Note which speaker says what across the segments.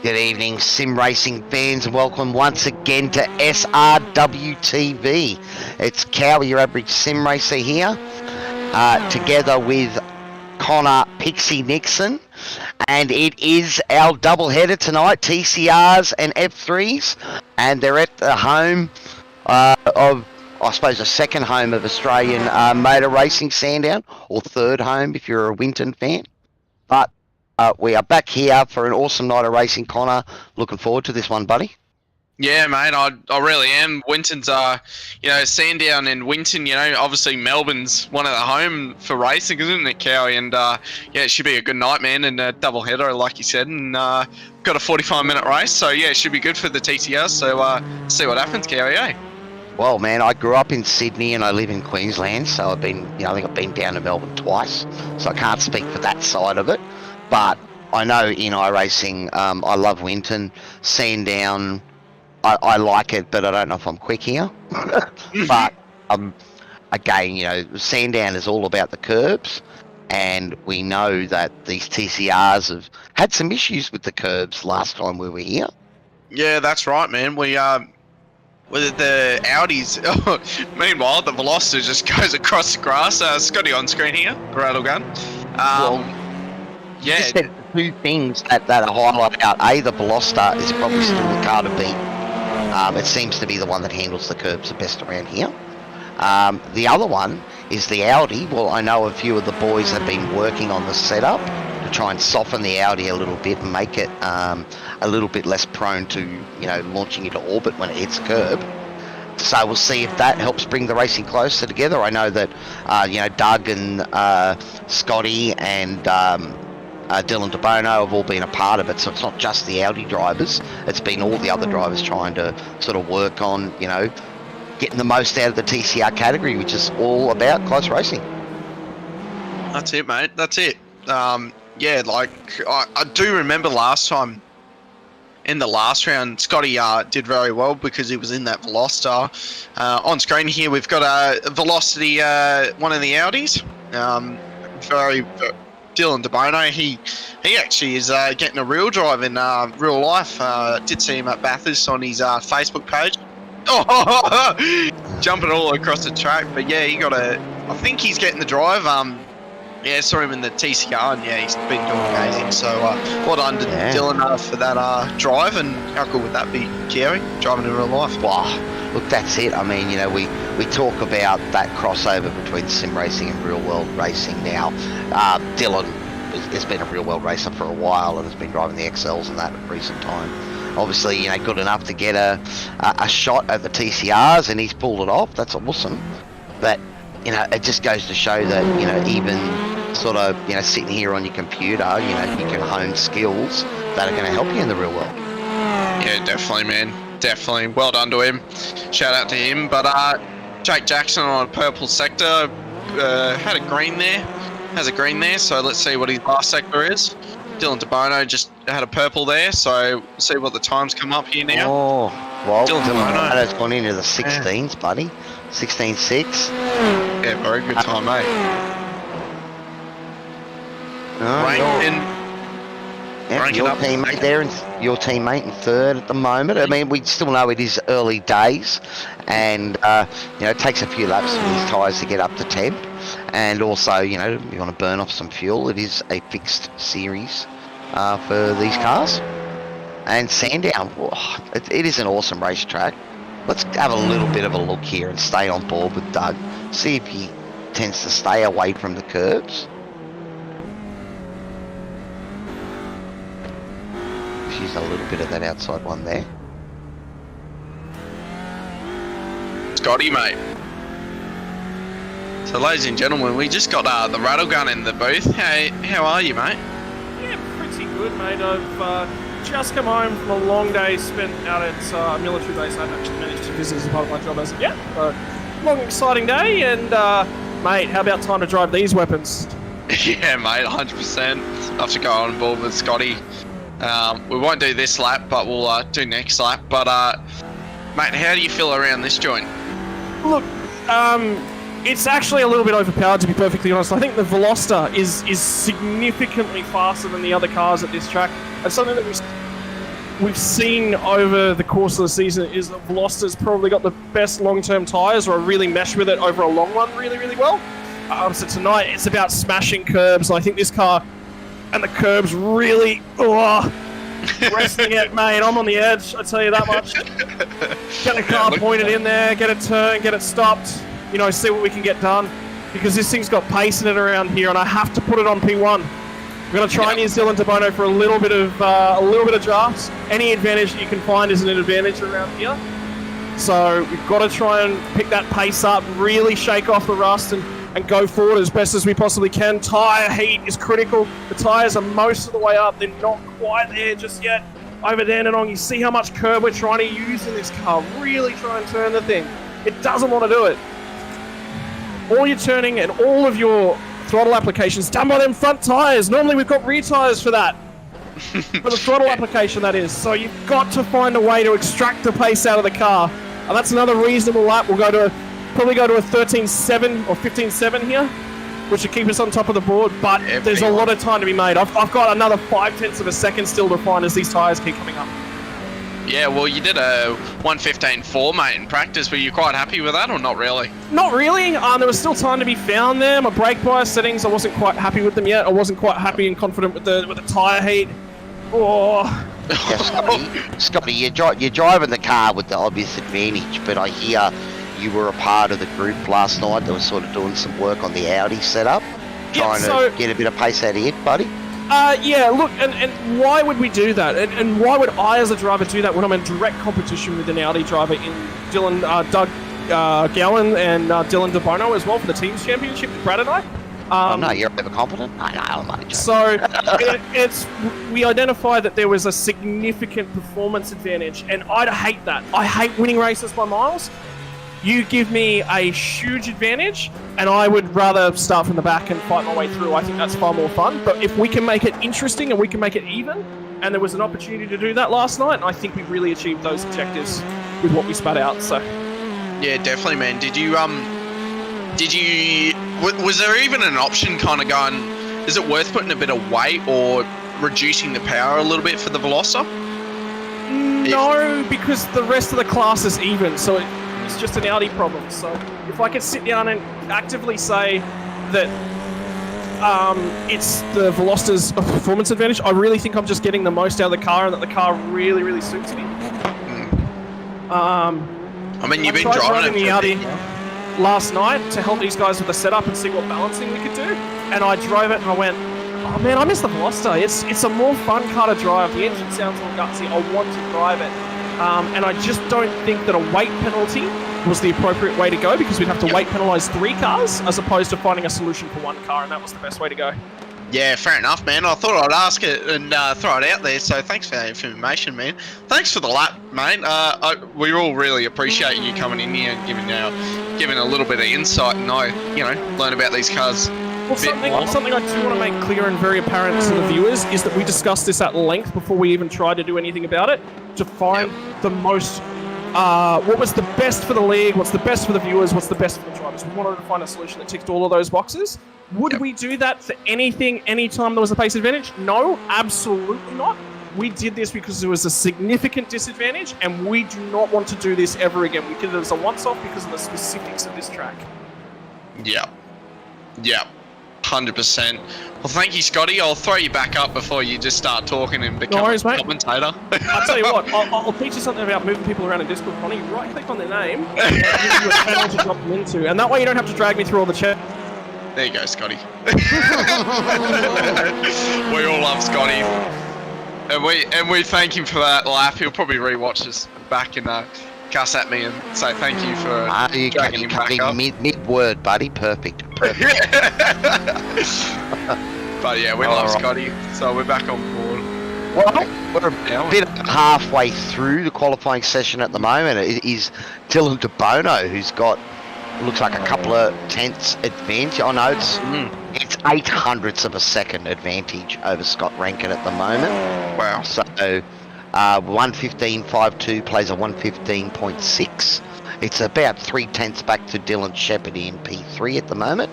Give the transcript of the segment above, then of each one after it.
Speaker 1: Good evening, sim racing fans, and welcome once again to SRWTV. It's Cow, your average sim racer here, together with Connor Pixie Nixon, and it is our doubleheader tonight, TCRs and F3s, and they're at the home of, I suppose, the second home of Australian motor racing, Sandown, or third home if you're a Winton fan. But we are back here for an awesome night of racing, Connor. Looking forward to this one, buddy.
Speaker 2: Yeah, mate, I really am. Winton's, Sandown and Winton, obviously Melbourne's one of the home for racing, isn't it, Cowie? And, it should be a good night, man, and a double header, like you said, and got a 45-minute race, so, yeah, it should be good for the TCR, so see what happens, Cowie, eh?
Speaker 1: Well, man, I grew up in Sydney and I live in Queensland, so I've been, I think I've been down to Melbourne twice, so I can't speak for that side of it. But I know in iRacing, I love Winton. Sandown, I like it, but I don't know if I'm quick here. But again, Sandown is all about the curbs, and we know that these TCRs have had some issues with the curbs last time we were here.
Speaker 2: Yeah, that's right, man. We with the Audis, meanwhile, the Veloster just goes across the grass. Scotty on screen here, rattle gun.
Speaker 1: Yeah, just said two things that are highlight out. A, the Veloster is probably still the car to beat. It seems to be the one that handles the curbs the best around here. The other one is the Audi. Well, I know a few of the boys have been working on the setup to try and soften the Audi a little bit and make it a little bit less prone to, launching into orbit when it hits a curb. So we'll see if that helps bring the racing closer together. I know that, Doug and Scotty and Dylan DeBono have all been a part of it, so it's not just the Audi drivers, it's been all the other drivers trying to sort of work on, getting the most out of the TCR category, which is all about close racing.
Speaker 2: That's it, mate, that's it. I do remember last time, in the last round, Scotty did very well because he was in that Veloster. On screen here, we've got a Velocity, one of the Audis. Dylan DeBono, he actually is getting a real drive in real life. Did see him at Bathurst on his Facebook page. Oh, jumping all across the track. But yeah, I think he's getting the drive. Saw him in the TCR, and he's been doing amazing. So well done to Dylan for that drive, and how cool would that be, Kerry, driving in real life?
Speaker 1: Wow, look, that's it. I mean, we talk about that crossover between sim racing and real world racing now. Dylan has been a real world racer for a while and has been driving the XLs and that in recent time. Obviously, good enough to get a shot at the TCRs, and he's pulled it off. That's awesome. But it just goes to show that, even sort of, sitting here on your computer, you can hone skills that are going to help you in the real world.
Speaker 2: Yeah, definitely, man. Definitely. Well done to him. Shout out to him. But Jake Jackson on a purple sector had a green there. Has a green there, so let's see what his last sector is. Dylan DeBono just had a purple there, so we'll see what the times come up here now.
Speaker 1: Oh, well,
Speaker 2: Dylan
Speaker 1: DeBono's gone into the 16s, buddy. 16.6.
Speaker 2: Yeah, very good time, mate.
Speaker 1: Your teammate there, and your teammate in third at the moment. I mean, we still know it is early days, and it takes a few laps for these tyres to get up to temp, and also, you want to burn off some fuel. It is a fixed series for these cars, and Sandown, it is an awesome racetrack. Let's have a little bit of a look here and stay on board with Doug. See if he tends to stay away from the curbs. Use a little bit of that outside one there.
Speaker 2: Scotty, mate. So, ladies and gentlemen, we just got the rattle gun in the booth. Hey, how are you, mate?
Speaker 3: Yeah, pretty good, mate. I've just come home from a long day spent out at a military base. I haven't actually managed to visit as a part of my job as of yet. So, long, exciting day, and mate, how about time to drive these weapons?
Speaker 2: Yeah, mate, 100%. I have to go on board with Scotty. We won't do this lap, but we'll do next lap. But, mate, how do you feel around this joint?
Speaker 3: Look, it's actually a little bit overpowered, to be perfectly honest. I think the Veloster is significantly faster than the other cars at this track. It's something that we've seen over the course of the season is that Veloster's probably got the best long-term tyres, or really mesh with it over a long run really, really well. So tonight it's about smashing curbs. I think this car and the curbs really wrestling it, mate. I'm on the edge, I tell you that much. Get a car pointed in there, get it turned, get it stopped, you know, see what we can get done. Because this thing's got pace in it around here, and I have to put it on P1. We're going to try and use Dylan DeBono for a little bit of drafts. Any advantage that you can find is an advantage around here. So we've got to try and pick that pace up, really shake off the rust, and go forward as best as we possibly can. Tyre heat is critical. The tyres are most of the way up. They're not quite there just yet. Over Dandenong, you see how much curb we're trying to use in this car. Really try and turn the thing. It doesn't want to do it. All your turning and all of your throttle applications done by them front tyres. Normally we've got rear tyres for that. For the throttle application, that is. So you've got to find a way to extract the pace out of the car. And that's another reasonable lap. We'll probably go to a 13.7 or 15.7 here, which will keep us on top of the board. But there's a lot of time to be made. I've got another 0.5 of a second still to find as these tyres keep coming up.
Speaker 2: Yeah, well, you did a 1:15.4, mate, in practice. Were you quite happy with that, or not really?
Speaker 3: Not really. There was still time to be found there. My brake bias settings, I wasn't quite happy with them yet. I wasn't quite happy and confident with the tyre heat. Oh.
Speaker 1: Yeah, Scotty, you're driving the car with the obvious advantage, but I hear you were a part of the group last night that was sort of doing some work on the Audi setup, trying to get a bit of pace out of it, buddy.
Speaker 3: Yeah, look, and why would we do that? And why would I, as a driver, do that when I'm in direct competition with an Audi driver in Doug Gowan and Dylan DeBono as well for the team's championship, Brad and I?
Speaker 1: No, you're overconfident? No, I'm only joking.
Speaker 3: So, we identified that there was a significant performance advantage, and I'd hate that. I hate winning races by miles. You give me a huge advantage, and I would rather start from the back and fight my way through. I think that's far more fun. But if we can make it interesting and we can make it even, and there was an opportunity to do that last night, and I think we really achieved those objectives with what we spat out. So,
Speaker 2: yeah, definitely, man. Was there even an option kind of going, is it worth putting a bit of weight or reducing the power a little bit for the Veloster?
Speaker 3: No, because the rest of the class is even, so it's just an Audi problem. So if I could sit down and actively say that it's the Veloster's performance advantage, I really think I'm just getting the most out of the car, and that the car really, really suits me.
Speaker 2: I mean, you've been driving
Speaker 3: the Audi last night to help these guys with the setup and see what balancing we could do, and I drove it and I went, oh man, I miss the Veloster. It's a more fun car to drive. The engine sounds more gutsy. I want to drive it. And I just don't think that a weight penalty was the appropriate way to go, because we'd have to weight penalise 3 cars as opposed to finding a solution for 1 car, and that was the best way to go.
Speaker 2: Yeah, fair enough, man. I thought I'd ask it and throw it out there, so thanks for that information, man. Thanks for the lap, mate. We all really appreciate you coming in here and giving a little bit of insight and learn about these cars.
Speaker 3: Well, something I do want to make clear and very apparent to the viewers is that we discussed this at length before we even tried to do anything about it, to find the most, what was the best for the league, what's the best for the viewers, what's the best for the drivers. We wanted to find a solution that ticked all of those boxes. Would we do that for anything, anytime there was a pace advantage? No, absolutely not. We did this because there was a significant disadvantage, and we do not want to do this ever again. We did it as a once-off because of the specifics of this track.
Speaker 2: Yeah. 100%. Well, thank you, Scotty. I'll throw you back up before you just start talking and become a commentator.
Speaker 3: I'll tell you what, I'll teach you something about moving people around in Discord, Connie. Right-click on their name and give you a channel to drop them into, and that way you don't have to drag me through all the chat.
Speaker 2: There you go, Scotty. We all love Scotty. And we thank him for that laugh. He'll probably rewatch this back and cuss at me and say thank you for dragging him back up.
Speaker 1: Mid-word, buddy. Perfect.
Speaker 2: But yeah, we love Scotty, so we're back on board.
Speaker 1: Well, we're a bit halfway through the qualifying session at the moment. It is Dylan DeBono who's got, looks like a couple of tenths advantage. I know it's 0.08 of a second advantage over Scott Rankin at the moment.
Speaker 2: Wow.
Speaker 1: So 1:15.52 plays a 1:15.6. It's about 0.3 back to Dylan Shepherd in P3 at the moment.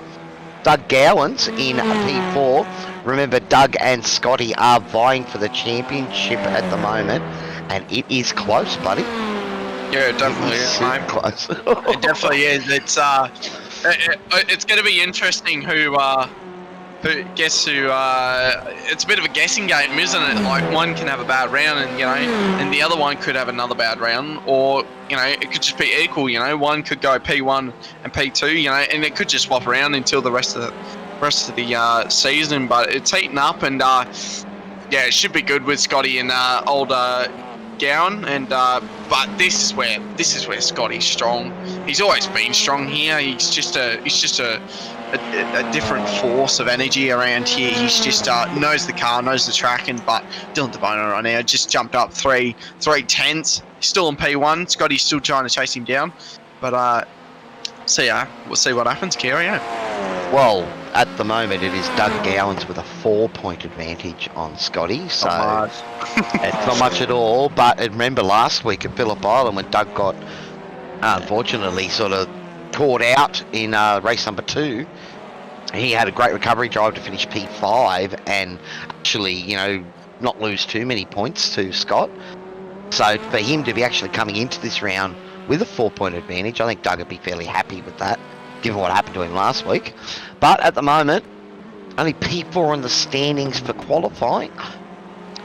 Speaker 1: Doug Gowans in P4. Remember, Doug and Scotty are vying for the championship at the moment. and it is close, buddy.
Speaker 2: Yeah, it definitely is,
Speaker 1: Super
Speaker 2: mate.
Speaker 1: close.
Speaker 2: It definitely is. It's going to be interesting who it's a bit of a guessing game, isn't it? Like, one can have a bad round, and and the other one could have another bad round, or it could just be equal. One could go P1 and P2, and it could just swap around until the rest of the season. But it's heating up, and it should be good with Scotty and old Gowan, and but this is where Scotty's strong. He's always been strong here. He's just a different force of energy around here. He's just knows the car, knows the track, but Dylan DeBono right now just jumped up 3/10. He's still in P1. Scotty's still trying to chase him down, but we'll see what happens, Kerry.
Speaker 1: Well, at the moment it is Doug Gowans with a 4-point advantage on Scotty, so it's not much at all. But remember last week at Phillip Island when Doug got unfortunately sort of caught out in race number 2, he had a great recovery drive to finish P5 and actually, not lose too many points to Scott. So for him to be actually coming into this round with a 4-point advantage, I think Doug would be fairly happy with that, given what happened to him last week. But at the moment, only P4 in the standings for qualifying.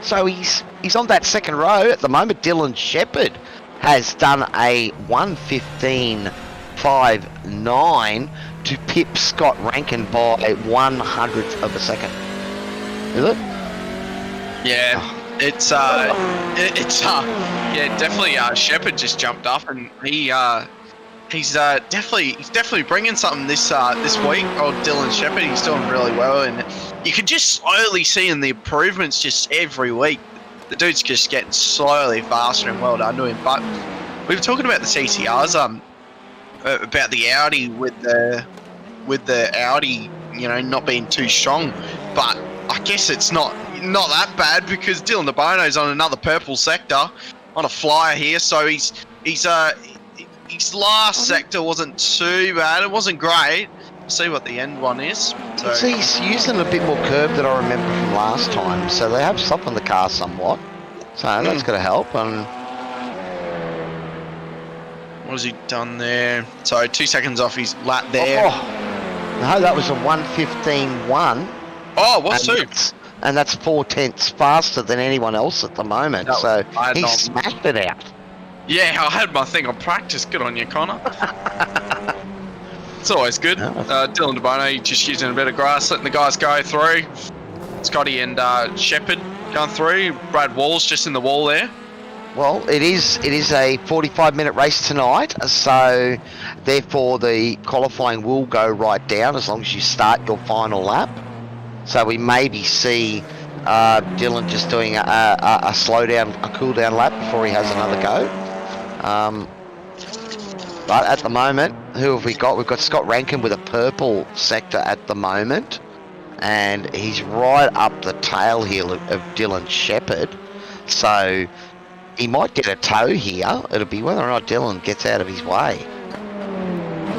Speaker 1: So he's on that second row. At the moment, Dylan Shepherd has done a 1:15.59 to pip Scott Rankin by 1/100th of a second. Is it?
Speaker 2: Yeah, it's definitely Shepherd just jumped up, and he's definitely bringing something this week. Old Dylan Shepherd, he's doing really well, and you can just slowly see in the improvements just every week. The dude's just getting slowly faster, and well done to him. But we were talking about the TCRs, about the Audi with the Audi, not being too strong. But I guess it's not that bad because Dylan DeBono's on another purple sector on a flyer here, so his last sector wasn't too bad. It wasn't great. We'll see what the end one is. So
Speaker 1: he's using a bit more curb than I remember from last time, so they have softened the car somewhat. So that's going to help. And
Speaker 2: what has he done there? So 2 seconds off his lap there.
Speaker 1: No, that was a 1:15.1.
Speaker 2: Oh, what's two?
Speaker 1: And that's 4/10 faster than anyone else at the moment.
Speaker 2: No,
Speaker 1: so he smashed it out.
Speaker 2: Yeah, I had my thing on practice. Good on you, Connor. It's always good. Dylan DeBono just using a bit of grass, letting the guys go through. Scotty and Shepherd going through. Brad Wall's just in the wall there.
Speaker 1: Well, it is a 45-minute race tonight, so therefore the qualifying will go right down as long as you start your final lap. So we maybe see Dylan just doing a slow down, a cool down lap before he has another go. But at the moment, who have we got? We've got Scott Rankin with a purple sector at the moment, and he's right up the tail heel of Dylan Shepherd. So he might get a tow here. It'll be whether or not Dylan gets out of his way.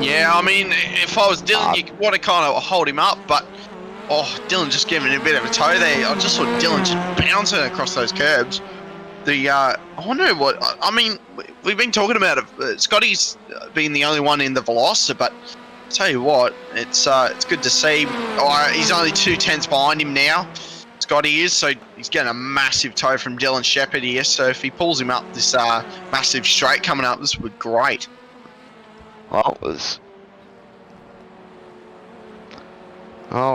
Speaker 2: Yeah, I mean, if I was Dylan, you want to kind of hold him up, but Dylan just giving a bit of a tow there. I just saw Dylan just bouncing across those curbs. I wonder what, I mean, we've been talking about it. Scotty's been the only one in the Veloster, but I'll tell you what, it's good to see. He's only 2/10 behind him now, Scotty is, so he's getting a massive tow from Dylan Shepherd here. So if he pulls him up this massive straight coming up, this would be great.
Speaker 1: Well,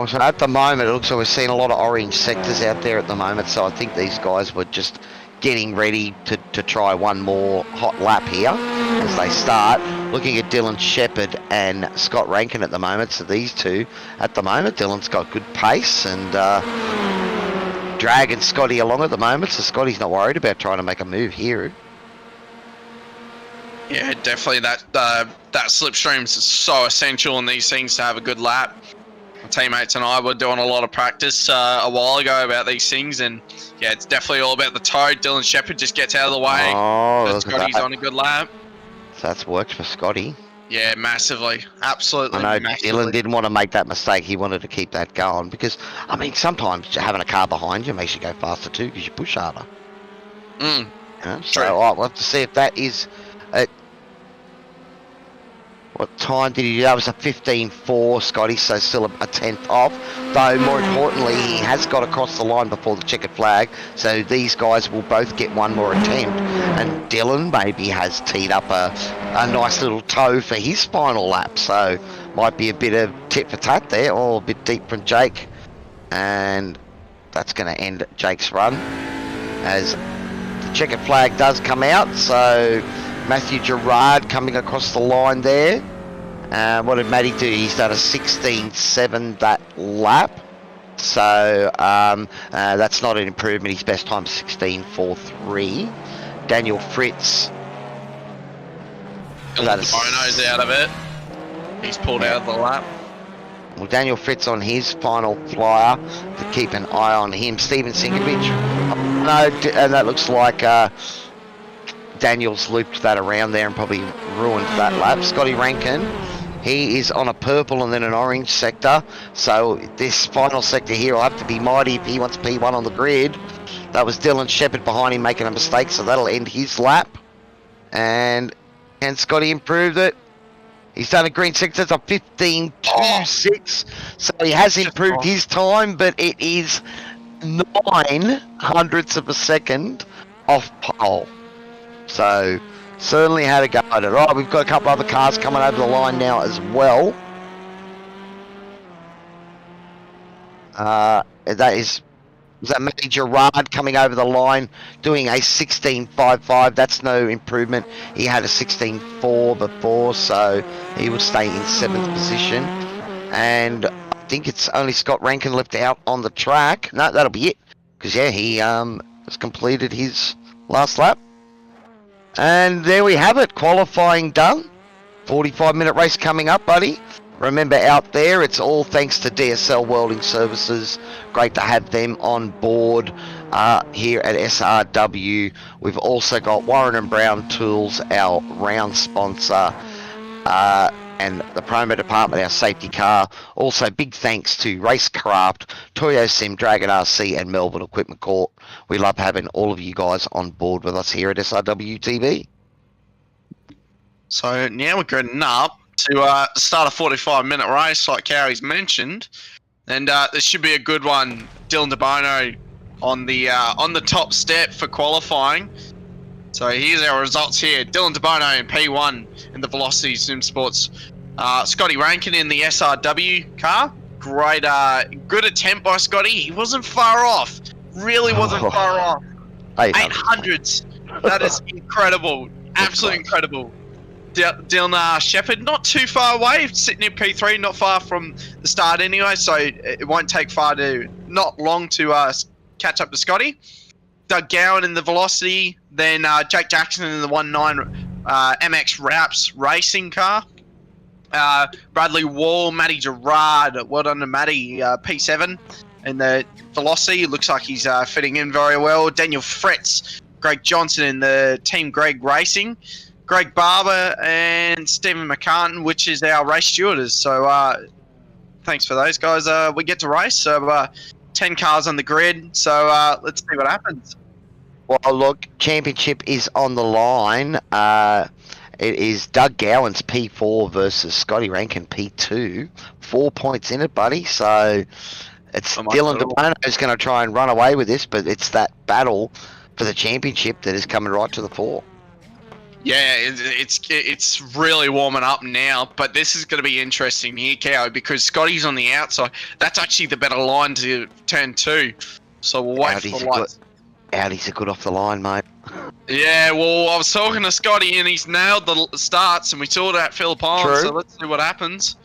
Speaker 1: so at the moment, it looks like we're seeing a lot of orange sectors out there at the moment, so I think these guys were just getting ready to try one more hot lap here as they start. Looking at Dylan Shepherd and Scott Rankin at the moment, so these two, at the moment, Dylan's got good pace and dragging Scotty along at the moment, so Scotty's not worried about trying to make a move here.
Speaker 2: Yeah, definitely that slipstream's so essential in these things to have a good lap. My teammates and I were doing a lot of practice a while ago about these things, and yeah, it's definitely all about the toe. Dylan Shepherd just gets out of the way.
Speaker 1: Oh,
Speaker 2: Scotty's on a good lap.
Speaker 1: So that's worked for Scotty.
Speaker 2: Yeah, massively. Absolutely.
Speaker 1: I know Dylan didn't want to make that mistake. He wanted to keep that going because, I mean, sometimes having a car behind you makes you go faster too because you push harder. So I'll have to see if that is at what time did he do? That was a 15.4, Scotty, so still a tenth off. Though more importantly, he has got across the line before the checkered flag, so these guys will both get one more attempt. And Dylan maybe has teed up a nice little toe for his final lap, so might be a bit of tit for tat there, or a bit deep from Jake. And that's going to end Jake's run as the checkered flag does come out. So Matthew Gerard coming across the line there. What did Matty do? He's done a 16.7 that lap. So that's not an improvement. His best time 16.43. Daniel Fritz.
Speaker 2: Bono's out of it. He's pulled out of the lap.
Speaker 1: Well, Daniel Fritz on his final flyer to keep an eye on him. Steven Sinkovic. No, and that looks like Daniel's looped that around there and probably ruined that lap. Scotty Rankin, he is on a purple and then an orange sector. So this final sector here will have to be mighty if he wants P1 on the grid. That was Dylan Shepherd behind him making a mistake, so that'll end his lap. And Scotty improved it. He's done a green sector of 15.26, so he has improved his time, but it is 9 hundredths of a second off pole. So certainly had a go at it. Right, we've got a couple other cars coming over the line now as well. Was that Matty Gerard coming over the line doing a 16.55? That's no improvement. He had a 16.4 before, so he will stay in 7th position. And I think it's only Scott Rankin left out on the track. No, that'll be it. Because, yeah, he has completed his last lap. And there we have it. Qualifying done. 45-minute race coming up, buddy. Remember, out there, it's all thanks to DSL Welding Services. Great to have them on board here at SRW. We've also got Warren & Brown Tools, our round sponsor, and the promo department, our safety car. Also, big thanks to Racecraft, Toyo Sim, Dragon RC, and Melbourne Equipment Corp. We love having all of you guys on board with us here at SRW TV.
Speaker 2: So now we're getting up to start a 45-minute race, like Cowie's mentioned, and this should be a good one. Dylan DeBono on the top step for qualifying. So here's our results here: Dylan DeBono in P1 in the Velocity Sim Sports. Scotty Rankin in the SRW car. Great, good attempt by Scotty. He wasn't far off. Really wasn't far off. 800s. That is incredible. Absolutely incredible. Dylan Shepherd, not too far away, sitting in P3, not far from the start anyway, so it won't take not long to catch up to Scotty. Doug Gowan in the Velocity, then Jake Jackson in the 1.9 MX Raps racing car. Bradley Wall, Matty Gerard, well done to Matty, P7 in the Velocity. Looks like he's fitting in very well. Daniel Fritz, Greg Johnson in the Team Greg Racing. Greg Barber and Stephen McCartan, which is our race stewardess. So thanks for those guys. We get to race. So 10 cars on the grid. So let's see what happens.
Speaker 1: Well, look, championship is on the line. It is Doug Gowan's P4 versus Scotty Rankin P2. 4 points in it, buddy. So it's Dylan DeBono who's going to try and run away with this, but it's that battle for the championship that is coming right to the fore.
Speaker 2: Yeah, it's really warming up now, but this is going to be interesting here, Cow, because Scotty's on the outside. That's actually the better line to turn 2. So we'll wait for the lights.
Speaker 1: Audis are good off the line, mate.
Speaker 2: Yeah, well, I was talking to Scotty and he's nailed the starts, and we saw that Phillip Island, so let's see what happens.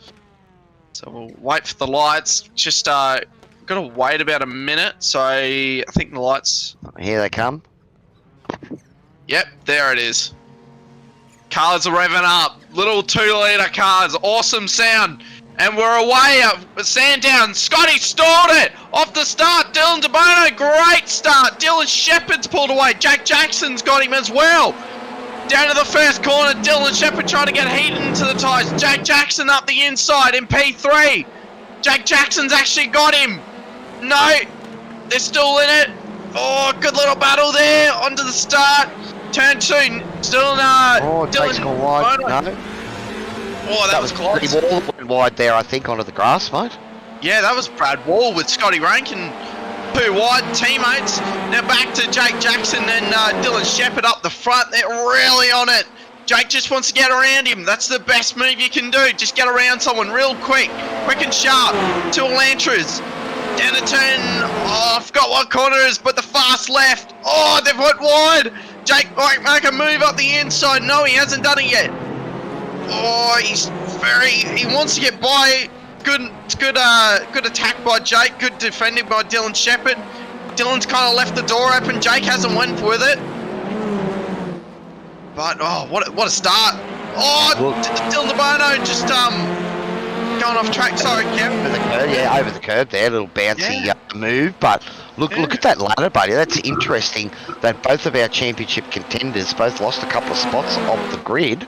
Speaker 2: So we'll wait for the lights. Just got to wait about a minute, so I think the lights...
Speaker 1: Here they come.
Speaker 2: Yep, there it is. Cars are revving up. Little 2-litre cars. Awesome sound. And we're away at Sandown. Scotty stalled it off the start. Dylan DeBono, great start. Dylan Shepherd's pulled away. Jack Jackson's got him as well. Down to the first corner. Dylan Shepherd trying to get heated into the tyres. Jack Jackson up the inside in P3. Jack Jackson's actually got him. No, they're still in it. Oh, good little battle there. Onto the start. Turn 2. Still
Speaker 1: Jake's gone wide. No.
Speaker 2: Oh, that was close.
Speaker 1: Pretty Wall went wide there, I think, onto the grass, mate.
Speaker 2: Yeah, that was Brad Wall with Scotty Rankin. 2 wide teammates. Now back to Jake Jackson and Dylan Shepherd up the front. They're really on it. Jake just wants to get around him. That's the best move you can do. Just get around someone real quick. Quick and sharp. 2 Elantras. Down the turn. Oh, I forgot what corner it is, but the fast left. Oh, they've went wide. Jake might make a move up the inside. No, he hasn't done it yet. Oh, he wants to get by. Good attack by Jake. Good defending by Dylan Shepherd. Dylan's kind of left the door open. Jake hasn't went with it. But oh, what a start! Oh, Dylan DeBono just going off track. Sorry, Kev.
Speaker 1: Over the curb there, little bouncy move. But look at that ladder, buddy. That's interesting. That both of our championship contenders both lost a couple of spots off the grid.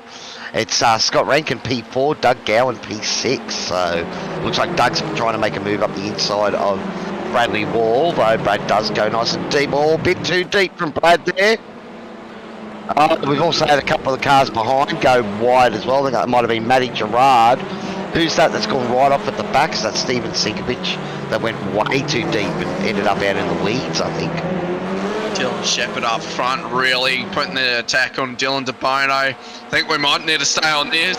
Speaker 1: It's Scott Rankin P4, Doug Gowan P6. So looks like Doug's trying to make a move up the inside of Bradley Wall, though Brad does go nice and deep. Oh, a bit too deep from Brad there. We've also had a couple of the cars behind go wide as well. I think that might have been Matty Gerard. Who's that that's gone right off at the back? Is that Steven Sinkovich that went way too deep and ended up out in the weeds, I think.
Speaker 2: Dylan Shepherd up front, really putting the attack on Dylan DeBono. I think we might need to stay on this.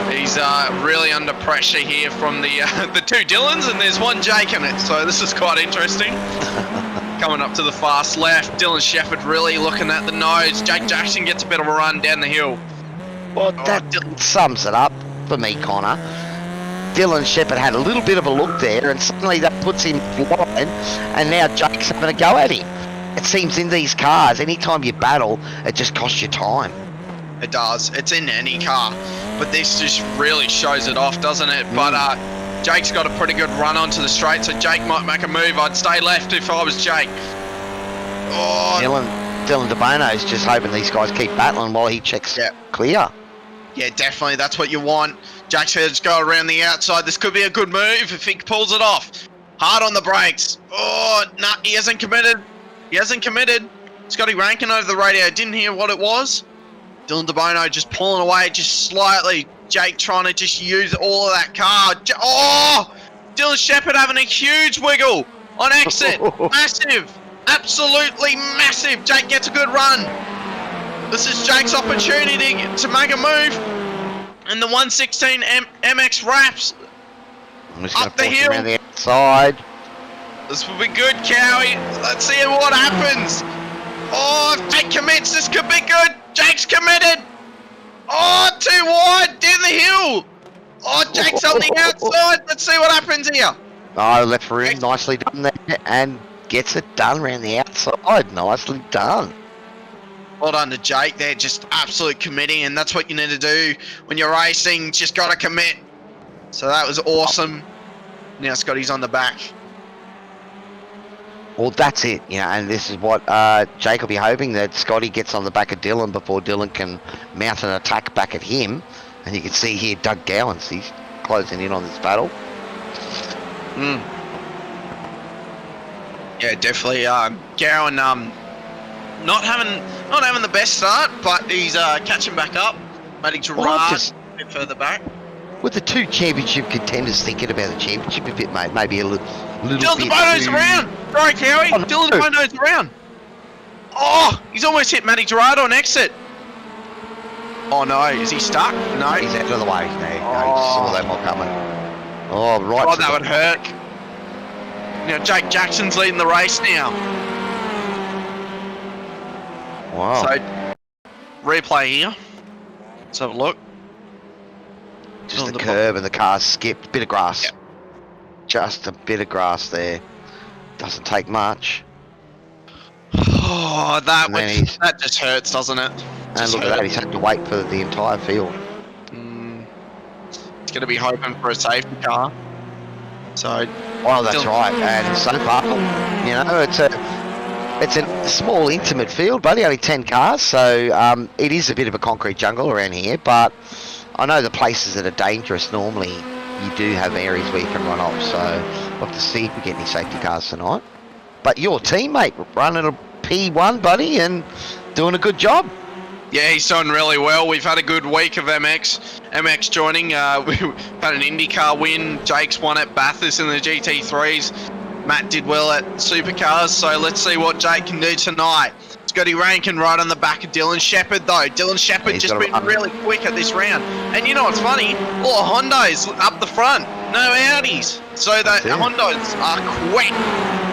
Speaker 2: He's really under pressure here from the 2 Dylans, and there's 1 Jake in it, so this is quite interesting. Coming up to the fast left, Dylan Shepherd really looking at the nose. Jake Jackson gets a bit of a run down the hill.
Speaker 1: Well, that sums it up for me, Connor. Dylan Shepherd had a little bit of a look there, and suddenly that puts him flying, and now Jake's having a go at him. It seems in these cars, anytime you battle, it just costs you time.
Speaker 2: It does. It's in any car. But this just really shows it off, doesn't it? But Jake's got a pretty good run onto the straight, so Jake might make a move. I'd stay left if I was Jake. Oh,
Speaker 1: Dylan DeBono's just hoping these guys keep battling while he checks clear.
Speaker 2: Yeah, definitely. That's what you want. Jake's going to go around the outside. This could be a good move if he pulls it off. Hard on the brakes. Oh, nah, he hasn't committed. He hasn't committed. Scotty Rankin over the radio. Didn't hear what it was. Dylan DeBono just pulling away just slightly. Jake trying to just use all of that car. Oh! Dylan Shepherd having a huge wiggle on exit. Massive. Absolutely massive. Jake gets a good run. This is Jake's opportunity to make a move. And the 116 MX wraps up the hill.
Speaker 1: Around the outside.
Speaker 2: This will be good, Cowie. Let's see what happens. Oh, if Jake commits, this could be good. Jake's committed. Oh, 2 wide down the hill. Oh, Jake's on the outside. Let's see what happens here.
Speaker 1: Oh, left room, nicely done there, and gets it done around the outside. Nicely done.
Speaker 2: Well done to Jake there, just absolute committing, and that's what you need to do when you're racing. Just got to commit. So that was awesome. Now Scotty's on the back.
Speaker 1: Well, that's it, and this is what Jake will be hoping, that Scotty gets on the back of Dylan before Dylan can mount an attack back at him. And you can see here Doug Gowans, he's closing in on this battle.
Speaker 2: Yeah, definitely. Gowan not having the best start, but he's catching back up. Matty Gerard a bit further back.
Speaker 1: With the 2 championship contenders thinking about the championship a bit, mate, maybe a little
Speaker 2: Dylan
Speaker 1: bit
Speaker 2: DeBono's around! Sorry, Cowie.
Speaker 1: Oh, no.
Speaker 2: Dylan DeBono's around. Oh, he's almost hit Matty Gerard on exit. Oh no, is he stuck? No.
Speaker 1: He's out of the way. No, he saw that one coming. Oh, right.
Speaker 2: Oh, that would hurt. Now Jake Jackson's leading the race now.
Speaker 1: Wow.
Speaker 2: So, replay here. Let's have a look.
Speaker 1: Just the curb and the car skipped. Bit of grass. Yep. Just a bit of grass there. Doesn't take much.
Speaker 2: Oh, that just hurts, doesn't it?
Speaker 1: And look at that, he's had to wait for the entire field.
Speaker 2: He's going to be hoping for a safety car. So,
Speaker 1: well, that's right. And so far, it's a small, intimate field, buddy. Only 10 cars, so it is a bit of a concrete jungle around here. But I know the places that are dangerous normally, you do have areas where you can run off. So we'll have to see if we get any safety cars tonight. but your teammate running a P1, buddy, and doing a good job.
Speaker 2: Yeah, he's done really well. We've had a good week of MX joining. We've had an IndyCar win. Jake's won at Bathurst in the GT3s. Matt did well at Supercars. So let's see what Jake can do tonight. Scotty Rankin right on the back of Dylan Shepherd, though. Dylan Shepherd just been really quick at this round. And you know what's funny? All the Hondas up the front. No Audis. So the Hondas are quick.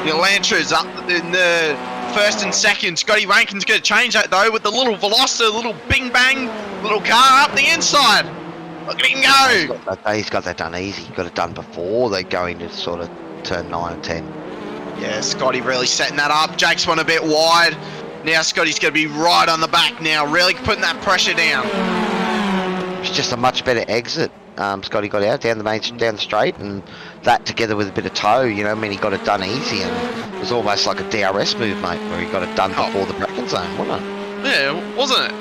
Speaker 2: The Elantras up in the first and second. Scotty Rankin's going to change that, though, with the little Veloster, little bing bang, little car up the inside. Look at him go.
Speaker 1: He's got that done easy. Got it done before they go into sort of turn 9 and 10.
Speaker 2: Yeah, Scotty really setting that up. Jake's one a bit wide. Now Scotty's going to be right on the back now, really putting that pressure down.
Speaker 1: It's just a much better exit. Scotty got out down the straight, and that together with a bit of toe, you know, I mean, he got it done easy, and it was almost like a DRS move, mate, where he got it done before the braking zone, wasn't it?
Speaker 2: Yeah, wasn't it?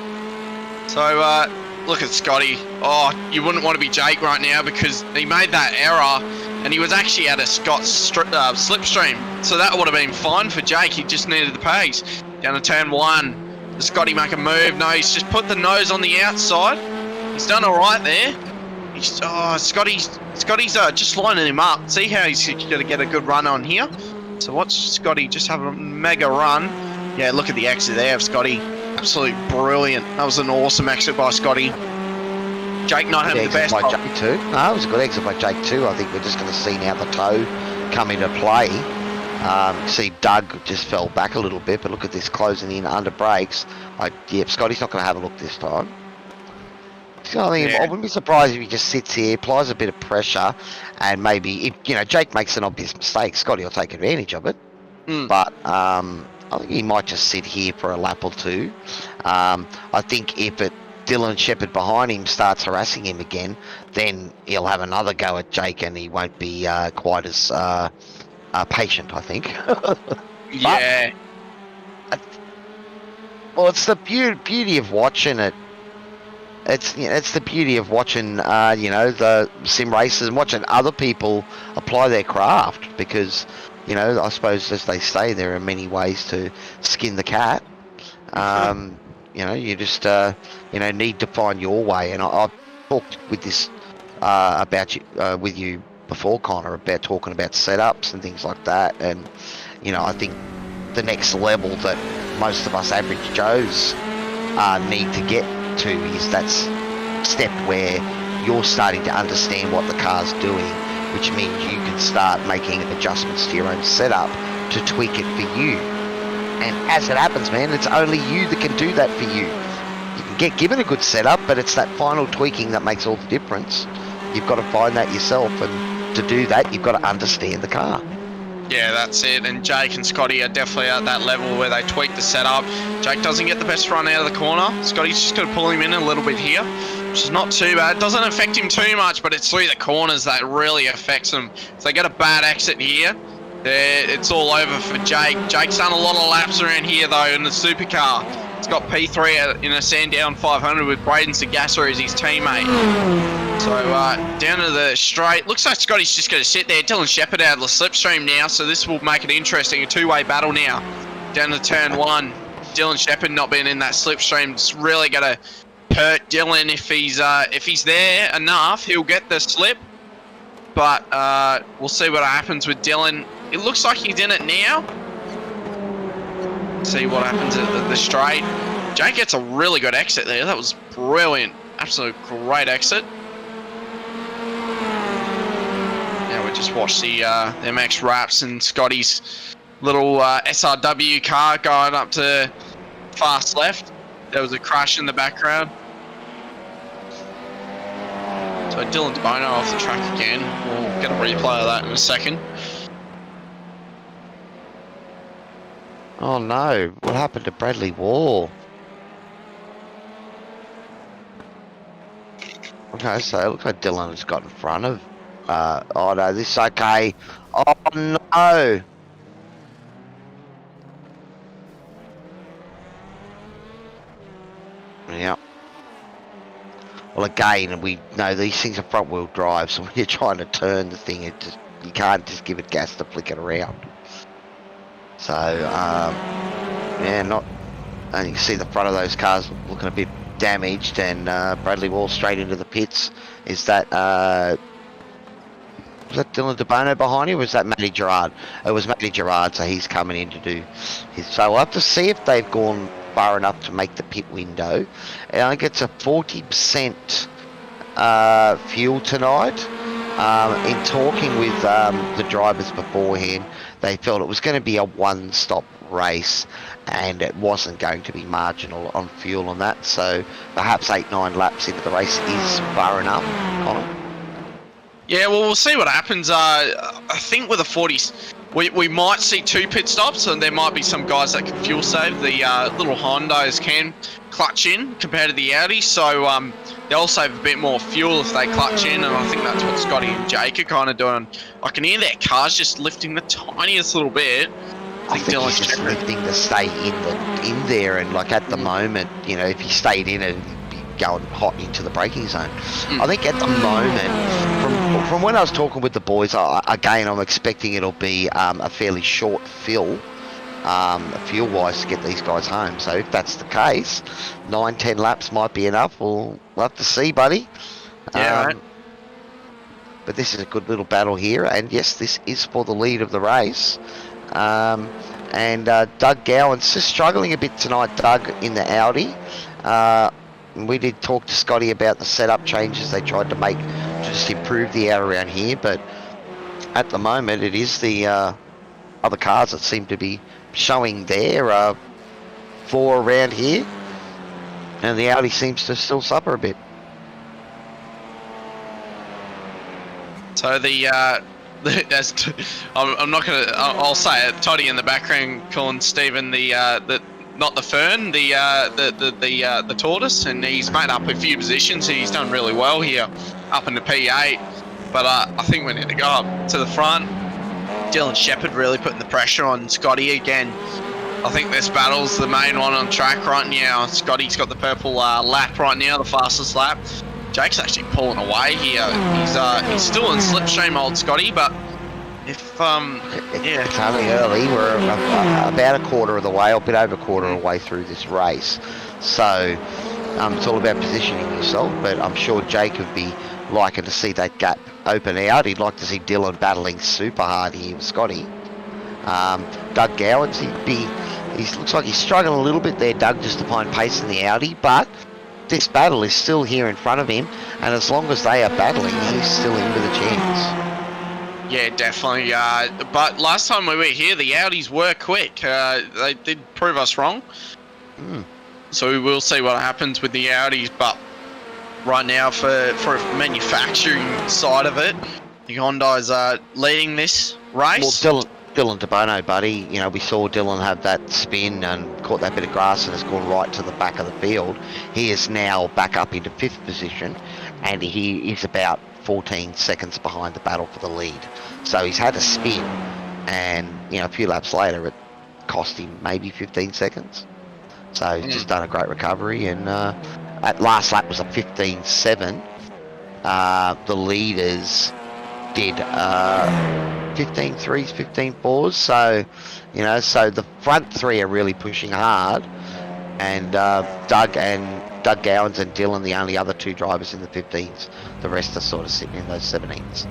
Speaker 2: So, look at Scotty. Oh, you wouldn't want to be Jake right now because he made that error, and he was actually at a slipstream, so that would have been fine for Jake. He just needed the pace. Down to turn 1. Does Scotty make a move? No, he's just put the nose on the outside. He's done all right there. Scotty's just lining him up. See how he's going to get a good run on here. So watch Scotty just have a mega run. Yeah, look at the exit there of Scotty. Absolutely brilliant. That was an awesome exit by Scotty. Jake not having the best.
Speaker 1: By Jake too. No, it was a good exit by Jake too. I think we're just going to see now the toe come into play. See Doug just fell back a little bit, but look at this closing in under brakes. Scotty's not going to have a look this time. So I wouldn't be surprised if he just sits here, applies a bit of pressure, and maybe if Jake makes an obvious mistake, Scotty will take advantage of it. But I think he might just sit here for a lap or two. I think if Dylan Shepherd behind him starts harassing him again, then he'll have another go at Jake, and he won't be quite as patient, I think.
Speaker 2: Yeah.
Speaker 1: Well, it's the beauty of watching it. It's the beauty of watching the sim races and watching other people apply their craft, because I suppose, as they say, there are many ways to skin the cat. You just need to find your way, and I've talked with this about you with you before, Connor, about talking about setups and things like that, and I think the next level that most of us average Joes need to get to is that step where you're starting to understand what the car's doing, which means you can start making adjustments to your own setup to tweak it for you. And as it happens, man, it's only you that can do that for you. You can get given a good setup, but it's that final tweaking that makes all the difference. You've got to find that yourself, and to do that, you've got to understand the car.
Speaker 2: Yeah, that's it. And Jake and Scotty are definitely at that level where they tweak the setup. Jake doesn't get the best run out of the corner. Scotty's just going to pull him in a little bit here, which is not too bad. It doesn't affect him too much, but it's through the corners that really affects him. If they get a bad exit here, it's all over for Jake. Jake's done a lot of laps around here, though, in the supercar. He's got P3 in a Sandown 500 with Braden Sagassa as his teammate. So down to the straight. Looks like Scotty's just going to sit there. Dylan Shepherd out of the slipstream now, so this will make it interesting. A two-way battle now. Down to turn 1. Dylan Shepherd not being in that slipstream. It's really going to hurt Dylan if he's there enough. He'll get the slip, but we'll see what happens with Dylan. It looks like he's in it now. See what happens at the straight. Jake gets a really good exit there. That was brilliant. Absolute great exit. Now we just watch the MX wraps and Scotty's little SRW car going up to fast left. There was a crash in the background. So Dylan DeBono off the track again. We'll get a replay of that in a second.
Speaker 1: Oh no, what happened to Bradley Wall? Okay, so it looks like Dylan has got in front of... oh no, this is okay. Oh no! Yeah. Well, again, we know these things are front wheel drive, so when you're trying to turn the thing, you can't just give it gas to flick it around. So, yeah, not. And you can see the front of those cars looking a bit damaged, and Bradley Wall straight into the pits. Is that was that Dylan DeBono behind you, or was that Matty Gerard? It was Matty Gerard, so he's coming in to do his. So we'll have to see if they've gone far enough to make the pit window. And I think it's a 40% fuel tonight. In talking with the drivers beforehand, they felt it was going to be a one-stop race, and it wasn't going to be marginal on fuel on that. So perhaps 8-9 laps into the race is far enough, Colin.
Speaker 2: Yeah, well, we'll see what happens. I think with the 40s, we might see 2 pit stops, and there might be some guys that can fuel save. The little Hondas can clutch in compared to the Audi, so they'll save a bit more fuel if they clutch in, and I think that's what Scotty and Jake are kind of doing. I can hear their cars just lifting the tiniest little bit.
Speaker 1: I think he's just lifting to stay in there, and like at the moment, you know, if he stayed in it, he'd be going hot into the braking zone. I think at the moment, from when I was talking with the boys, again, I'm expecting it'll be a fairly short fill, fuel-wise, to get these guys home. So if that's the case, 9-10 laps might be enough. We'll have to see, buddy.
Speaker 2: Yeah, right.
Speaker 1: But this is a good little battle here, and yes, this is for the lead of the race. And Doug Gowan's just struggling a bit tonight, Doug, in the Audi. We did talk to Scotty about the setup changes they tried to make to just improve the Audi around here, but at the moment it is the other cars that seem to be showing their floor around here, and the Audi seems to still suffer a bit.
Speaker 2: So I'm not gonna. I'll say it. Toddy in the background calling Stephen the not the Fern, the tortoise, and he's made up a few positions. He's done really well here, up into P8. But I think we need to go up to the front. Dylan Shepherd really putting the pressure on Scotty again. I think this battle's the main one on track right now. Scotty's got the purple lap right now, the fastest lap. Jake's actually pulling away here. He's still in slipstream, old Scotty, but if yeah,
Speaker 1: it's only early. We're about a quarter of the way, or a bit over a quarter of the way through this race, so it's all about positioning yourself. But I'm sure Jake would be liking to see that gap open out. He'd like to see Dylan battling super hard here with Scotty. Doug Gowans, he looks like he's struggling a little bit there, Doug, just to find pace in the Audi, but this battle is still here in front of him, and as long as they are battling, he's still in with a chance.
Speaker 2: Yeah, definitely. But last time we were here, the Audis were quick. They did prove us wrong. So we will see what happens with the Audis. But right now, for a manufacturing side of it, the Hondas are leading this race.
Speaker 1: Well, Dylan DeBono, buddy, you know, we saw Dylan have that spin and caught that bit of grass and has gone right to the back of the field. He is now back up into 5th position, and he is about 14 seconds behind the battle for the lead. So he's had a spin, and you know, a few laps later it cost him maybe 15 seconds. So he's just done a great recovery, and at last lap was a 15.7. The leaders did 15 threes, 15 fours. So you know, so the front three are really pushing hard, and Doug Gowans and Dylan, the only other 2 drivers in the 15s. The rest are sort of sitting in those 17s.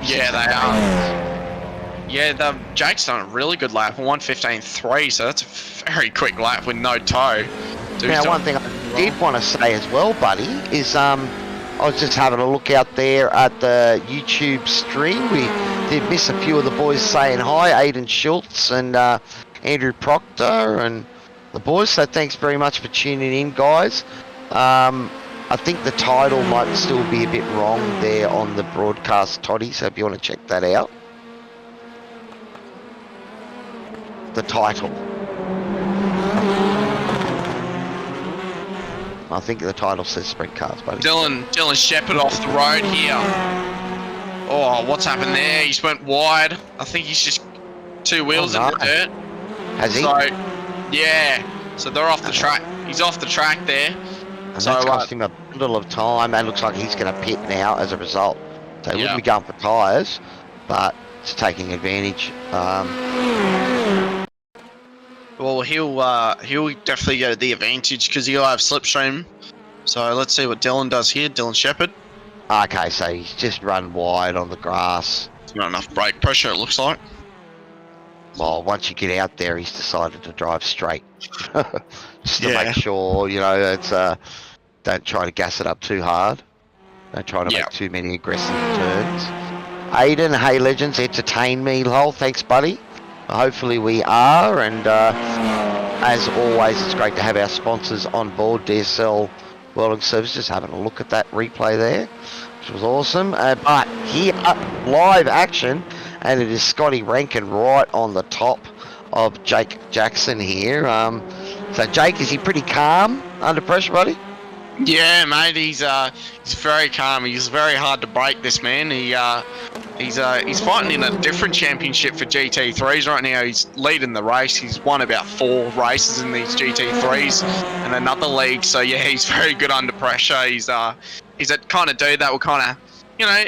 Speaker 2: Yeah, they are. Yeah, Jake's done a really good lap, 1:15.3, so that's a very quick lap with no toe.
Speaker 1: Now, one thing I did want to say as well, buddy, is I was just having a look out there at the YouTube stream. We did miss a few of the boys saying hi, Aiden Schultz and Andrew Proctor and the boys, so thanks very much for tuning in, guys. I think the title might still be a bit wrong there on the broadcast, Toddy, so if you want to check that out. The title. I think the title says Sprintcars, buddy.
Speaker 2: Dylan Shepherd off the road here. Oh, what's happened there? He's went wide. I think he's just 2 wheels in the dirt.
Speaker 1: Has he?
Speaker 2: So, yeah. So they're off the track. He's off the track there.
Speaker 1: And that's cost him a bundle of time, and looks like he's going to pit now as a result. So he wouldn't be going for tyres, but it's taking advantage.
Speaker 2: Well, he'll definitely get the advantage because he'll have slipstream. So let's see what Dylan does here. Dylan Shepherd.
Speaker 1: Okay, so he's just run wide on the grass.
Speaker 2: Not enough brake pressure, it looks like.
Speaker 1: Well, once you get out there, he's decided to drive straight. Just to
Speaker 2: Yeah.
Speaker 1: make sure, you know, it's don't try to gas it up too hard. Don't try to
Speaker 2: Yeah.
Speaker 1: make too many aggressive turns. Aiden, hey legends, entertain me, lol. Thanks, buddy. Hopefully we are, and as always, it's great to have our sponsors on board, DSL Welding Services. Having a look at that replay there, which was awesome. But here, live action, and it is Scotty Rankin right on the top of Jake Jackson here. So Jake, is he pretty calm under pressure, buddy?
Speaker 2: Yeah, mate, he's very calm. He's very hard to break, this man. He's fighting in a different championship for GT3s right now. He's leading the race. He's won about 4 races in these GT3s and another league. So yeah, he's very good under pressure. He's a kind of dude that will kind of, you know,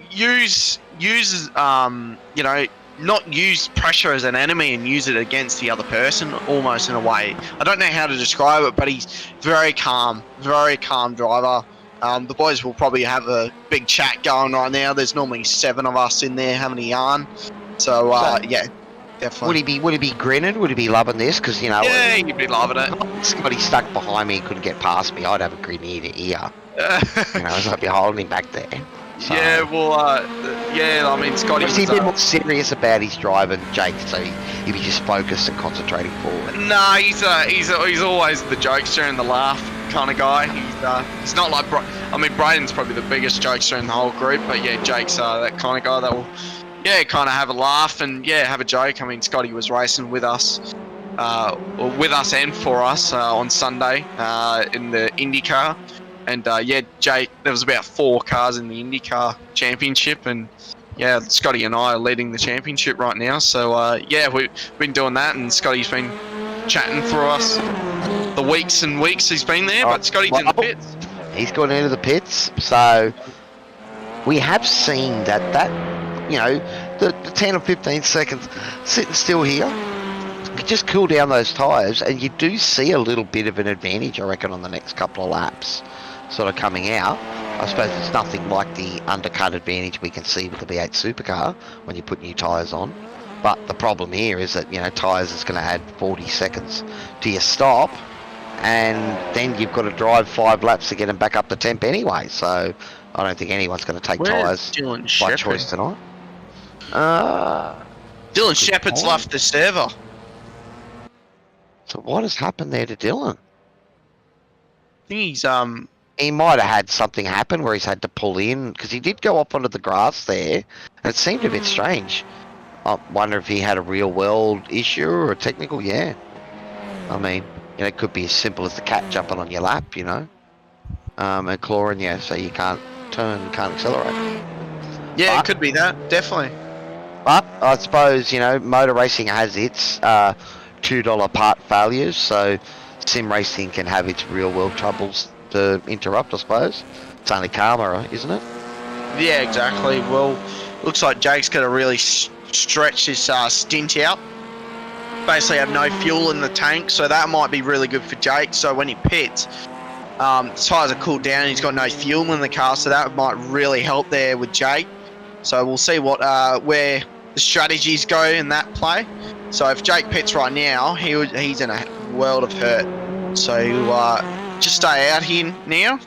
Speaker 2: use you know, not use pressure as an enemy and use it against the other person, almost in a way. I don't know how to describe it, but he's very calm driver. The boys will probably have a big chat going right now. There's normally 7 of us in there having a yarn. So yeah, definitely.
Speaker 1: Would he be grinning? Would he be loving this? Because, you know,
Speaker 2: Yeah, you'd be loving it.
Speaker 1: Scotty stuck behind me and couldn't get past me. I'd have a grin ear to ear. You know, so I'd be holding him back there. So,
Speaker 2: Yeah, well, yeah, I mean, Scotty
Speaker 1: is he a bit more serious about his driving, Jake? So he'd be just focused and concentrating forward.
Speaker 2: Nah, he's always the jokester and the laugh kind of guy. He's not like I mean, Braden's probably the biggest jokester in the whole group, but yeah, Jake's that kind of guy that will, yeah, kind of have a laugh and yeah, have a joke. I mean, Scotty was racing with us, and for us on Sunday in the IndyCar. And yeah, Jake, there was about 4 cars in the IndyCar championship, and yeah, Scotty and I are leading the championship right now. So yeah, we've been doing that, and Scotty's been chatting for us the weeks and weeks he's been there. But Scotty's in the pits.
Speaker 1: He's gone into the pits, so we have seen that you know, the 10 or 15 seconds sitting still here, you just cool down those tyres, and you do see a little bit of an advantage, I reckon, on the next couple of laps. Sort of coming out. I suppose it's nothing like the undercut advantage we can see with the V8 Supercar when you put new tyres on. But the problem here is that, you know, tyres is going to add 40 seconds to your stop, and then you've got to drive 5 laps to get them back up to temp anyway. So I don't think anyone's going to take tyres by choice tonight.
Speaker 2: Dylan Shepherd's left the server.
Speaker 1: So what has happened there to Dylan?
Speaker 2: I think he's
Speaker 1: He might have had something happen where he's had to pull in, because he did go up onto the grass there, and it seemed a bit strange. I wonder if he had a real world issue or a technical. Yeah, I mean, you know, it could be as simple as the cat jumping on your lap, you know, and clawing you so you can't turn, you can't accelerate.
Speaker 2: Yeah, it could be that, definitely.
Speaker 1: But I suppose, you know, motor racing has its $2 part failures, so sim racing can have its real world troubles to interrupt, I suppose. It's only karma, isn't it?
Speaker 2: Yeah, exactly. Well, looks like Jake's got to really stretch this stint out. Basically have no fuel in the tank, so that might be really good for Jake. So when he pits, tyres are cooled down, he's got no fuel in the car, so that might really help there with Jake. So we'll see what where the strategies go in that play. So if Jake pits right now, he's in a world of hurt. So just stay out here now.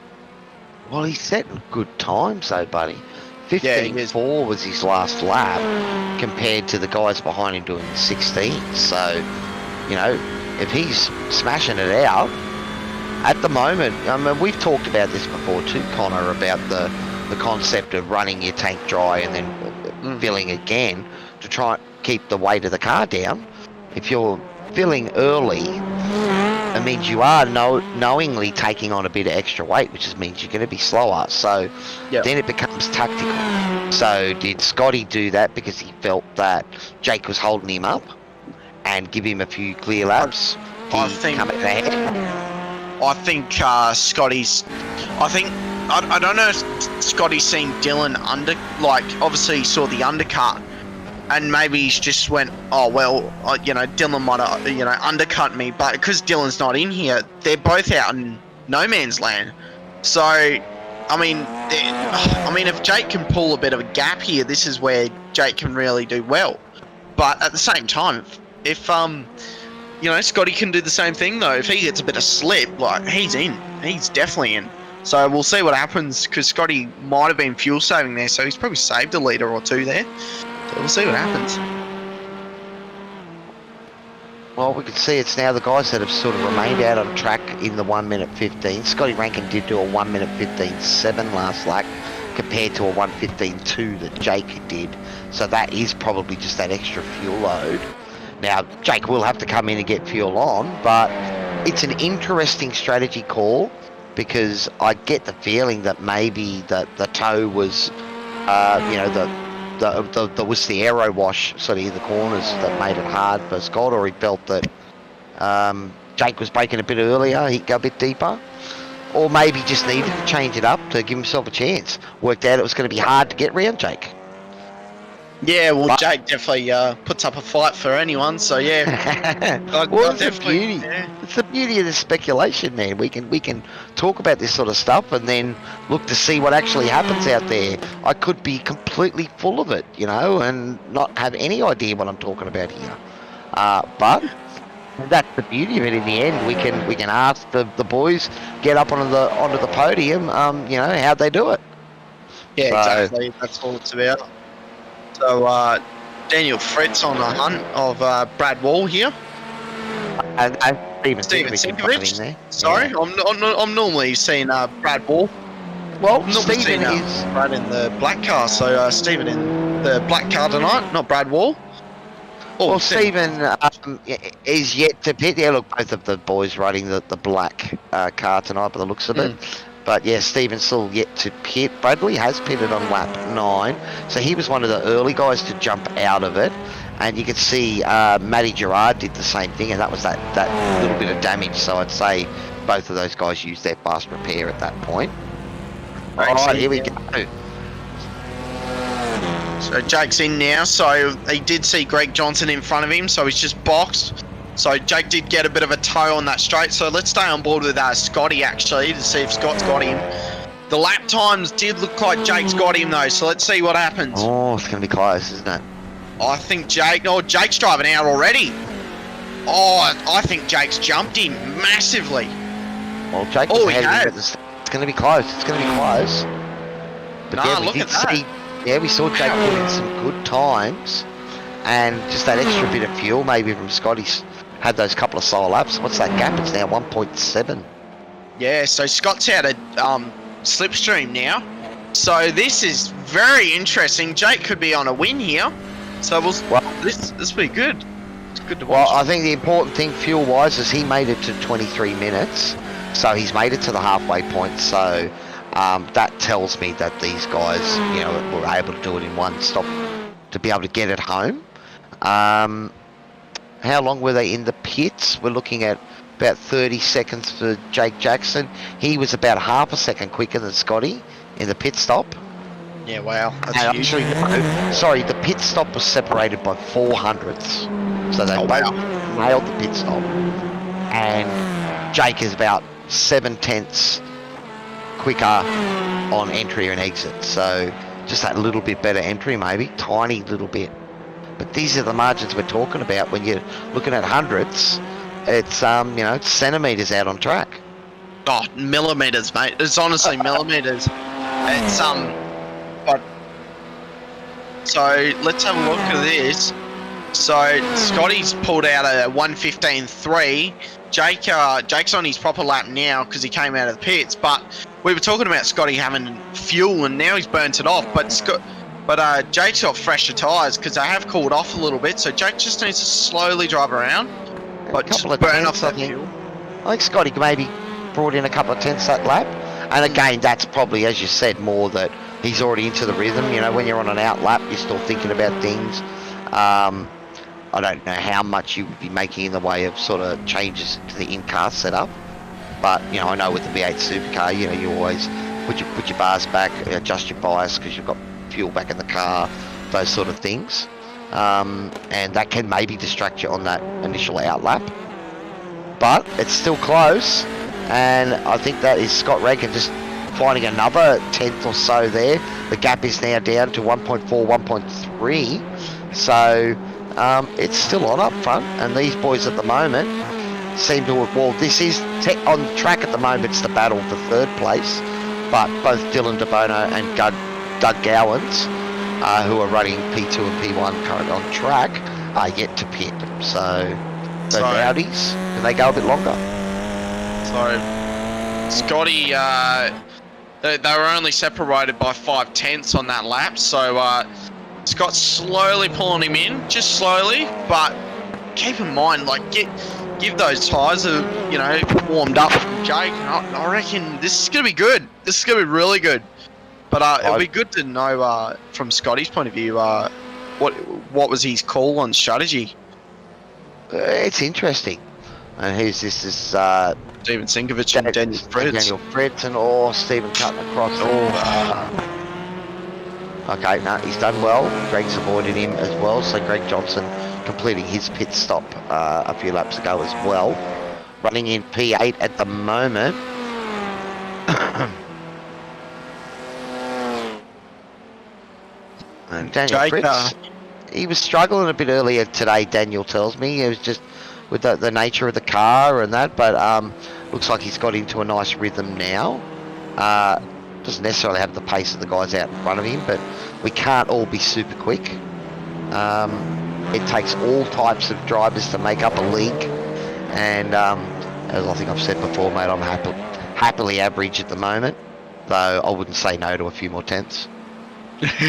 Speaker 1: Well, he's setting good times though, buddy. 15.4 was his last lap compared to the guys behind him doing 16. So, you know, if he's smashing it out at the moment, I mean, we've talked about this before too, Connor, about the concept of running your tank dry and then filling again to try and keep the weight of the car down. If you're filling early, it means you are knowingly taking on a bit of extra weight, which means you're going to be slower. So then it becomes tactical. So did Scotty do that because he felt that Jake was holding him up and give him a few clear laps?
Speaker 2: I think Scotty's. I don't know if Scotty's seen Dylan obviously he saw the undercut and maybe he's just went, oh well, Dylan might have undercut me, but because Dylan's not in here, they're both out in no man's land. So I mean, if Jake can pull a bit of a gap here, this is where Jake can really do well. But at the same time, if Scotty can do the same thing though. If he gets a bit of slip, like he's in, he's definitely in. So we'll see what happens, because Scotty might have been fuel saving there, so he's probably saved a litre or two there. So we'll see what happens.
Speaker 1: Well, we can see it's now the guys that have sort of remained out on track in the 1 minute 15. Scotty Rankin did do a 1 minute 15.7 last lap compared to a 1:15.2 that Jake did. So that is probably just that extra fuel load. Now, Jake will have to come in and get fuel on, but it's an interesting strategy call, because I get the feeling that maybe the toe was, was the aero wash sort of in the corners that made it hard for Scott, or he felt that Jake was braking a bit earlier, he'd go a bit deeper, or maybe just needed to change it up to give himself a chance. Worked out it was going to be hard to get round Jake.
Speaker 2: Yeah, well, Jake definitely puts up a fight for anyone, so yeah.
Speaker 1: Well, it's the beauty. Yeah. It's the beauty of the speculation, man. We can talk about this sort of stuff and then look to see what actually happens out there. I could be completely full of it, and not have any idea what I'm talking about here. But that's the beauty of it. In the end, we can ask the boys, get up onto the podium, how'd they do it.
Speaker 2: Yeah, exactly. That's all it's about. So, Daniel Fritz on the hunt of Brad Wall here.
Speaker 1: And Steven
Speaker 2: Sinkovich.
Speaker 1: there.
Speaker 2: Sorry,
Speaker 1: Yeah.
Speaker 2: I'm normally seeing Brad Wall.
Speaker 1: Well,
Speaker 2: I'm normally
Speaker 1: Steven
Speaker 2: seeing
Speaker 1: is...
Speaker 2: Brad in the black car, so Steven in the black car tonight, not Brad Wall. Oh,
Speaker 1: Well, Steven is yet to pit. Yeah, look, both of the boys riding the black car tonight by the looks of it. But yeah, Steven's still yet to pit. Bradley has pitted on lap 9, so he was one of the early guys to jump out of it. And you can see Matty Gerard did the same thing, and that was that little bit of damage. So I'd say both of those guys used their fast repair at that point. All right, here we go.
Speaker 2: So Jake's in now, so he did see Greg Johnson in front of him, so he's just boxed. So Jake did get a bit of a toe on that straight, so let's stay on board with Scotty actually to see if Scott's got him. The lap times did look like Jake's got him though, so let's see what happens.
Speaker 1: Oh, it's going to be close, isn't it?
Speaker 2: I think Jake's driving out already. Oh, I think Jake's jumped him massively.
Speaker 1: Well, Jake was ahead of him. It's going to be close. It's going to be close. But yeah, we did see. Yeah, we saw Jake put in some good times, and just that extra bit of fuel maybe from Scotty's had those couple of solo laps. What's that gap? It's now 1.7.
Speaker 2: Yeah, so Scott's out of slipstream now. So this is very interesting. Jake could be on a win here. So this will be good. It's good to watch.
Speaker 1: Well, I think the important thing fuel-wise is he made it to 23 minutes. So he's made it to the halfway point. So that tells me that these guys, were able to do it in one stop to be able to get it home. How long were they in the pits? We're looking at about 30 seconds for Jake Jackson. He was about half a second quicker than Scotty in the pit stop.
Speaker 2: Yeah, wow. That's
Speaker 1: actually, sorry, the pit stop was separated by 400ths. So they both nailed the pit stop. And Jake is about 7/10 quicker on entry and exit. So just that little bit better entry maybe, tiny little bit. But these are the margins we're talking about when you're looking at hundredths. It's it's centimetres out on track.
Speaker 2: Oh, millimetres, mate. It's honestly millimetres. It's but so let's have a look at this. So Scotty's pulled out a 1:15.3. Jake's on his proper lap now because he came out of the pits. But we were talking about Scotty having fuel and now he's burnt it off. But Jake's got fresher tyres because they have cooled off a little bit. So Jake just needs to slowly drive around, but just burn off that fuel.
Speaker 1: I think Scotty maybe brought in a couple of tenths that lap. And again, that's probably, as you said, more that he's already into the rhythm. When you're on an out lap, you're still thinking about things. I don't know how much you would be making in the way of sort of changes to the in-car setup. But, I know with the V8 Supercar, you always put your bars back, adjust your bias because you've got fuel back in the car, those sort of things. and that can maybe distract you on that initial outlap. But it's still close, and I think that is Scott Rankin just finding another tenth or so there. The gap is now down to 1.4, 1.3, so it's still on up front, and these boys at the moment seem to have, well, this is on track at the moment. It's the battle for third place, but both Dylan DeBono and Doug Gowans, who are running P2 and P1 currently on track, are yet to pit. So Rowdies, can they go a bit longer?
Speaker 2: So Scotty, they were only separated by 5/10 on that lap, so Scott's slowly pulling him in, just slowly, but keep in mind, like, give those tyres warmed up from Jake. I reckon this is gonna be good. This is gonna be really good. But it'll be good to know from Scotty's point of view, what was his call on strategy.
Speaker 1: It's interesting. And who's this? Is
Speaker 2: Steven Sinkovich and Daniel
Speaker 1: Fritz or Stephen cutting across. Okay, no, he's done well. Greg's avoided him as well. So Greg Johnson completing his pit stop a few laps ago as well. Running in P8 at the moment. And Daniel
Speaker 2: Jake,
Speaker 1: Fritz, he was struggling a bit earlier today, Daniel tells me. It was just with the nature of the car and that, but looks like he's got into a nice rhythm now. Doesn't necessarily have the pace of the guys out in front of him, but we can't all be super quick. It takes all types of drivers to make up a league, and as I think I've said before, mate, I'm happily average at the moment, though I wouldn't say no to a few more tenths.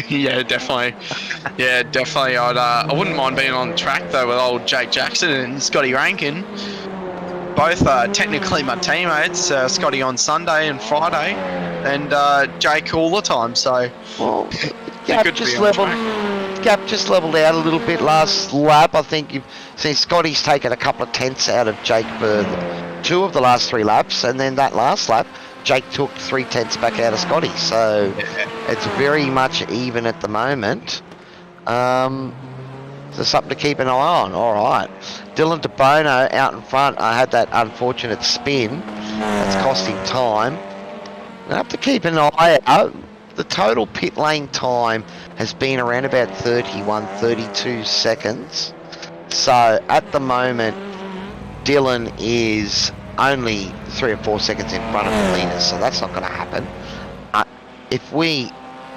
Speaker 2: Yeah, definitely. Yeah, definitely. I wouldn't mind being on track though with old Jake Jackson and Scotty Rankin. Both technically my teammates. Scotty on Sunday and Friday, and Jake all the time. So
Speaker 1: well, gap just leveled out a little bit last lap. I think you've seen Scotty's taken a couple of tenths out of Jake for 2 of the last 3 laps, and then that last lap, Jake took 3 tenths back out of Scotty, so it's very much even at the moment. So something to keep an eye on. All right, Dylan DeBono out in front. I had that unfortunate spin that's costing time. I have to keep an eye out. The total pit lane time has been around about 32 seconds. So at the moment, Dylan is only 3 or 4 seconds in front of the leaders, so that's not going to happen. If we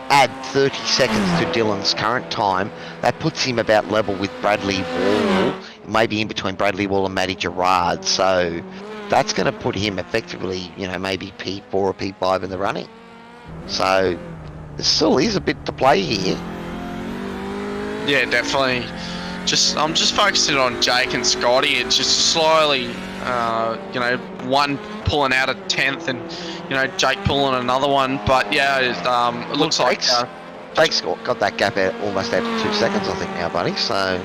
Speaker 1: add 30 seconds to Dylan's current time, that puts him about level with Bradley Wall, maybe in between Bradley Wall and Matty Gerard. So that's going to put him effectively, maybe P4 or P5 in the running. So there still is a bit to play here.
Speaker 2: yeah, definitely. I'm just focusing on Jake and Scotty. It's just slowly, one pulling out a 10th and, Jake pulling another one. But yeah, it looks like
Speaker 1: Jake's got that gap out almost out to 2 seconds, I think now, buddy. So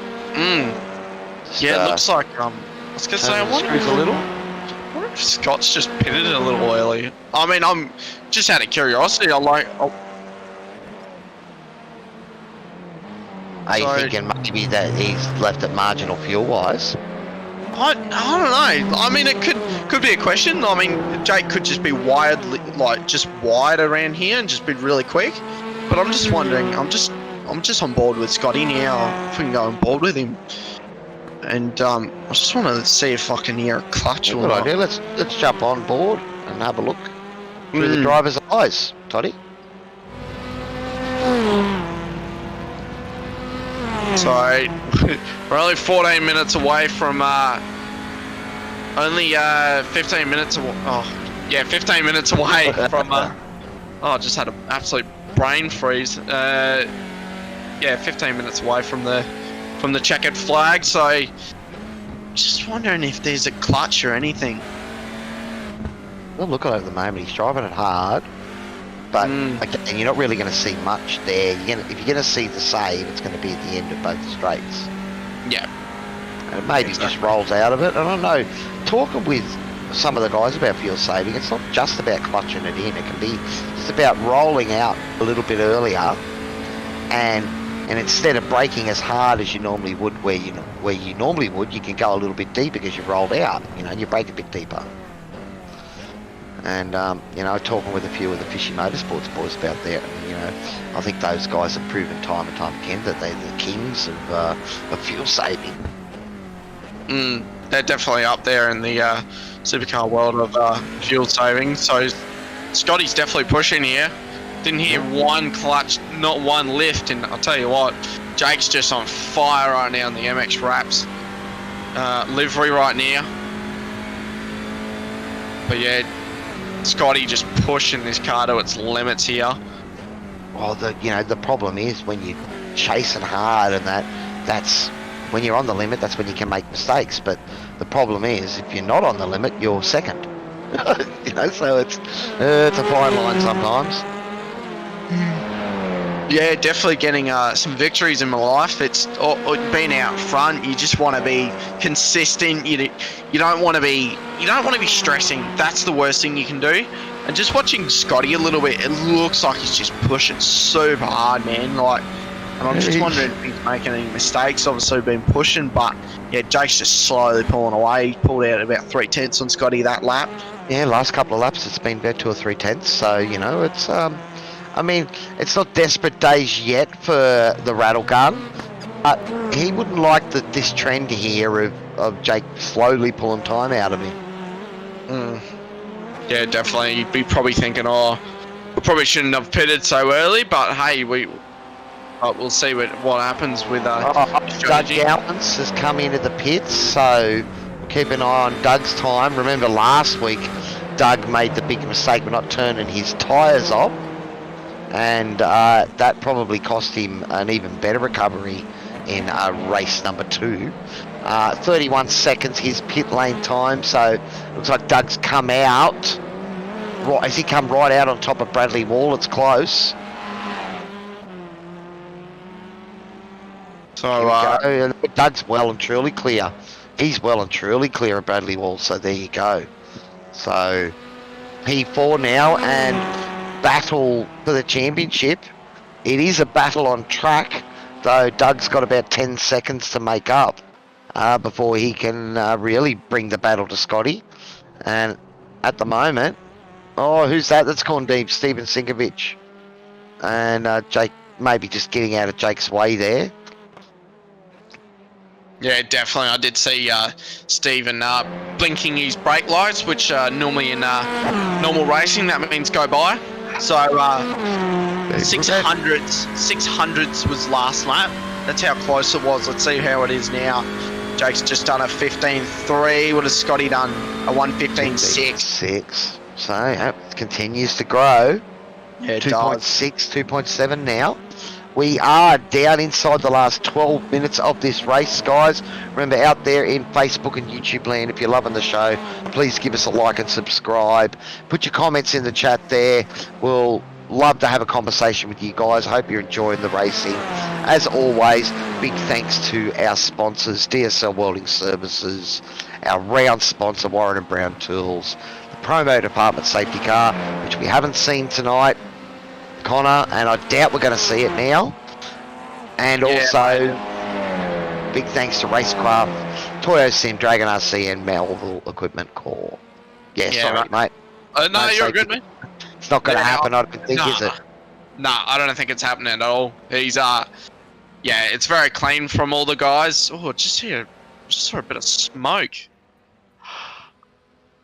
Speaker 2: yeah, it looks like I was gonna say I wonder if Scott's just pitted a little early. I mean, I'm just out of curiosity.
Speaker 1: Are you thinking maybe that he's left it marginal fuel-wise?
Speaker 2: I don't know. I mean, it could be a question. I mean, Jake could just be wired, just wide around here and just be really quick. But I'm just wondering. I'm just on board with Scotty now. If we can go on board with him. And I just want to see if I can hear a clutch or not.
Speaker 1: Idea. Let's jump on board and have a look through the driver's eyes, Toddy.
Speaker 2: So we're only 14 minutes away from only 15 minutes. 15 minutes away from. I just had an absolute brain freeze. 15 minutes away from the checkered flag. So just wondering if there's a clutch or anything.
Speaker 1: Well, look at it at the moment. He's driving it hard. But again, you're not really going to see much there. If you're going to see the save, it's going to be at the end of both the straights.
Speaker 2: Yeah.
Speaker 1: And maybe just rolls out of it. And I know, talking with some of the guys about fuel saving, it's not just about clutching it in. It can be just about rolling out a little bit earlier and and instead of braking as hard as you normally would where you normally would, you can go a little bit deeper because you've rolled out, and you brake a bit deeper. And talking with a few of the Fishy Motorsports boys about that, I think those guys have proven time and time again that they're the kings of fuel saving.
Speaker 2: They're definitely up there in the supercar world of fuel saving. So Scotty's definitely pushing here. Didn't hear one clutch, not one lift, and I'll tell you what, Jake's just on fire right now in the MX Wraps livery right now. But yeah, Scotty just pushing this car to its limits here.
Speaker 1: Well, the problem is when you're chasing hard and that's when you're on the limit, that's when you can make mistakes. But the problem is if you're not on the limit, you're second. So it's a fine line sometimes.
Speaker 2: Yeah, definitely getting some victories in my life. It's being out front. You just want to be consistent. You don't want to be stressing. That's the worst thing you can do. And just watching Scotty a little bit, it looks like he's just pushing super hard, man. And I'm just wondering if he's making any mistakes. Obviously, been pushing, but yeah, Jake's just slowly pulling away. He pulled out about 3/10 on Scotty that lap.
Speaker 1: Yeah, last couple of laps it's been about 2 or 3/10. So it's it's not desperate days yet for the rattle gun, but he wouldn't like this trend here of Jake slowly pulling time out of him.
Speaker 2: Yeah, definitely. You'd be probably thinking, we probably shouldn't have pitted so early, but hey, we'll see what happens with
Speaker 1: Doug
Speaker 2: strategy.
Speaker 1: Gowans has come into the pits, so keep an eye on Doug's time. Remember last week, Doug made the big mistake of not turning his tyres off, and that probably cost him an even better recovery in race number 2. 31 seconds his pit lane time, so looks like Doug's come out. Right, has he come right out on top of Bradley Wall? It's close.
Speaker 2: So
Speaker 1: Doug's well and truly clear. He's well and truly clear of Bradley Wall, so there you go. So P4 now, and battle for the championship. It is a battle on track, though Doug's got about 10 seconds to make up before he can really bring the battle to Scotty. And at the moment, who's that? That's gone deep, Steven Sinkovich. And Jake maybe just getting out of Jake's way there.
Speaker 2: yeah, definitely. I did see Steven blinking his brake lights, which normally in normal racing that means go by. So 600s was last lap. That's how close it was. Let's see how it is now. Jake's just done a 15.3. What has Scotty done? A 1:15.6.
Speaker 1: 6. So it continues to grow.
Speaker 2: Yeah, it
Speaker 1: 2.6, 2.7 now. We are down inside the last 12 minutes of this race, guys. Remember, out there in Facebook and YouTube land, if you're loving the show, please give us a like and subscribe. Put your comments in the chat there. We'll love to have a conversation with you guys. Hope you're enjoying the racing. As always, big thanks to our sponsors, DSL Welding Services, our round sponsor, Warren & Brown Tools, the Promo Department Safety Car, which we haven't seen tonight, Connor, and I doubt we're going to see it now. And also, big thanks to Racecraft, Toyo Sim, Dragon RC, and Melville Equipment Corps. Yeah, sorry, mate.
Speaker 2: No, you're good, man.
Speaker 1: It's not going to happen, I don't think, is it?
Speaker 2: No, I don't think it's happening at all. He's it's very clean from all the guys. Oh, just saw a bit of smoke.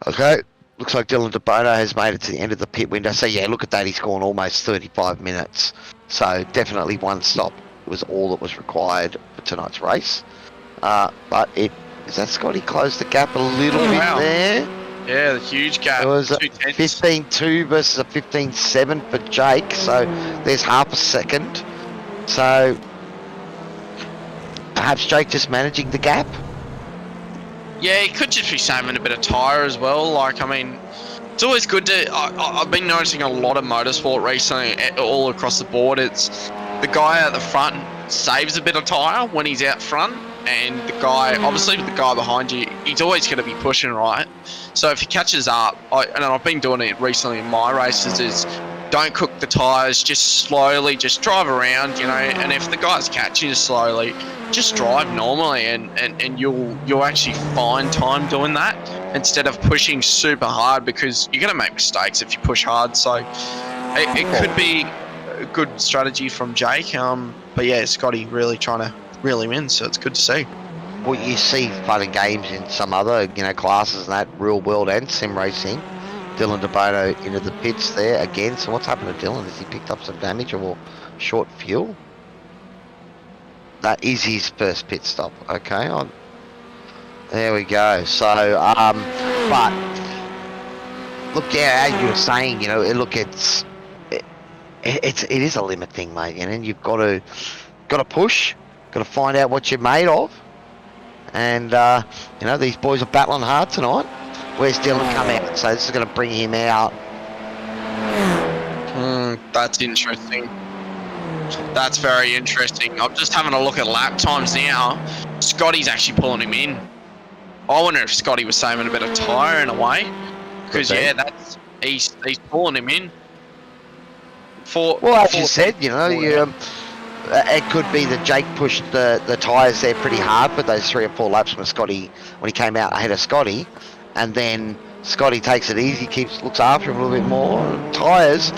Speaker 1: Okay. Looks like Dylan DeBono has made it to the end of the pit window. So, yeah, look at that. He's gone almost 35 minutes. So, definitely one stop was all that was required for tonight's race. But is that Scotty closed the gap a little bit there?
Speaker 2: Yeah, the huge gap.
Speaker 1: It was a 15.2 versus a 15.7 for Jake. So, there's half a second. So, perhaps Jake just managing the gap?
Speaker 2: Yeah, he could just be saving a bit of tyre as well. It's always good to... I've been noticing a lot of motorsport recently, all across the board. It's the guy at the front saves a bit of tyre when he's out front, and the guy behind you, he's always going to be pushing, right? So if he catches up, and I've been doing it recently in my races, is don't cook the tyres, just slowly, just drive around, you know, and if the guy's catching you slowly, just drive normally, and you'll actually find time doing that instead of pushing super hard, because you're going to make mistakes if you push hard. So it could be a good strategy from Jake, but yeah, Scotty really trying to reel him in, so it's good to see.
Speaker 1: Well, you see fun and games in some other, you know, classes and that, real world and sim racing. Dylan DeBono into the pits there again. So what's happened to Dylan? Has he picked up some damage or short fuel? That is his first pit stop. Okay, there we go. So, but look, yeah, as you were saying, you know, look, it is a limit thing, mate. You know, and you've got to push, got to find out what you're made of, and you know, these boys are battling hard tonight. Where's Dylan come out? So this is going to bring him out.
Speaker 2: That's interesting. That's very interesting. I'm just having a look at lap times now. Scotty's actually pulling him in. I wonder if Scotty was saving a bit of tyre in a way, because yeah, he's pulling him in.
Speaker 1: Well, as you said, you know, it could be that Jake pushed the tyres there pretty hard for those 3 or 4 laps when he came out ahead of Scotty. And then Scotty takes it easy, looks after him a little bit more. Tyres,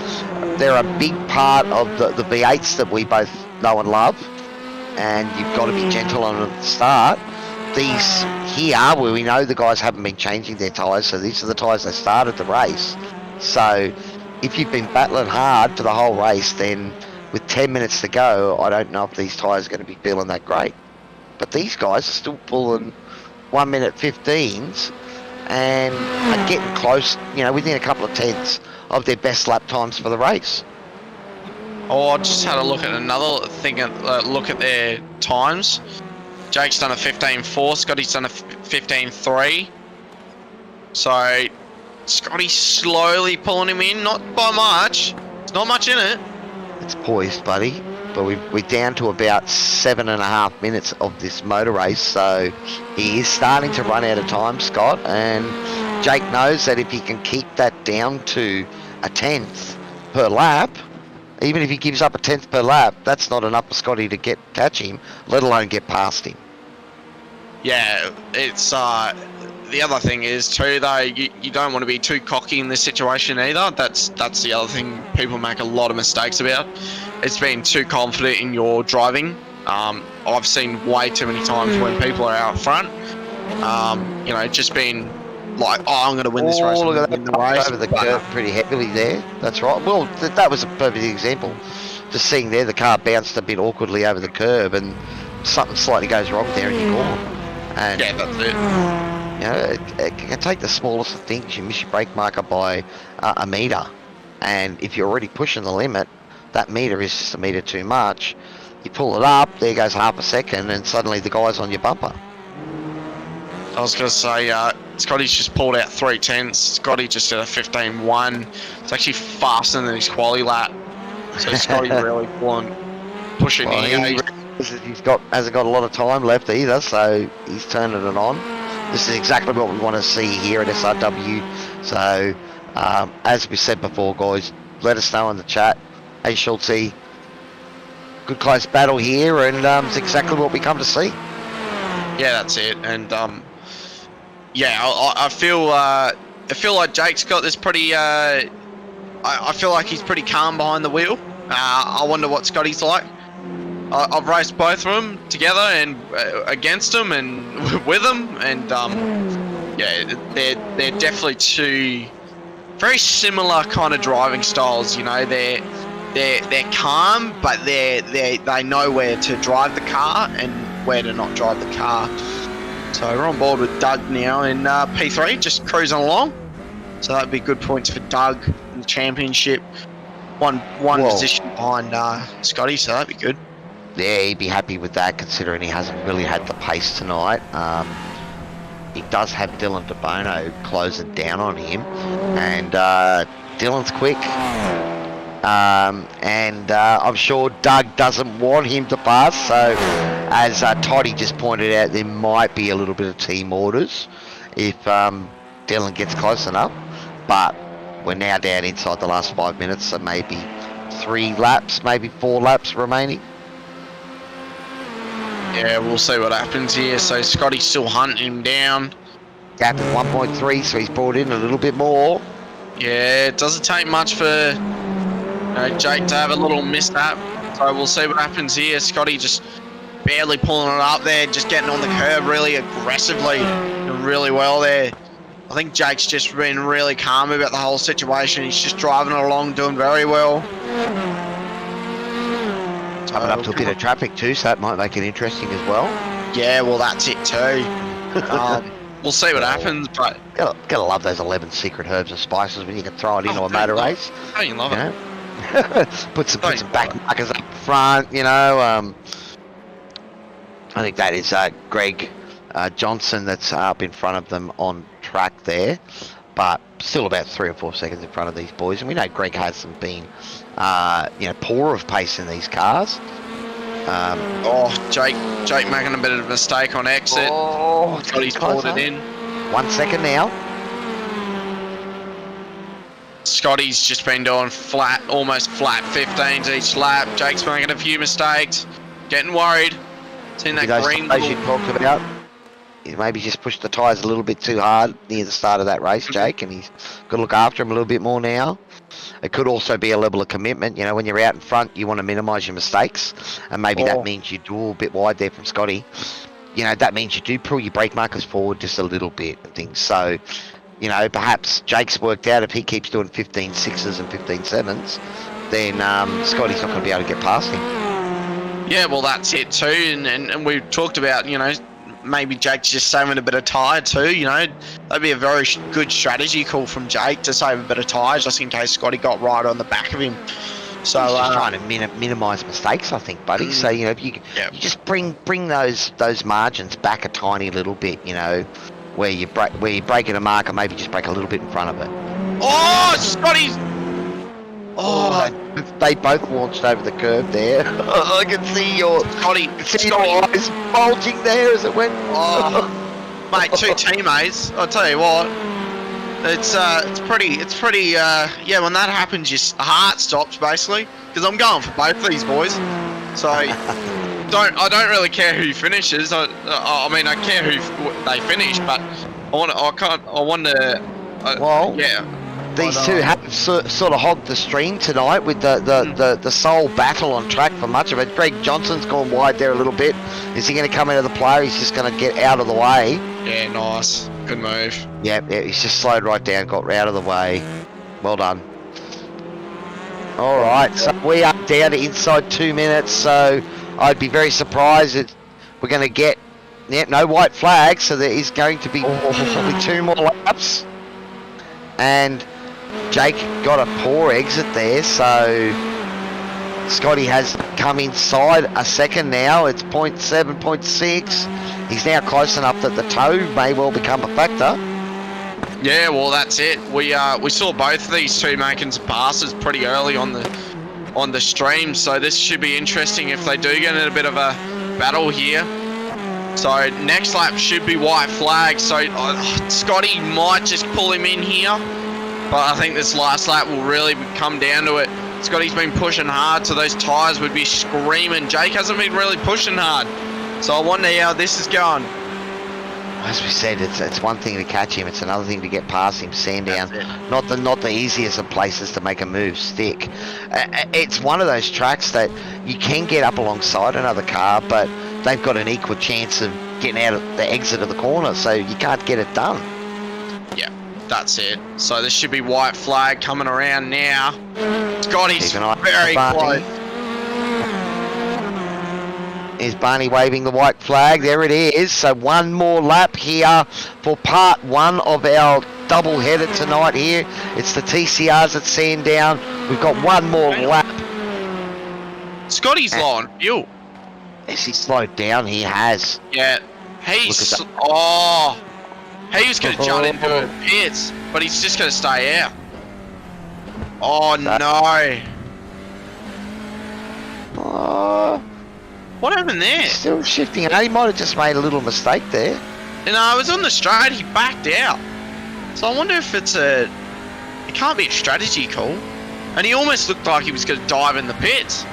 Speaker 1: they're a big part of the V8s that we both know and love, and you've got to be gentle on them at the start. These here, where we know the guys haven't been changing their tyres, so these are the tyres they started the race. So if you've been battling hard for the whole race, then with 10 minutes to go, I don't know if these tyres are going to be feeling that great. But these guys are still pulling 1 minute 15s, and are getting close, you know, within a couple of tenths of their best lap times for the race.
Speaker 2: Oh, I just had a look at another thing, look at their times. Jake's done a 15.4, Scotty's done a 15.3. So Scotty's slowly pulling him in, not by much. There's not much in it.
Speaker 1: It's poised, buddy. But we're down to about 7.5 minutes of this motor race, so he is starting to run out of time, Scott. And Jake knows that if he can keep that down to a 10th per lap, even if he gives up a 10th per lap, that's not enough for Scotty to catch him, let alone get past him.
Speaker 2: Yeah, it's the other thing is too, though, you don't want to be too cocky in this situation either. That's the other thing people make a lot of mistakes about. It's being too confident in your driving. I've seen way too many times when people are out front, you know, just being like, oh, I'm going to win this race.
Speaker 1: Look at that, over the curve pretty heavily there. That's right. Well, that was a perfect example. Just seeing there, the car bounced a bit awkwardly over the curb, and something slightly goes wrong there, and you're gone. And
Speaker 2: yeah, that's it.
Speaker 1: You know, it can take the smallest of things. You miss your brake marker by a metre, and if you're already pushing the limit, that metre is just a metre too much. You pull it up, there goes half a second, and suddenly the guy's on your bumper.
Speaker 2: I was going to say, Scotty's just pulled out 3 tenths. Scotty just did a 15.1. It's actually faster than his quali lap. So Scotty really pushing in.
Speaker 1: He's hasn't got a lot of time left either, so he's turning it on. This is exactly what we want to see here at SRW. So, as we said before, guys, let us know in the chat. Hey, Schultze, good close battle here, and it's exactly what we come to see.
Speaker 2: Yeah, that's it. And yeah, I feel like Jake's got this pretty. I feel like he's pretty calm behind the wheel. I wonder what Scotty's like. I've raced both of them together and against them and with them, and yeah, they're definitely two very similar kind of driving styles. You know, they're calm, but they know where to drive the car and where to not drive the car. So we're on board with Doug now in P3, just cruising along. So that'd be good points for Doug in the championship. One position behind Scotty, so that'd be good.
Speaker 1: Yeah, he'd be happy with that, considering he hasn't really had the pace tonight. He does have Dylan DeBono closing down on him, and Dylan's quick. And I'm sure Doug doesn't want him to pass, so as Toddy just pointed out, there might be a little bit of team orders if Dylan gets close enough, but we're now down inside the last 5 minutes, so maybe 3 laps, maybe 4 laps remaining.
Speaker 2: Yeah, we'll see what happens here. So Scotty's still hunting him down.
Speaker 1: Gap at 1.3, so he's brought in a little bit more.
Speaker 2: Yeah, it doesn't take much for Jake to have a little mishap. So we'll see what happens here. Scotty just barely pulling it up there, just getting on the curb really aggressively and really well there. I think Jake's just been really calm about the whole situation. He's just driving along, doing very well.
Speaker 1: Coming up to a bit of traffic too, so that might make it interesting as well.
Speaker 2: Yeah, well, that's it too. We'll see what happens, but
Speaker 1: Gotta love those 11 secret herbs and spices when you can throw it into a motor race.
Speaker 2: Don't you love it?
Speaker 1: Put some back markers up front, you know. I think that is Greg Johnson that's up in front of them on track there, but still about 3 or 4 seconds in front of these boys. And we know Greg hasn't been, poor of pace in these cars.
Speaker 2: Jake making a bit of a mistake on exit. He's pulled it in.
Speaker 1: 1 second now.
Speaker 2: Scotty's just been doing almost flat 15s each lap. Jake's making a few mistakes, getting worried. Seeing that green
Speaker 1: as you talked about. He maybe just pushed the tyres a little bit too hard near the start of that race, Jake, and he's got to look after him a little bit more now. It could also be a level of commitment. You know, when you're out in front, you want to minimise your mistakes, and maybe that means you do a bit wide there from Scotty. You know, that means you do pull your brake markers forward just a little bit and things. So, you know, perhaps Jake's worked out if he keeps doing 15 sixes and 15 sevens, then Scotty's not going to be able to get past him.
Speaker 2: Yeah, well, that's it too, and we talked about, you know, maybe Jake's just saving a bit of tyre too, you know. That'd be a very good strategy call from Jake to save a bit of tyre just in case Scotty got right on the back of him. So
Speaker 1: he's just trying to minimise mistakes, I think, buddy. So, you know, if you just bring those margins back a tiny little bit, you know, where you break at a marker, maybe just break a little bit in front of it.
Speaker 2: Oh, Scotty's... Oh,
Speaker 1: they both launched over the curb there. I can see your eyes bulging there as it went.
Speaker 2: Oh, mate, 2 teammates. I'll tell you what, it's pretty. Yeah, when that happens, your heart stops basically. Because I'm going for both these boys. So I don't really care who finishes. I mean, I care who they finish, but yeah.
Speaker 1: These two have sort of hogged the stream tonight with the sole battle on track for much of it. Greg Johnson's gone wide there a little bit. Is he going to come into the play? He's just going to get out of the way.
Speaker 2: Yeah, nice. Good move.
Speaker 1: Yeah, he's just slowed right down, got out of the way. Well done. All right, so we are down to inside 2 minutes, so I'd be very surprised if we're going to get no white flags, so there is going to be probably 2 more laps. And Jake got a poor exit there, so Scotty has come inside a second now. It's 0.7, 0.6. He's now close enough that the tow may well become a factor.
Speaker 2: Yeah, well, that's it. We saw both of these two making some passes pretty early on the stream, so this should be interesting if they do get in a bit of a battle here. So next lap should be white flag, so Scotty might just pull him in here, but I think this last lap will really come down to it. Scotty's been pushing hard, so those tyres would be screaming. Jake hasn't been really pushing hard, so I wonder how this is going.
Speaker 1: As we said, it's one thing to catch him, it's another thing to get past him. Sandown, not the easiest of places to make a move stick. It's one of those tracks that you can get up alongside another car, but they've got an equal chance of getting out of the exit of the corner, so you can't get it done.
Speaker 2: Yeah, that's it. So this should be white flag coming around now. Scotty's very close.
Speaker 1: Is Barney waving the white flag? There it is. So one more lap here for part 1 of our double header tonight here. It's the TCRs at Sandown. We've got one more lap.
Speaker 2: Scotty's low on fuel.
Speaker 1: Has he slowed down? He has.
Speaker 2: Yeah. He was going to jump into a pits, but he's just going to stay out. Oh, no. What happened there?
Speaker 1: Still shifting. He might have just made a little mistake there.
Speaker 2: You know, I was on the straight, he backed out. So I wonder if it's a can't be a strategy call. And he almost looked like he was going to dive in the pits.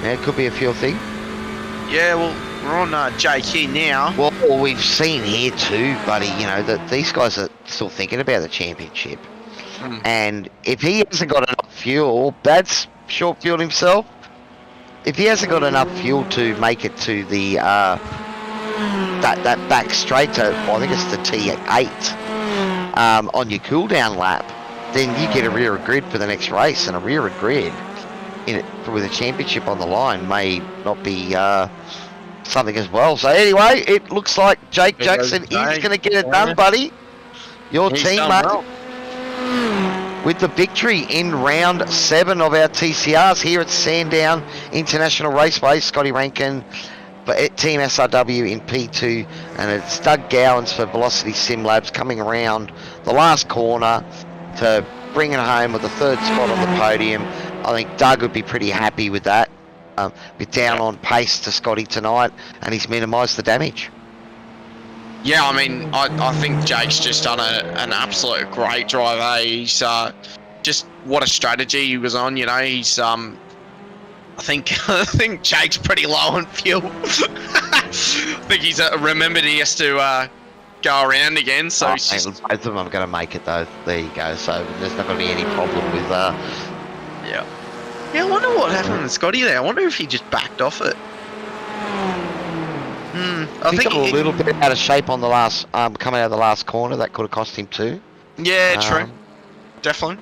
Speaker 1: Yeah, it could be a fuel thing.
Speaker 2: Yeah, well, we're on Jake here now.
Speaker 1: Well, we've seen here too, buddy, you know, that these guys are still thinking about the championship. And if he hasn't got enough fuel, Bad's short fueled himself. If he hasn't got enough fuel to make it to the that back straight to, I think it's the T8 on your cool down lap, then you get a rear grid for the next race, and a rear grid in it with a championship on the line may not be something as well. So anyway, it looks like Jake Jackson is going to get it done, buddy. Your teammate with the victory in round 7 of our TCRs here at Sandown International Raceway. Scotty Rankin for Team SRW in P2, and it's Doug Gowans for Velocity Sim Labs coming around the last corner to bring it home with the 3rd spot on the podium. I think Doug would be pretty happy with that. Bit down on pace to Scotty tonight, and he's minimised the damage.
Speaker 2: Yeah, I mean, I think Jake's just done an absolute great drive. He's just what a strategy he was on. You know, he's I think Jake's pretty low on fuel. I think he's remembered he has to go around again. So he's just...
Speaker 1: both of them are going to make it though. There you go. So there's not going to be any problem with
Speaker 2: Yeah, I wonder what happened to Scotty there. I wonder if he just backed off it. I think
Speaker 1: a little bit out of shape on the last coming out of the last corner. That could have cost him too.
Speaker 2: Yeah, true. Definitely.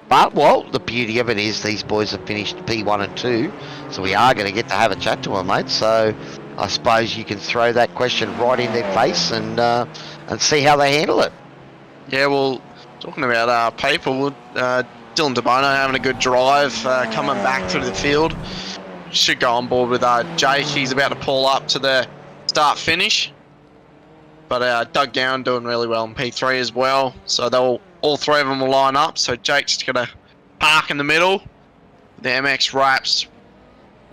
Speaker 1: But, well, the beauty of it is these boys have finished P1 and 2, so we are going to get to have a chat to them, mate. So I suppose you can throw that question right in their face and see how they handle it.
Speaker 2: Yeah, well, talking about people, Dylan DeBono having a good drive, coming back through the field. Should go on board with Jake. He's about to pull up to the start-finish. But Doug Gowan doing really well in P3 as well. So all 3 of them will line up. So Jake's going to park in the middle. The MX Wraps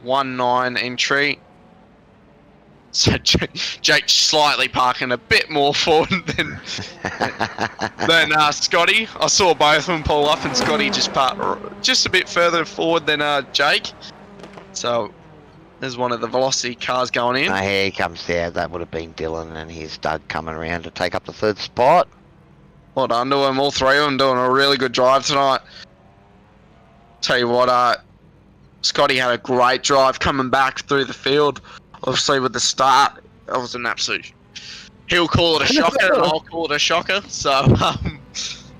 Speaker 2: 1-9 entry. So Jake's slightly parking a bit more forward than Scotty. I saw both of them pull up, and Scotty just parked just a bit further forward than Jake. So there's one of the Velocity cars going in.
Speaker 1: Here he comes there. That would have been Dylan, and here's Doug coming around to take up the 3rd spot.
Speaker 2: Well done to them, all 3 of them doing a really good drive tonight. Tell you what, Scotty had a great drive coming back through the field. Obviously with the start, that was an absolute... He'll call it a shocker, and I'll call it a shocker. So,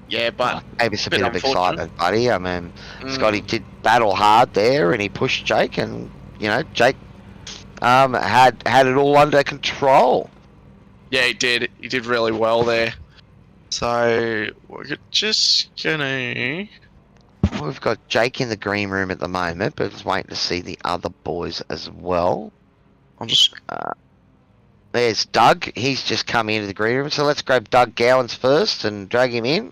Speaker 2: yeah, but...
Speaker 1: Maybe it's a bit of excitement, buddy. I mean, Scotty did battle hard there, and he pushed Jake, and, you know, Jake had it all under control.
Speaker 2: Yeah, he did. He did really well there. So, we're just gonna...
Speaker 1: We've got Jake in the green room at the moment, but just waiting to see the other boys as well.
Speaker 2: I'm just...
Speaker 1: There's Doug. He's just come into the green room, so let's grab Doug Gowans first and drag him in.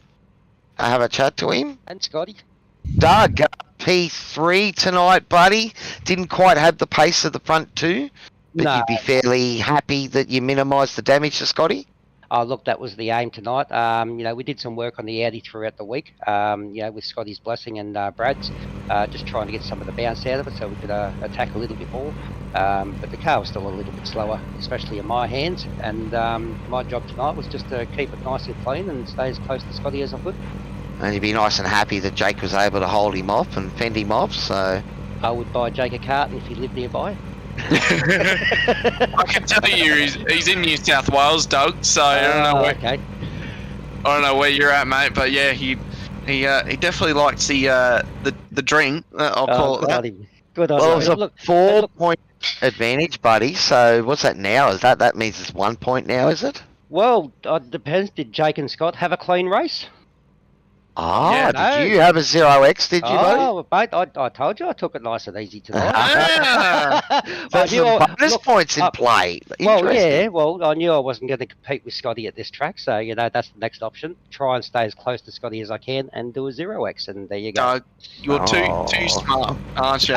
Speaker 1: Have a chat to him.
Speaker 4: And Scotty.
Speaker 1: Doug, P3 tonight, buddy. Didn't quite have the pace of the front 2, but
Speaker 4: No.
Speaker 1: you'd be fairly happy that you minimised the damage to Scotty?
Speaker 4: Oh, look, that was the aim tonight. You know, we did some work on the Audi throughout the week, you know, with Scotty's blessing and Brad's, just trying to get some of the bounce out of it so we could attack a little bit more. But the car was still a little bit slower, especially in my hands. And my job tonight was just to keep it nice and clean and stay as close to Scotty as I could.
Speaker 1: And you'd be nice and happy that Jake was able to hold him off and fend him off, so...
Speaker 4: I would buy Jake a carton if he lived nearby.
Speaker 2: I can tell you he's in New South Wales, Doug, so I don't know where you're at, mate, but yeah, he definitely likes the drink. I'll call it that.
Speaker 4: Good on
Speaker 1: Well,
Speaker 4: him.
Speaker 1: it was a
Speaker 4: Look,
Speaker 1: 4-point advantage, buddy, so what's that now? Is that means it's 1 point now, is it?
Speaker 4: well, it depends. Did Jake and Scott have a clean race?
Speaker 1: Oh,
Speaker 4: Yeah,
Speaker 1: did you have a 0x, did you, buddy?
Speaker 4: Oh, mate, I told you I took it nice and easy tonight.
Speaker 1: There's some bonus points in play.
Speaker 4: Well,
Speaker 1: Interesting.
Speaker 4: yeah, well, I knew I wasn't going to compete with Scotty at this track, so, you know, that's the next option. Try and stay as close to Scotty as I can and do a 0x, and there you go.
Speaker 2: Doug, you're too smart, aren't you?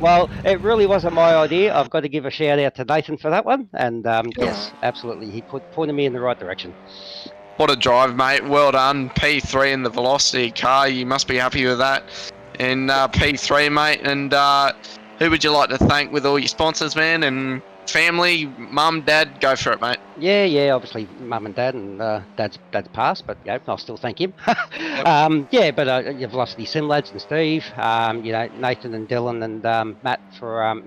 Speaker 4: Well, it really wasn't my idea. I've got to give a shout out to Nathan for that one, and yes, absolutely, he pointed me in the right direction.
Speaker 2: what a drive, mate. Well done. P3 in the velocity car. You must be happy with that. And P3, mate. And who would you like to thank with all your sponsors, man? And family, mum, dad, go for it, mate.
Speaker 4: Yeah, obviously mum and dad, and dad's passed, but I'll still thank him. Your Velocity Sim lads and Steve, Nathan and Dylan and Matt for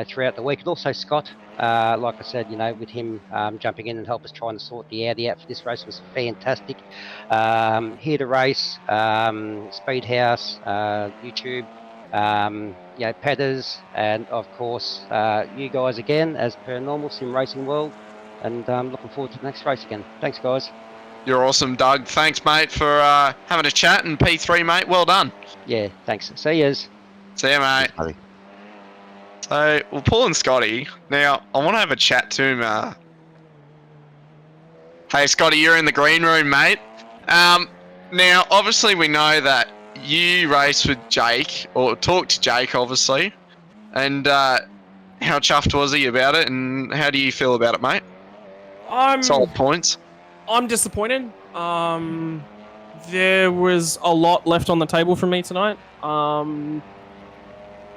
Speaker 4: throughout the week, and also Scott. Like I said, with him jumping in and help us trying to sort the Audi out for this race was fantastic. Here to race, Speed House, YouTube. Pedders, and of course you guys again as per normal, Sim Racing World, and looking forward to the next race again. Thanks, guys.
Speaker 2: You're awesome, Doug. Thanks, mate, for having a chat, and P3, mate, well done.
Speaker 4: Yeah, thanks. See yous.
Speaker 2: See you, mate.
Speaker 1: Thanks,
Speaker 2: So, well, Paul and Scotty, now I want to have a chat to him. Hey, Scotty, you're in the green room, mate. Now, obviously, we know that you race with Jake, or talk to Jake, obviously, and how chuffed was he about it, and how do you feel about it, mate? Solid points.
Speaker 3: I'm disappointed. There was a lot left on the table for me tonight.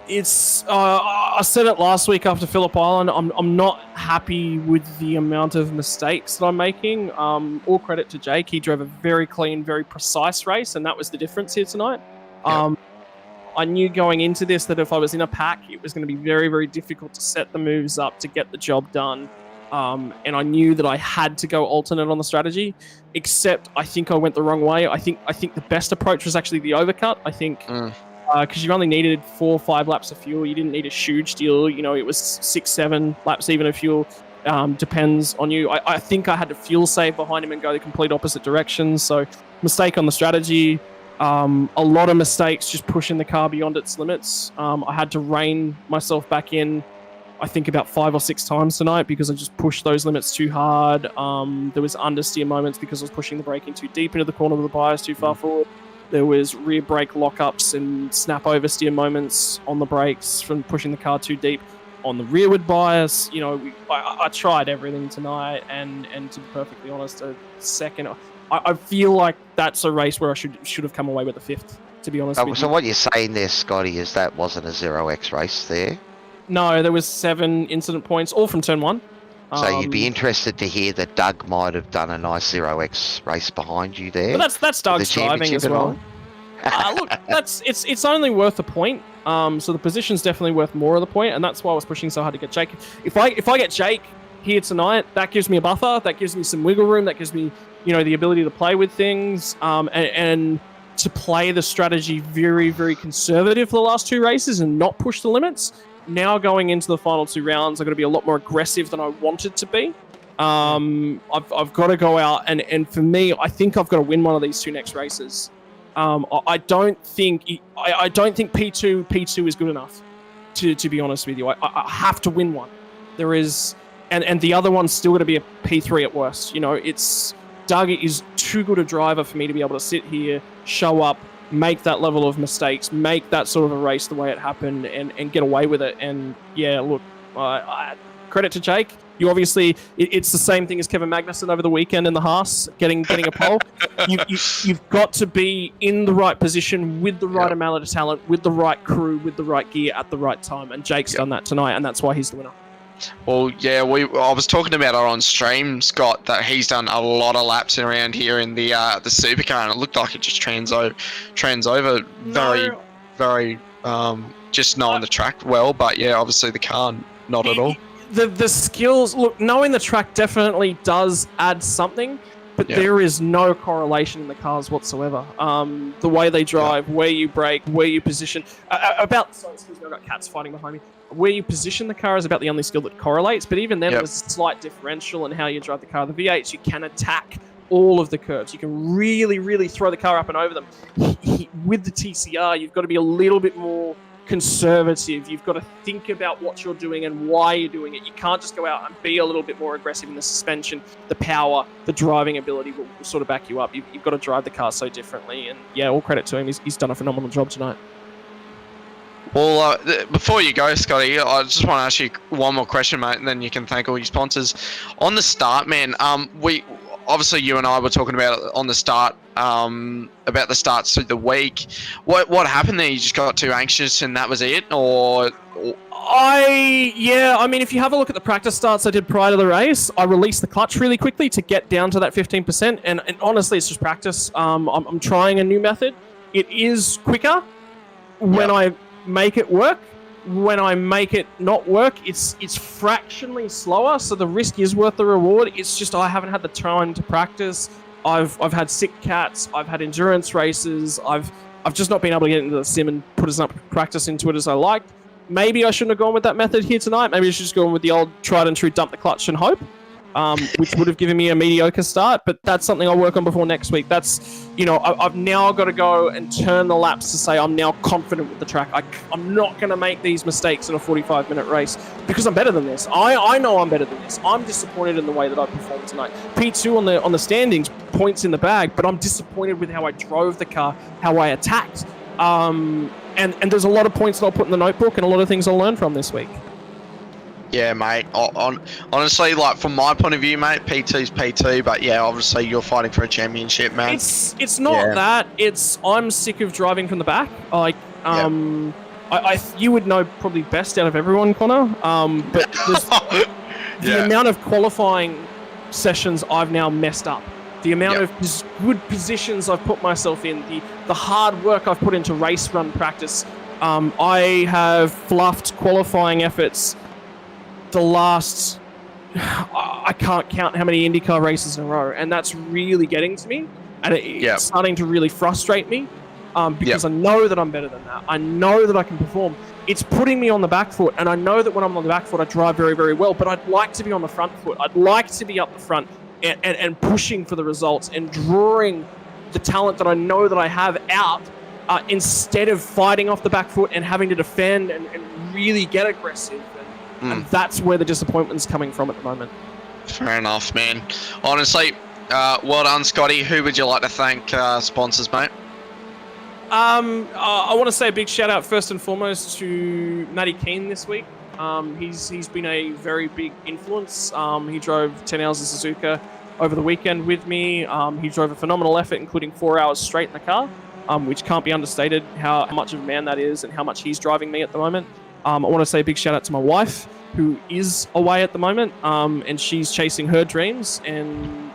Speaker 3: I said it last week after Phillip Island. I'm not happy with the amount of mistakes that I'm making. All credit to Jake. He drove a very clean, very precise race, and that was the difference here tonight. Yep. I knew going into this that if I was in a pack, it was going to be very, very difficult to set the moves up to get the job done. And I knew that I had to go alternate on the strategy, except I think I went the wrong way. I think the best approach was actually the overcut. I think because you only needed 4 or 5 laps of fuel. You didn't need a huge deal. It was 6, 7 laps even of fuel. Depends on you. I think I had to fuel save behind him and go the complete opposite direction. So mistake on the strategy. A lot of mistakes just pushing the car beyond its limits. I had to rein myself back in, I think about 5 or 6 times tonight because I just pushed those limits too hard. There was understeer moments because I was pushing the braking too deep into the corner of the bias too far forward. There was rear brake lockups and snap oversteer moments on the brakes from pushing the car too deep on the rearward bias. I tried everything tonight, and to be perfectly honest, I feel like that's a race where I should have come away with the 5th, to be honest with you.
Speaker 1: So what you're saying there, Scotty, is that wasn't a 0x race there?
Speaker 3: No, there was 7 incident points, all from turn 1.
Speaker 1: So you'd be interested to hear that Doug might have done a nice 0x race behind you there.
Speaker 3: But that's Doug's driving as well. Look, it's only worth a point. So the position's definitely worth more of the point, and that's why I was pushing so hard to get Jake. If I get Jake here tonight, that gives me a buffer. That gives me some wiggle room. That gives me, the ability to play with things, and to play the strategy very, very conservative for the last 2 races and not push the limits. Now going into the final 2 rounds, I've got to be a lot more aggressive than I wanted to be. I've got to go out, and for me, I think I've got to win one of these 2 next races. I don't think P2 is good enough. To be honest with you, I have to win one. There is, and the other one's still going to be a P3 at worst. Doug is too good a driver for me to be able to sit here, show up, make that level of mistakes, make that sort of a race the way it happened, and get away with it. And yeah, look, credit to Jake. You obviously, it's the same thing as Kevin Magnussen over the weekend in the Haas, getting a pole. You've got to be in the right position with the right amount of talent, with the right crew, with the right gear at the right time. And Jake's done that tonight, and that's why he's the winner.
Speaker 2: Well, yeah, I was talking about it on stream, Scott, that he's done a lot of laps around here in the supercar, and it looked like it just trans over very just knowing the track well, but yeah, obviously the car not at all.
Speaker 3: The skills, look, knowing the track definitely does add something, but there is no correlation in the cars whatsoever. The way they drive, where you brake, where you position. Excuse me, I've got cats fighting behind me. Where you position the car is about the only skill that correlates, but even then there's a slight differential in how you drive the car. The V8s, you can attack all of the curves. You can really, really throw the car up and over them. With the TCR, you've got to be a little bit more conservative. You've got to think about what you're doing and why you're doing it. You can't just go out and be a little bit more aggressive in the suspension. The power, the driving ability will sort of back you up. You've got to drive the car so differently. And yeah, all credit to him. He's done a phenomenal job tonight.
Speaker 2: Well, before you go, Scotty, I just want to ask you one more question, mate, and then you can thank all your sponsors. On the start, man, obviously you and I were talking about it on the start, about the starts through the week. What happened there? You just got too anxious and that was it, or?
Speaker 3: I mean, if you have a look at the practice starts I did prior to the race, I released the clutch really quickly to get down to that 15%. And honestly, it's just practice. I'm trying a new method. It is quicker when I make it work. When I make it not work, it's fractionally slower. So the risk is worth the reward. It's just I haven't had the time to practice. I've had sick cats. I've had endurance races. I've just not been able to get into the sim and put as much practice into it as I liked. Maybe I shouldn't have gone with that method here tonight. Maybe I should just go with the old tried and true dump the clutch and hope, which would have given me a mediocre start. But that's something I'll work on before next week. That's, I've now got to go and turn the laps to say I'm now confident with the track. I'm not going to make these mistakes in a 45-minute race because I'm better than this. I know I'm better than this. I'm disappointed in the way that I performed tonight. P2 on the standings, points in the bag, but I'm disappointed with how I drove the car, how I attacked. And there's a lot of points that I'll put in the notebook and a lot of things I'll learn from this week.
Speaker 2: Yeah, mate. Honestly, like from my point of view, mate, P2's P2, but yeah, obviously you're fighting for a championship, man.
Speaker 3: It's not that. It's I'm sick of driving from the back. You would know probably best out of everyone, Connor. But the amount of qualifying sessions I've now messed up. The amount of good positions I've put myself in, the hard work I've put into race run practice. I have fluffed qualifying efforts the last... I can't count how many IndyCar races in a row, and that's really getting to me, and it's starting to really frustrate me because I know that I'm better than that. I know that I can perform. It's putting me on the back foot, and I know that when I'm on the back foot, I drive very, very well, but I'd like to be on the front foot. I'd like to be up the front. And pushing for the results and drawing the talent that I know that I have out instead of fighting off the back foot and having to defend and really get aggressive. And that's where the disappointment's coming from at the moment.
Speaker 2: Fair enough, man. Honestly, well done, Scotty. Who would you like to thank sponsors, mate?
Speaker 3: I want to say a big shout out first and foremost to Matty Keane this week. He's been a very big influence. He drove 10 hours of Suzuka over the weekend with me. He drove a phenomenal effort, including 4 hours straight in the car, which can't be understated how much of a man that is and how much he's driving me at the moment. I want to say a big shout out to my wife, who is away at the moment, and she's chasing her dreams. And,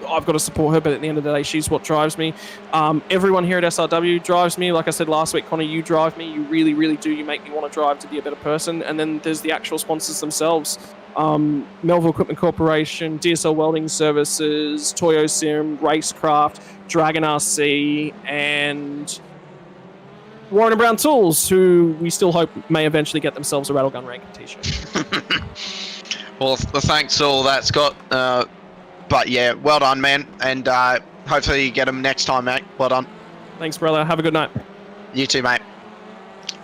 Speaker 3: I've got to support her, but at the end of the day, she's what drives me. Everyone here at SRW drives me. Like I said last week, Connor, you drive me. You really, really do. You make me want to drive to be a better person. And then there's the actual sponsors themselves. Melville Equipment Corporation, DSL Welding Services, Toyo Sim, Racecraft, Dragon RC, and Warren & Brown Tools, who we still hope may eventually get themselves a Rattlegun Ranking t-shirt.
Speaker 2: Well, thanks for all that, Scott. But yeah, well done, man, and hopefully you get them next time, mate. Well done.
Speaker 3: Thanks, brother. Have a good night.
Speaker 2: You too, mate.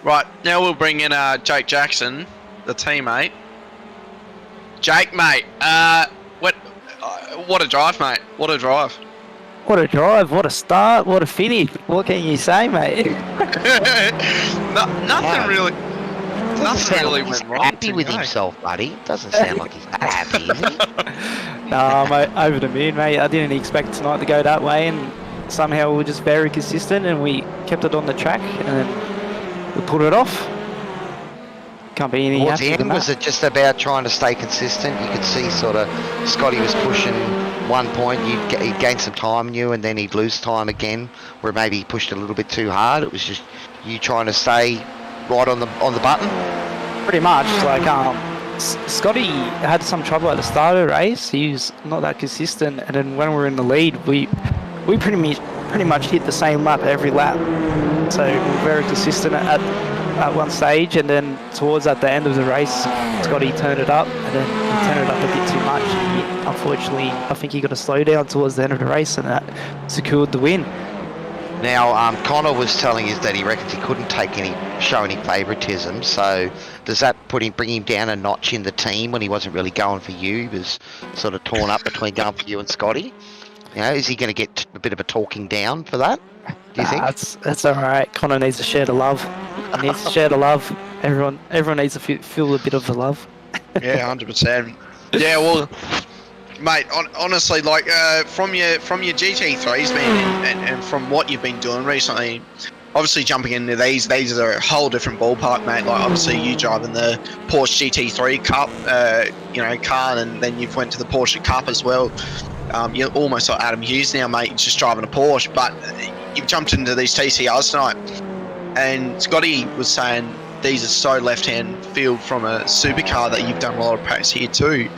Speaker 2: Right, now we'll bring in Jake Jackson, the teammate. Jake, mate, what a drive, mate. What a drive.
Speaker 5: What a drive, what a start, what a finish. What can you say, mate?
Speaker 2: Nothing really. Nothing really went wrong.
Speaker 1: Happy with himself, buddy. Doesn't sound like he's that happy, is he?
Speaker 5: No, I'm over the moon, mate. I didn't expect tonight to go that way, and somehow we were just very consistent, and we kept it on the track, and then we pulled it off. Can't be any happier than that.
Speaker 1: Was it just about trying to stay consistent? You could see sort of Scotty was pushing 1 point, he'd gain some time on you, and then he'd lose time again, where maybe he pushed a little bit too hard. It was just you trying to stay right on the button.
Speaker 5: Pretty much, like Scotty had some trouble at the start of the race. He was not that consistent, and then when we were in the lead, we pretty much hit the same lap every lap. So we were very consistent at one stage, and then towards at the end of the race, Scotty turned it up, and then he turned it up a bit too much. Unfortunately, I think he got a slowdown towards the end of the race, and that secured the win.
Speaker 1: Now, Connor was telling us that he reckons he couldn't show any favouritism. So does that bring him down a notch in the team when he wasn't really going for you? He was sort of torn up between going for you and Scotty. Is he going to get a bit of a talking down for that? Do you think?
Speaker 5: That's all right. Connor needs to share the love. He needs to share the love. Everyone needs to feel a bit of the love.
Speaker 2: Yeah, 100%. Yeah, well, Mate, honestly, like from your GT3s, man, and from what you've been doing recently, obviously jumping into these are a whole different ballpark, mate. Like obviously you driving the Porsche GT3 Cup, car, and then you've went to the Porsche Cup as well. You're almost like Adam Hughes now, mate. Just driving a Porsche, but you've jumped into these TCRs tonight. And Scotty was saying these are so left-hand field from a supercar that you've done a lot of practice here too.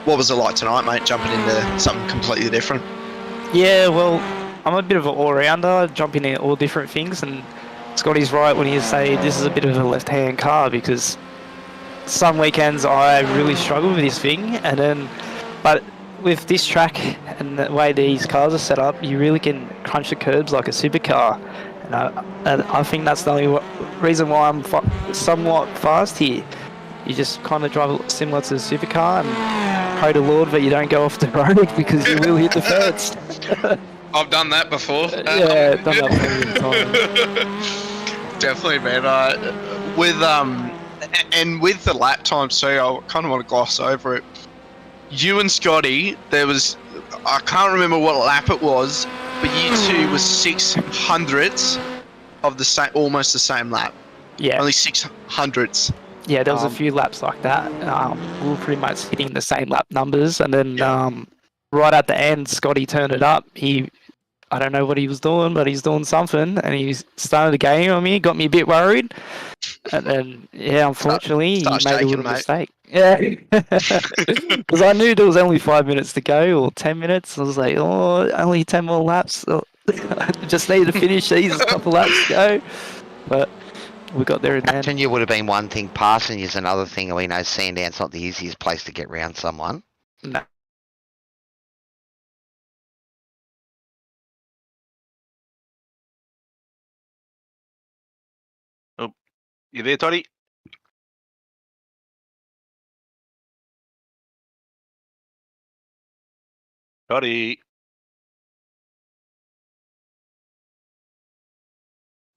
Speaker 2: What was it like tonight, mate, jumping into something completely different?
Speaker 5: Yeah, well, I'm a bit of an all-rounder, jumping in all different things, and Scotty's right when he say this is a bit of a left-hand car, because some weekends I really struggle with this thing, and then, but with this track and the way these cars are set up, you really can crunch the curbs like a supercar, and I think that's the only reason why I'm somewhat fast here. You just kind of drive similar to a supercar and pray to Lord that you don't go off the road, because you will hit the fence.
Speaker 2: I've done that before.
Speaker 5: Yeah, done that plenty of times.
Speaker 2: Definitely, man. And with the lap times too, I kind of want to gloss over it. You and Scotty, I can't remember what lap it was, but you two were 600ths of the same, almost the same lap.
Speaker 5: Yeah.
Speaker 2: Only 600ths.
Speaker 5: Yeah, there was a few laps like that. We were pretty much hitting the same lap numbers, and then right at the end, Scotty turned it up. I don't know what he was doing, but he's doing something, and he started a game on me, got me a bit worried, and then unfortunately, he made a little mistake. Yeah, because I knew there was only 5 minutes to go, or 10 minutes. I was like, oh, only 10 more laps. Just need to finish these, a couple laps to go, but we got there in the end.
Speaker 1: Catching you would have been one thing, passing is another thing. We know Sandown's not the easiest place to get round someone.
Speaker 5: No.
Speaker 6: Oh, you there, Toddy? Toddy.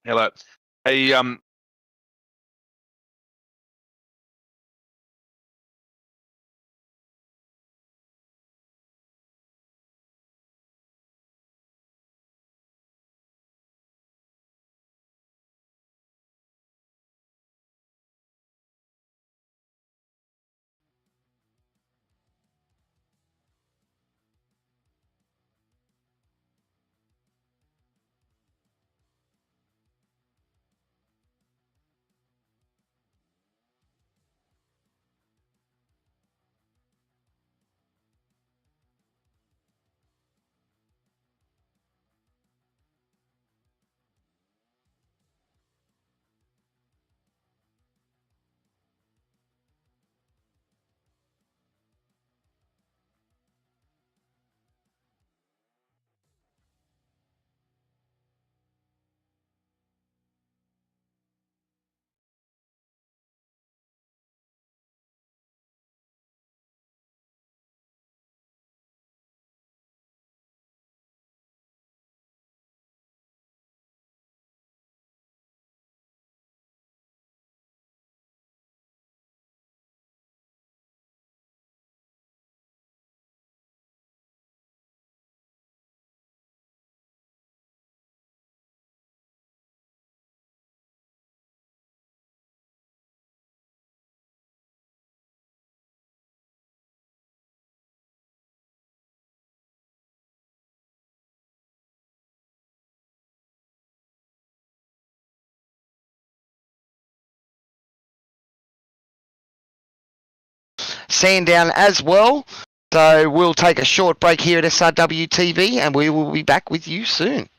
Speaker 6: Hello. Hey,
Speaker 1: Sandown as well. So we'll take a short break here at SRW TV, and we will be back with you soon.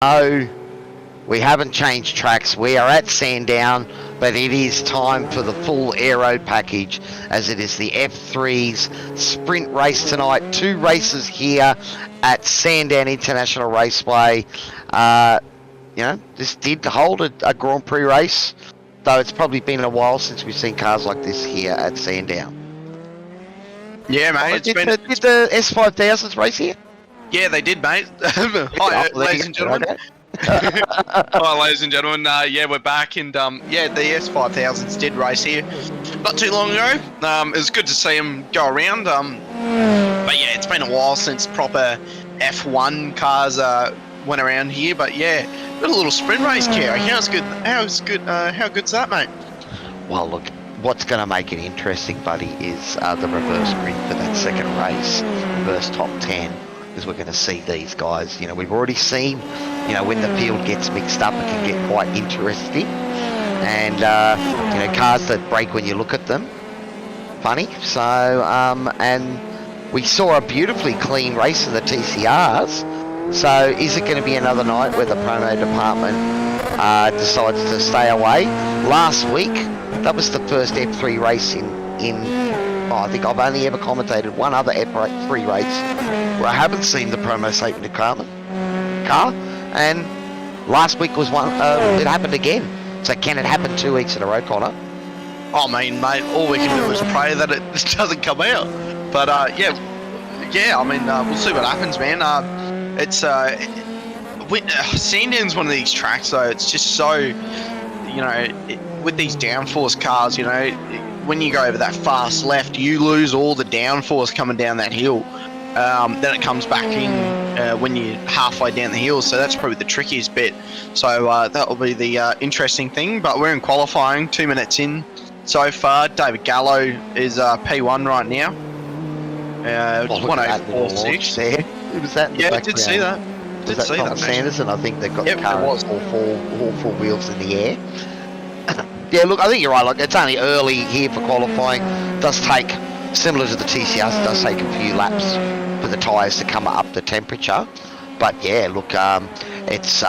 Speaker 1: No, we haven't changed tracks. We are at Sandown, but it is time for the full aero package, as it is the F3's sprint race tonight. 2 races here at Sandown International Raceway. This did hold a Grand Prix race, though it's probably been a while since we've seen cars like this here at Sandown.
Speaker 2: Yeah, mate.
Speaker 1: Did the S5000s race here?
Speaker 2: Yeah, they did, mate. Hi, ladies and gentlemen.
Speaker 1: Okay.
Speaker 2: Hi, ladies and gentlemen. Yeah, we're back, and the S5000s did race here not too long ago. It was good to see them go around. But yeah, it's been a while since proper F1 cars went around here. But yeah, got a little sprint race, Kerry. How good's that, mate?
Speaker 1: Well, look, what's going to make it interesting, buddy, is the reverse grid for that second race, reverse top 10, because we're going to see these guys. We've already seen, when the field gets mixed up, it can get quite interesting. And, cars that break when you look at them, funny. So, and we saw a beautifully clean race of the TCRs. So, is it going to be another night where the promo department decides to stay away? Last week, that was the first F3 race I think I've only ever commentated one other F3 race where I haven't seen the promo safety car. And last week was one. It happened again. So can it happen 2 weeks in a row, Connor?
Speaker 2: I mean, mate, all we can do is pray that it doesn't come out. But we'll see what happens, man. Sandown's one of these tracks, though. It's just so, with these downforce cars, when you go over that fast left, you lose all the downforce coming down that hill. Then it comes back in when you're halfway down the hill, so that's probably the trickiest bit. So that will be the interesting thing. But we're in qualifying, 2 minutes in so far. David Gallo is P1 right now. 108.46
Speaker 1: there. Who was that?
Speaker 2: Yeah, I did see that.
Speaker 1: Was that Tom Sanderson? I think they've got the car all four wheels in the air. Yeah, look, I think you're right. Like, it's only early here for qualifying. It does take, similar to the TCRs, it does take a few laps for the tyres to come up the temperature. But yeah, look, it's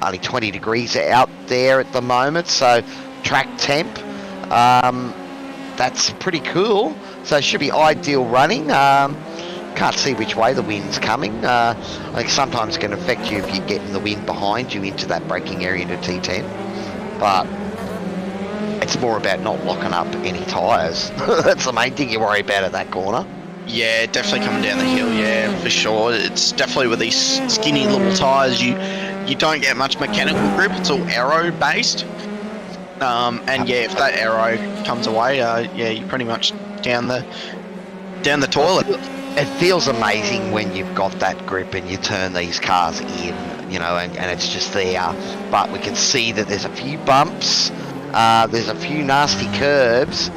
Speaker 1: only 20 degrees out there at the moment, so track temp, that's pretty cool. So it should be ideal running. Can't see which way the wind's coming. I think sometimes it can affect you if you're getting the wind behind you into that braking area into T10. But it's more about not locking up any tyres. That's the main thing you worry about at that corner.
Speaker 2: Yeah, definitely coming down the hill, yeah, for sure. It's definitely with these skinny little tyres, you don't get much mechanical grip. It's all aero based. And yeah, if that aero comes away, you're pretty much down the toilet.
Speaker 1: It feels amazing when you've got that grip and you turn these cars in, and it's just there. But we can see that there's a few bumps, there's a few nasty curbs,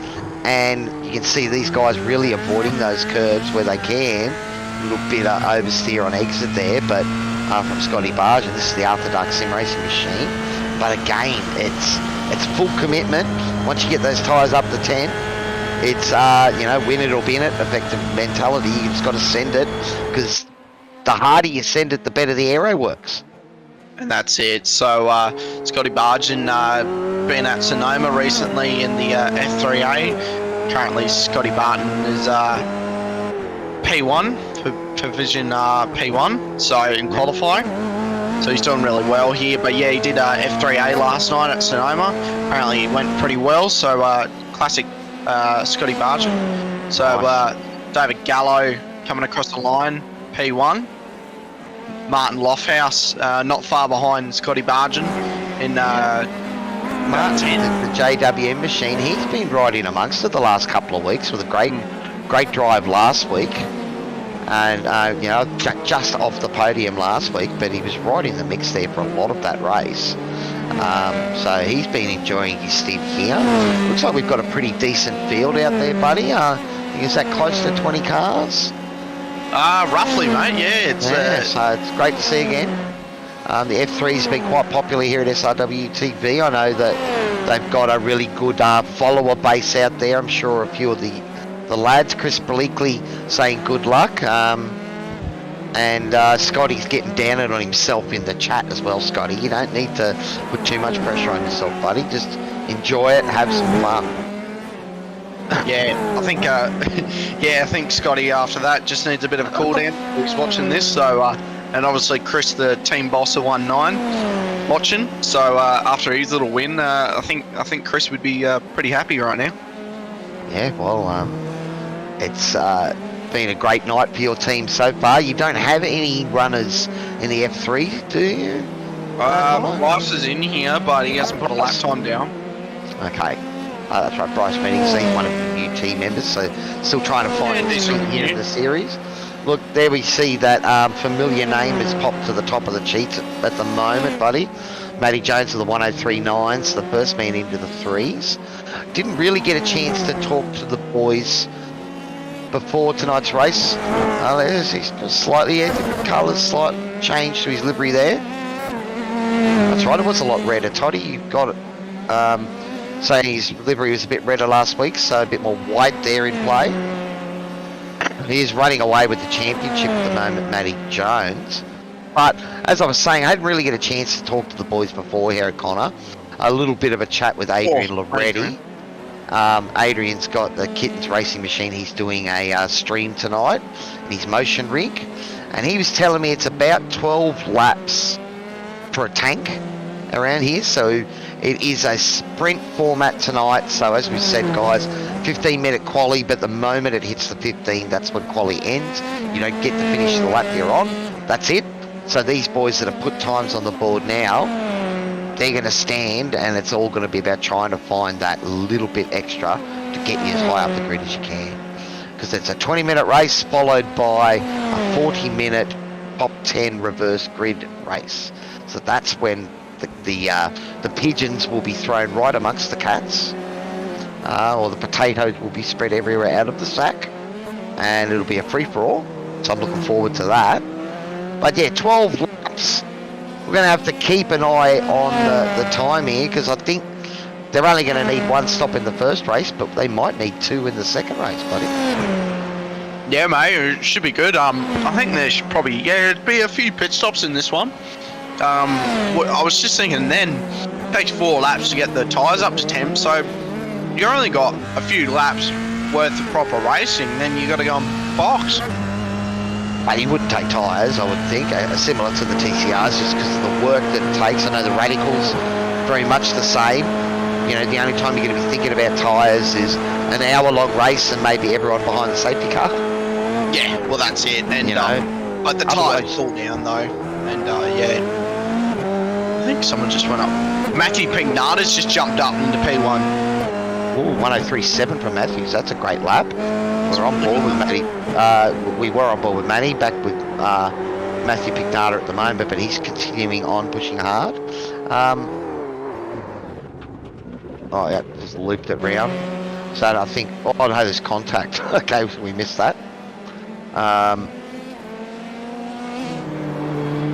Speaker 1: and you can see these guys really avoiding those curbs where they can. A little bit of oversteer on exit there, but from Scotty Barge, and this is the After Dark Sim Racing machine. But again, it's full commitment. Once you get those tyres up to 10, it's win it or bin it effective mentality. You just got to send it, because the harder you send it, the better the aero works.
Speaker 2: And that's it. So Scotty Bargen been at Sonoma recently in the F3A. Currently Scotty Barton is P1 for Vision P1, so in qualifying. So he's doing really well here. But yeah, he did F3A last night at Sonoma. Apparently it went pretty well. So classic Scotty Barton. So David Gallo coming across the line, P1. Martin Lofthouse, not far behind Scotty Bargen in
Speaker 1: Martin, the JWM machine, he's been right in amongst it the last couple of weeks with a great drive last week. And, just off the podium last week, but he was right in the mix there for a lot of that race. So he's been enjoying his stint here. Looks like we've got a pretty decent field out there, buddy. Is that close to 20 cars?
Speaker 2: Roughly, mate. Yeah,
Speaker 1: so it's great to see again. The F3's been quite popular here at SRW TV. I know that they've got a really good follower base out there. I'm sure a few of the lads, Chris Bleakley saying good luck. And Scotty's getting down it on himself in the chat as well, Scotty. You don't need to put too much pressure on yourself, buddy. Just enjoy it, have some fun.
Speaker 2: Yeah, I think I think Scotty after that just needs a bit of a cool down. He's watching this, so and obviously Chris, the team boss of 1-9, watching. So after his little win, I think Chris would be pretty happy right now.
Speaker 1: Yeah, well, it's been a great night for your team so far. You don't have any runners in the F3, do you?
Speaker 2: Bryce is in here, but he hasn't put a lap time down.
Speaker 1: Okay. That's right, Bryce Meetings. He's one of the new team members, so still trying to find his feet here in the series. Look, there we see that familiar name has popped to the top of the sheets at the moment, buddy. Matty Jones of the 103.9s, the first man into the 3s. Didn't really get a chance to talk to the boys before tonight's race. There's his slightly different colours, slight change to his livery there. That's right, it was a lot redder. Toddy, you've got it. Saying his livery was a bit redder last week, so a bit more white there in play. He is running away with the championship at the moment, Matty Jones. But as I was saying, I didn't really get a chance to talk to the boys before here at Connor. A little bit of a chat with Adrian Loretti. Adrian's got the Kittens racing machine. He's doing a stream tonight in his motion rig, and he was telling me it's about 12 laps for a tank around here. So it is a sprint format tonight. So as we said, guys, 15-minute quali, but the moment it hits the 15, that's when quali ends. You don't get to finish the lap you're on. That's it. So these boys that have put times on the board now, they're going to stand, and it's all going to be about trying to find that little bit extra to get you as high up the grid as you can. Because it's a 20-minute race followed by a 40-minute top 10 reverse grid race. So that's when the pigeons will be thrown right amongst the cats, or the potatoes will be spread everywhere out of the sack, and it'll be a free-for-all. So I'm looking forward to that. But yeah, 12 laps. We're going to have to keep an eye on the time here, because I think they're only going to need one stop in the first race, but they might need two in the second race, buddy.
Speaker 2: Yeah, mate, it should be good. I think there should probably it'd be a few pit stops in this one. I was just thinking then, it takes 4 laps to get the tyres up to temp, so you only got a few laps worth of proper racing, then you got to go and box.
Speaker 1: But he wouldn't take tyres, I would think, similar to the TCRs, just because of the work that it takes. I know the radicals very much the same. You know, the only time you're going to be thinking about tyres is an hour-long race and maybe everyone behind the safety car.
Speaker 2: Yeah, well that's it. And
Speaker 1: you know,
Speaker 2: but the tyres fall down though, and I think someone just went up. Matthew Pignata's just jumped up into P1.
Speaker 1: Ooh, 103.7 from Matthews. That's a great lap. We're on board with Matty. We were on board with Matty, back with Matthew Pignata at the moment, but he's continuing on pushing hard. Oh yeah, just looped it round. So I think, oh no, there's contact. Okay, we missed that.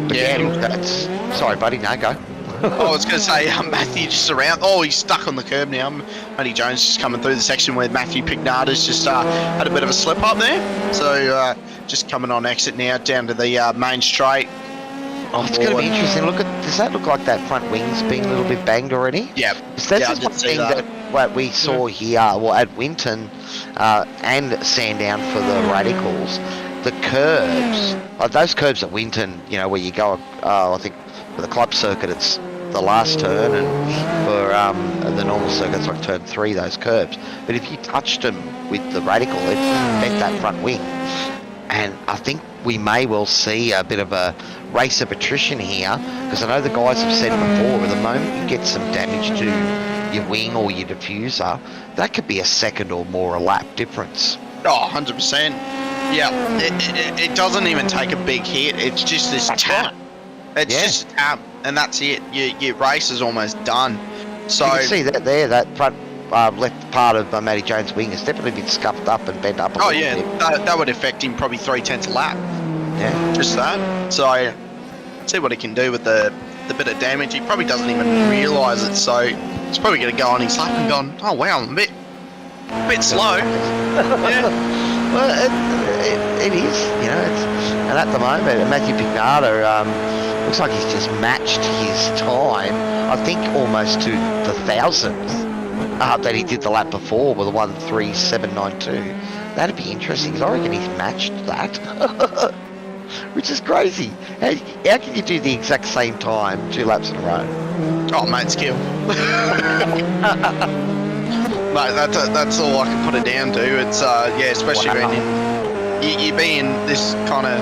Speaker 1: But yeah, look, that's... Sorry buddy, no, go.
Speaker 2: I was going to say, Matthew just around. Oh, he's stuck on the curb now. Matty Jones just coming through the section where Matthew Pignata's just had a bit of a slip up there. So just coming on exit now down to the main straight.
Speaker 1: Oh, it's going to be interesting. Does that look like that front wing's been a little bit banged already?
Speaker 2: Yeah.
Speaker 1: So this is one thing that what we saw here, well, at Winton and Sandown for the radicals. The curbs, those curbs at Winton, you know, where you go, I think for the club circuit, it's the last turn, and for the normal circuit, it's like turn 3, those curbs. But if you touched them with the radical, it bent that front wing. And I think we may well see a bit of a race of attrition here, because I know the guys have said before, at the moment you get some damage to your wing or your diffuser, that could be a second or more a lap difference.
Speaker 2: Oh, 100%. Yeah, it doesn't even take a big hit, it's just this tap. It's just a tap, and that's it. Your race is almost done. So
Speaker 1: you can see that there, that front left part of Matty Jones' wing has definitely been scuffed up and bent up a little bit.
Speaker 2: That would affect him probably 3/10 a lap.
Speaker 1: Yeah.
Speaker 2: Just that. So, see what he can do with the bit of damage. He probably doesn't even realise it, so he's probably going to go on his lap and gone, oh wow, I'm a bit slow. Yeah.
Speaker 1: Well, it is, you know, And at the moment, Matthew Pignata looks like he's just matched his time, I think almost to the thousandth that he did the lap before with a 1:37.92. That'd be interesting, because I reckon he's matched that. Which is crazy. How can you do the exact same time 2 laps in a row?
Speaker 2: Oh, mate, skill. Mate, that's all I can put it down to. It's yeah, especially when you be in this kind of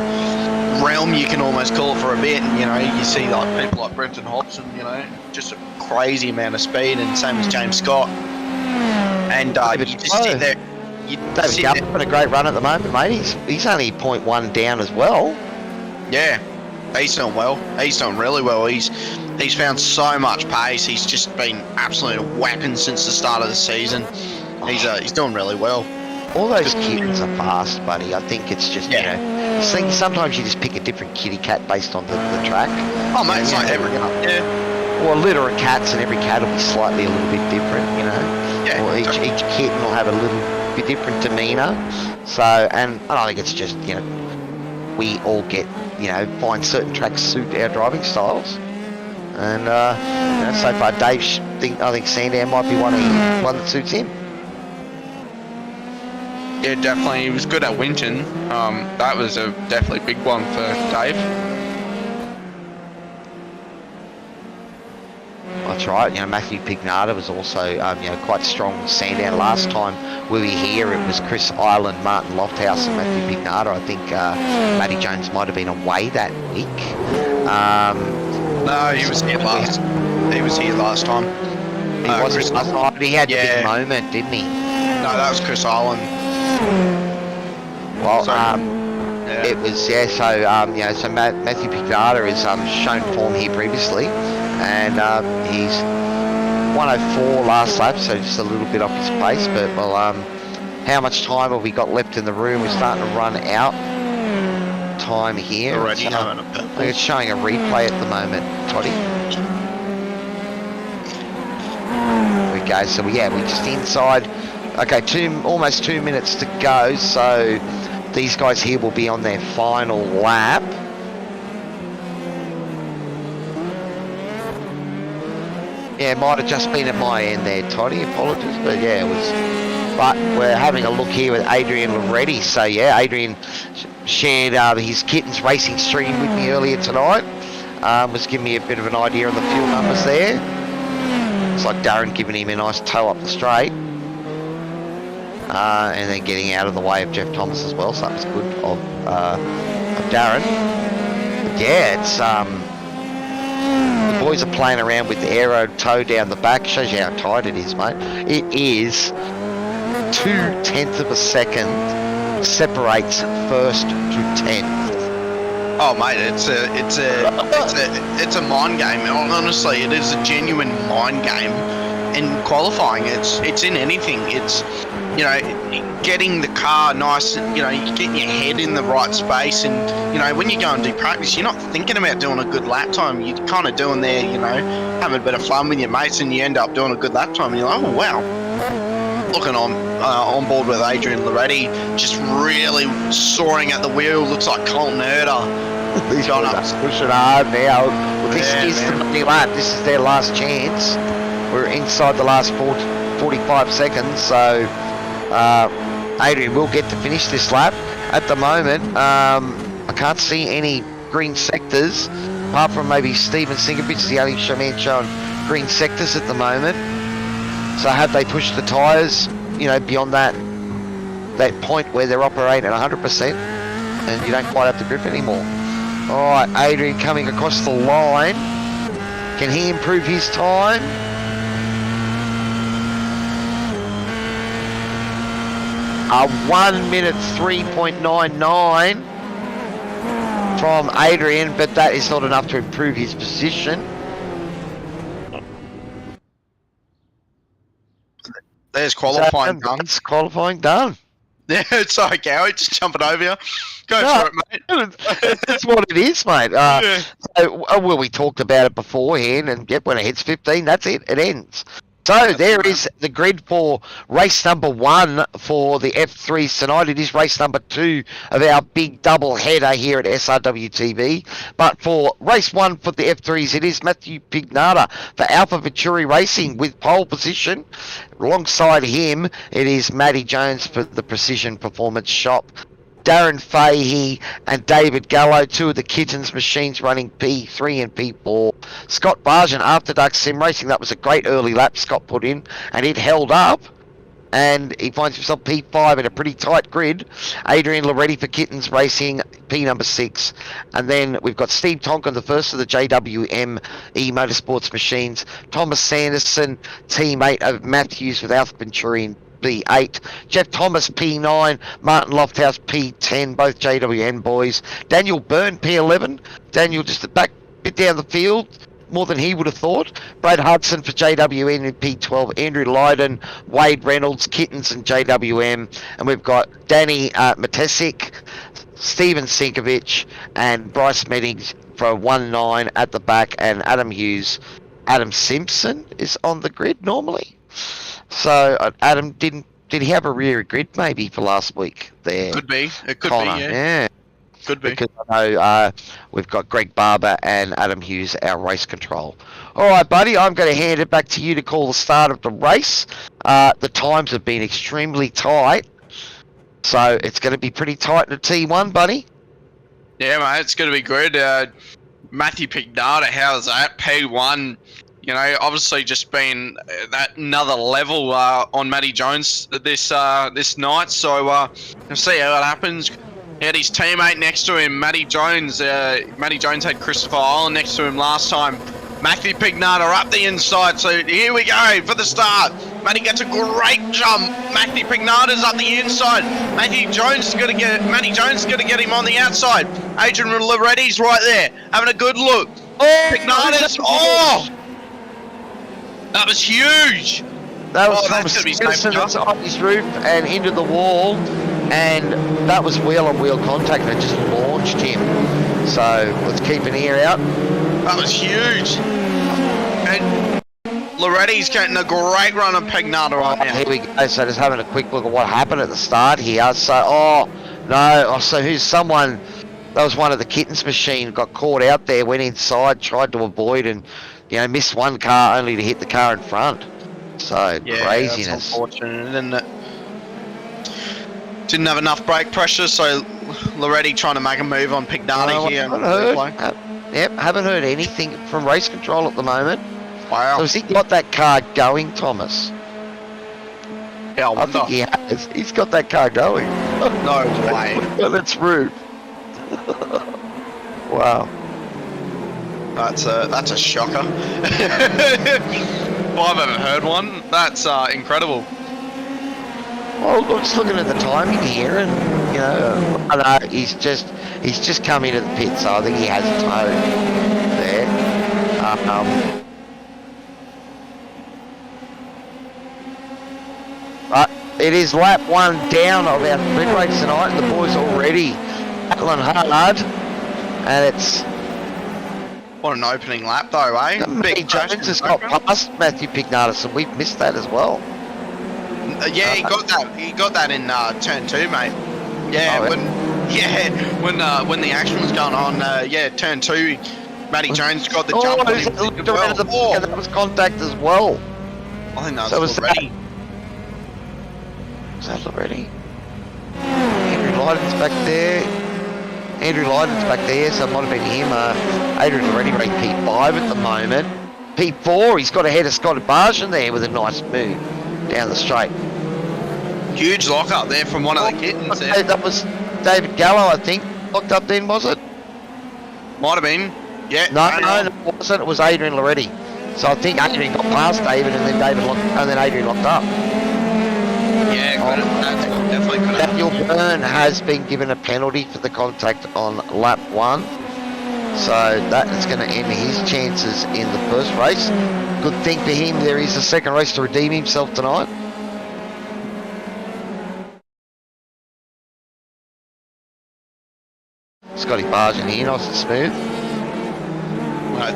Speaker 2: realm, you can almost call it for a bit. And, you know, you see like people like Brenton Hobson, you know, just a crazy amount of speed, and same as James Scott. And you just sit there.
Speaker 1: David Gallop's got a great run at the moment, mate. He's only 0.1 down as well.
Speaker 2: Yeah, he's doing well. He's doing really well. He's found so much pace. He's just been absolutely a weapon since the start of the season. He's doing really well.
Speaker 1: All those kittens are fast, buddy. I think it's just, you know, sometimes you just pick a different kitty cat based on the track.
Speaker 2: Oh, mate, it's like every
Speaker 1: or a litter of cats, and every cat will be slightly a little bit different, you know.
Speaker 2: Yeah.
Speaker 1: Or each kitten will have a little bit different demeanour. So, and I think it's just, you know, we all get, you know, find certain tracks suit our driving styles. And, you know, so far, Dave, I think Sandown might be one that suits him.
Speaker 2: Yeah, definitely. He was good at Winton. That was a definitely big one for Dave.
Speaker 1: That's right. You know, Matthew Pignata was also, you know, quite strong in Sandown. Last time we were here, it was Chris Ireland, Martin Lofthouse, and Matthew Pignata. I think Matty Jones might have been away that week.
Speaker 2: No, he was here last. He was here last time.
Speaker 1: He was last night. He had the big moment, didn't he?
Speaker 2: No, that was Chris Ireland.
Speaker 1: Well, it was, so, you know, so Matthew Pignata has shown form here previously, and he's 104 last lap, so just a little bit off his pace, but, well, how much time have we got left in the room? We're starting to run out time here.
Speaker 2: Already,
Speaker 1: I think it's showing a replay at the moment, Toddy. There we go, so yeah, we're just inside. Okay, almost 2 minutes to go, so these guys here will be on their final lap. Yeah, it might have just been at my end there, Toddy, apologies, but yeah, it was. But we're having a look here with Adrian Loretti, so yeah, Adrian shared his Kittens racing stream with me earlier tonight. Was giving me a bit of an idea on the fuel numbers there. It's like Darren giving him a nice tow up the straight. And then getting out of the way of Jeff Thomas as well, so that was good of Darren. But yeah, it's the boys are playing around with the aero tow down the back. Shows you how tight it is, mate. It is 0.2 of a second separates first to 10th.
Speaker 2: Oh, mate, it's a mind game. Honestly, it is a genuine mind game. In qualifying, it's in anything. It's, you know, getting the car nice, you know, getting your head in the right space, and, you know, when you go and do practice, you're not thinking about doing a good lap time. You're kind of doing there, you know, having a bit of fun with your mates, and you end up doing a good lap time, and you're like, oh, wow. Looking on board with Adrian Loretti, just really soaring at the wheel. Looks like Colton Herder.
Speaker 1: These guys are pushing hard now. Well, this is the money lap. This is their last chance. We're inside the last 45 seconds, so Adrian will get to finish this lap. At the moment, I can't see any green sectors, apart from maybe Stephen Sinkovich, the only man showing green sectors at the moment. So have they pushed the tyres, you know, beyond that point where they're operating at 100%, and you don't quite have the grip anymore. All right, Adrian coming across the line. Can he improve his time? A 1 minute 3.99 from Adrian, but that is not enough to improve his position.
Speaker 2: There's qualifying done.
Speaker 1: That's qualifying done.
Speaker 2: Yeah, it's okay, Gary, just jumping over you. Go for it, mate.
Speaker 1: That's what it is, mate. So, well, we talked about it beforehand, and yep, when it hits 15, that's it. It ends. So there is the grid for race number 1 for the F3s tonight. It is race number 2 of our big double header here at SRW TV. But for race 1 for the F3s, it is Matthew Pignata for Alpha Venturi Racing with pole position. Alongside him, it is Matty Jones for the Precision Performance Shop. Darren Fahey and David Gallo, 2 of the Kittens machines running P3 and P4. Scott Bargen, After Dark Sim Racing, that was a great early lap Scott put in, and it held up, and he finds himself P5 in a pretty tight grid. Adrian Loretti for Kittens Racing, P number 6. And then we've got Steve Tonkin, the first of the JWM Motorsports machines. Thomas Sanderson, teammate of Matthews with Alpha Venturi in P8, Jeff Thomas P9, Martin Lofthouse P10, both JWN boys. Daniel Byrne P11, Daniel just a back bit down the field, more than he would have thought. Brad Hudson for JWN in P12, Andrew Lydon, Wade Reynolds, Kittens and JWM, and we've got Danny Matesic, Stephen Sinkovich and Bryce Meddings for 1-9 at the back, and Adam Hughes. Adam Simpson is on the grid normally. So Adam, did he have a rear grid maybe for last week there?
Speaker 2: Could be. It could
Speaker 1: Connor?
Speaker 2: be,
Speaker 1: Yeah.
Speaker 2: Could be.
Speaker 1: Because I know we've got Greg Barber and Adam Hughes, our race control. All right, buddy, I'm going to hand it back to you to call the start of the race. The times have been extremely tight, so it's going to be pretty tight in the T1, buddy.
Speaker 2: Yeah, mate, it's going to be good. Matthew Pignata, how's that? P1. You know, obviously just been that another level on Matty Jones this night. So we'll see how it happens. He had his teammate next to him, Matty Jones. Matty Jones had Christopher Island next to him last time. Matthew Pignata up the inside. So here we go for the start. Matty gets a great jump. Matthew Pignata's up the inside. Matty Jones is going to get him on the outside. Adrian Loretti's right there, having a good look. Pignata's that was huge!
Speaker 1: That was
Speaker 2: that's
Speaker 1: from
Speaker 2: gonna be
Speaker 1: Simpson
Speaker 2: safe,
Speaker 1: on his roof and into the wall, and that was wheel-on-wheel contact that just launched him. So let's keep an ear out.
Speaker 2: That was huge. And Loretti's getting a great run of Pignata right now.
Speaker 1: Here we go. So just having a quick look at what happened at the start here. So, so who's someone? That was one of the Kittens machine, got caught out there, went inside, tried to avoid, and missed one car only to hit the car in front. So craziness.
Speaker 2: That's unfortunate. And then didn't have enough brake pressure, so Loretti trying to make a move on Pignata here.
Speaker 1: Haven't heard anything from race control at the moment.
Speaker 2: Wow.
Speaker 1: So has he got that car going, Thomas?
Speaker 2: Yeah,
Speaker 1: I think he has. He's got that car going.
Speaker 2: No way.
Speaker 1: That's rude. Wow.
Speaker 2: That's a shocker. If I've ever heard one, that's incredible.
Speaker 1: Well, I'm just looking at the timing here, and I know he's just come into the pit, so I think he has a toe there. But it is lap 1 down of our sprint race tonight, and the boys already battling hard, and it's.
Speaker 2: What an opening lap, though, eh?
Speaker 1: Matty Jones has got past Matthew Pignata, so we've missed that as well.
Speaker 2: Yeah, he got that. He got that in turn 2, mate. Yeah, when the action was going on, turn 2, Matty Jones got the jump on him.
Speaker 1: That was contact as well.
Speaker 2: I think that was already.
Speaker 1: Was that already? Andrew Lydon's back there. So it might have been him. Adrian's already ranked P5 at the moment. P4, he's got ahead of Scott Bargen there with a nice move down the straight.
Speaker 2: Huge lock up there from one of the Kittens there.
Speaker 1: That was David Gallo, I think, locked up then, was it?
Speaker 2: Might have been. Yeah.
Speaker 1: No, it wasn't. It was Adrian Loretti. So I think Adrian got past David, and then Adrian locked up.
Speaker 2: Yeah, definitely could have.
Speaker 1: Daniel Byrne has been given a penalty for the contact on lap 1. So that is going to end his chances in the first race. Good thing for him, there is a second race to redeem himself tonight. Scotty Bargen here, nice and smooth.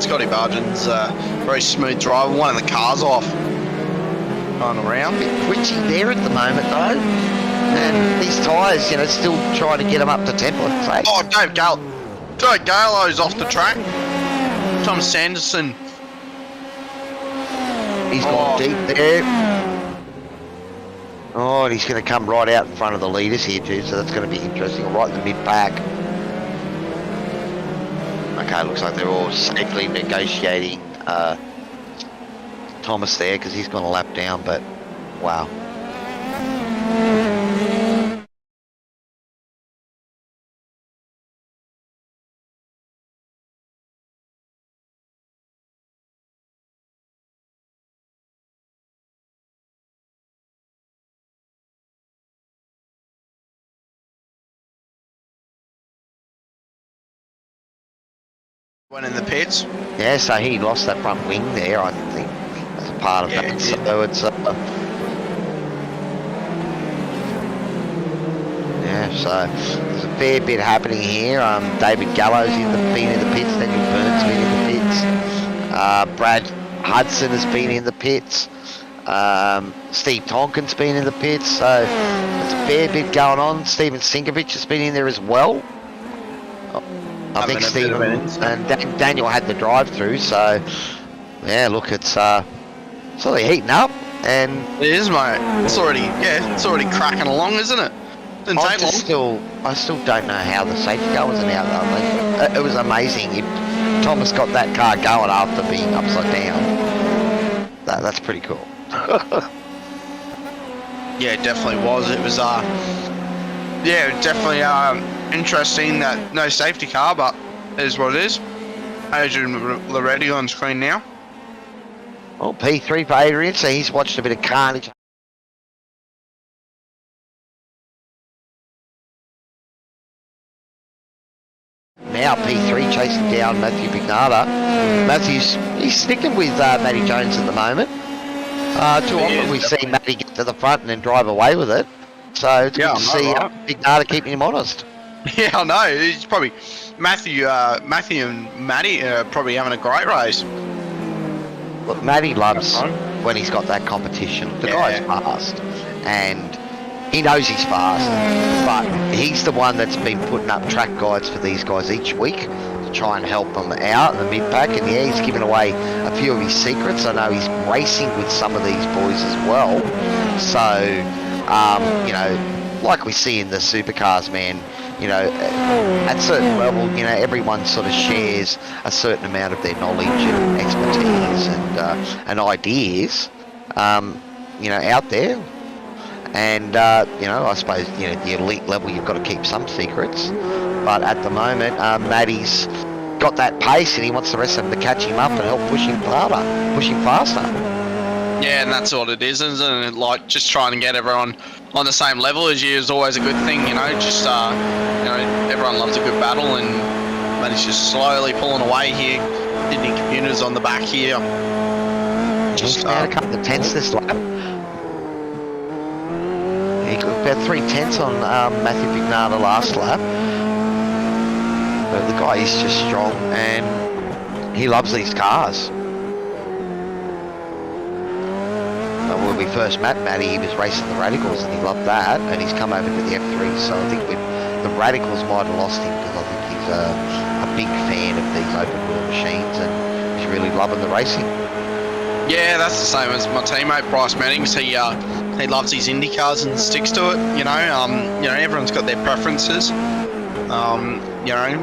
Speaker 2: Scotty Bargen's very smooth driver, one of the cars off. going around.
Speaker 1: Bit twitchy there at the moment though. And these tyres, you know, still trying to get them up to template. Say.
Speaker 2: Oh, Dave Galo's off the track. Tom Sanderson.
Speaker 1: He's gone deep there. Oh, and he's going to come right out in front of the leaders here too, so that's going to be interesting. Right in the mid-pack. Okay, looks like they're all safely negotiating Thomas there because he's gone a lap down, but wow.
Speaker 2: Went in the pits.
Speaker 1: Yeah, so he lost that front wing there, I think, as a part of that. So it's yeah, so there's a fair bit happening here. David Gallo's been in the pits, Daniel Burns been in the pits, Brad Hudson has been in the pits, Steve Tonkin's been in the pits, so there's a fair bit going on. Steven Sinkovich has been in there as well. I think Stephen and Daniel had the drive-through, so yeah, look, it's sort of heating up, and
Speaker 2: It is, mate. It's already cracking along, isn't it? Didn't take long.
Speaker 1: I still don't know how the safety car wasn't out though. It was amazing. Thomas got that car going after being upside down. That's pretty cool.
Speaker 2: Yeah, it definitely was. It was yeah, definitely interesting that no safety car, but it is what it is. Adrian Loretti on screen now.
Speaker 1: Well, P3 for Adrian, so he's watched a bit of carnage. Now P3 chasing down Matthew Pignata. He's sticking with Matty Jones at the moment. Too often we see Matty get to the front and then drive away with it. So it's good to see Pignata keeping him honest.
Speaker 2: Yeah, I know. It's probably Matthew and Matty are probably having a great race.
Speaker 1: Look, Matty loves when he's got that competition. The guy's fast, and he knows he's fast, but he's the one that's been putting up track guides for these guys each week to try and help them out in the mid-pack. And yeah, he's given away a few of his secrets. I know he's racing with some of these boys as well. So, you know, like we see in the Supercars, man, you know, at a certain level, you know, everyone sort of shares a certain amount of their knowledge and expertise and ideas, you know, out there. And, you know, I suppose, you know, the elite level, you've got to keep some secrets. But at the moment, Matty's got that pace and he wants the rest of them to catch him up and help push him harder, push him faster.
Speaker 2: Yeah, and that's what it is, isn't it? Like, just trying to get everyone on the same level as you is always a good thing, you know? Just, you know, everyone loves a good battle, and Matty's just slowly pulling away here. Sydney Computers on the back here.
Speaker 1: Just a couple of tenths this lap. He got about 3 tenths on Matthew Pignata last lap. But the guy is just strong, and he loves these cars. When we first met Matty, he was racing the Radicals and he loved that, and he's come over to the F3, so I think the Radicals might have lost him because I think he's a big fan of these open wheel machines and he's really loving the racing.
Speaker 2: Yeah, that's the same as my teammate Bryce Mannings. He loves his Indy cars and sticks to it. You know, everyone's got their preferences. You know,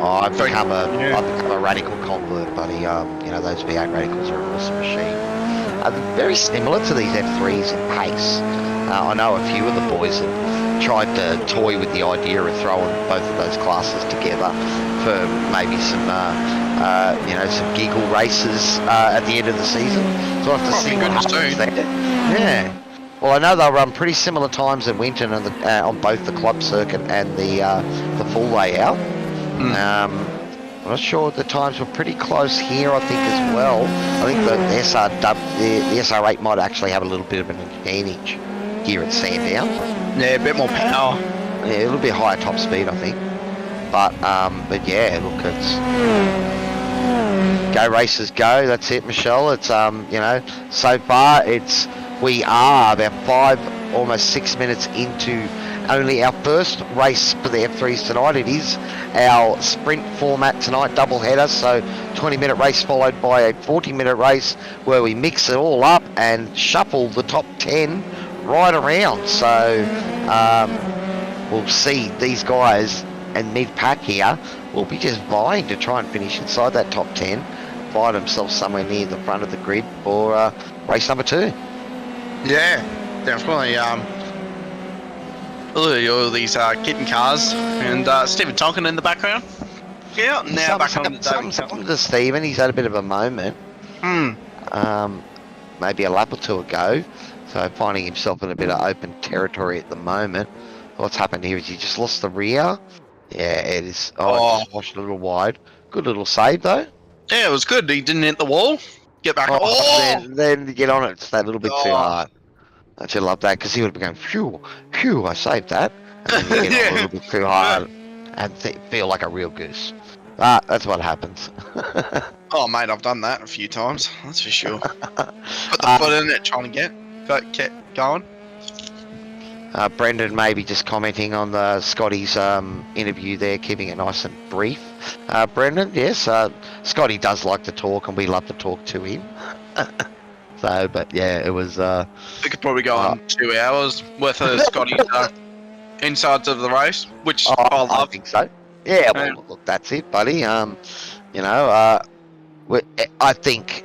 Speaker 1: I've become a Radical convert, buddy. You know, those V8 Radicals are an awesome machine. Very similar to these F3s in pace. I know a few of the boys have tried to toy with the idea of throwing both of those classes together for maybe some, you know, some giggle races at the end of the season. So I have to see what happens there. Yeah. Well, I know they'll run pretty similar times in Winton on both the club circuit and the full layout. I'm not sure the times were pretty close here, I think, as well. I think the SR8 might actually have a little bit of an advantage here at Sandown.
Speaker 2: Yeah, a bit more power.
Speaker 1: Yeah, a little bit higher top speed, I think. But yeah, look, it's Go Racers Go. That's it, Michelle. It's so far we are about 5, almost 6 minutes into only our first race for the F3s tonight. It is our sprint format tonight, double header. So 20-minute race followed by a 40-minute race where we mix it all up and shuffle the top 10 right around. So we'll see these guys and mid-pack here will be just vying to try and finish inside that top 10, find themselves somewhere near the front of the grid for race number 2.
Speaker 2: Yeah, definitely. All these kitten cars and Stephen Tonkin in the background. Yeah, now back on the
Speaker 1: Something to Stephen. He's had a bit of a moment. Maybe a lap or two ago. So finding himself in a bit of open territory at the moment. What's happened here is he just lost the rear. Yeah, it is. Just washed a little wide. Good little save though.
Speaker 2: Yeah, it was good. He didn't hit the wall. Get back.
Speaker 1: Then get on it. It's that little bit too hard. I just love that because he would be going, phew, I saved that. And then you get on a little bit too hard and feel like a real goose. That's what happens.
Speaker 2: Oh, mate, I've done that a few times. That's for sure. Put the foot in it, trying to get going.
Speaker 1: Brendan maybe just commenting on the Scotty's interview there, keeping it nice and brief. Brendan, yes, Scotty does like to talk and we love to talk to him. So, but yeah, it was...
Speaker 2: we could probably go on 2 hours worth of Scotty's insides of the race, which I love.
Speaker 1: I think so. Yeah, well, look, that's it, buddy. I think...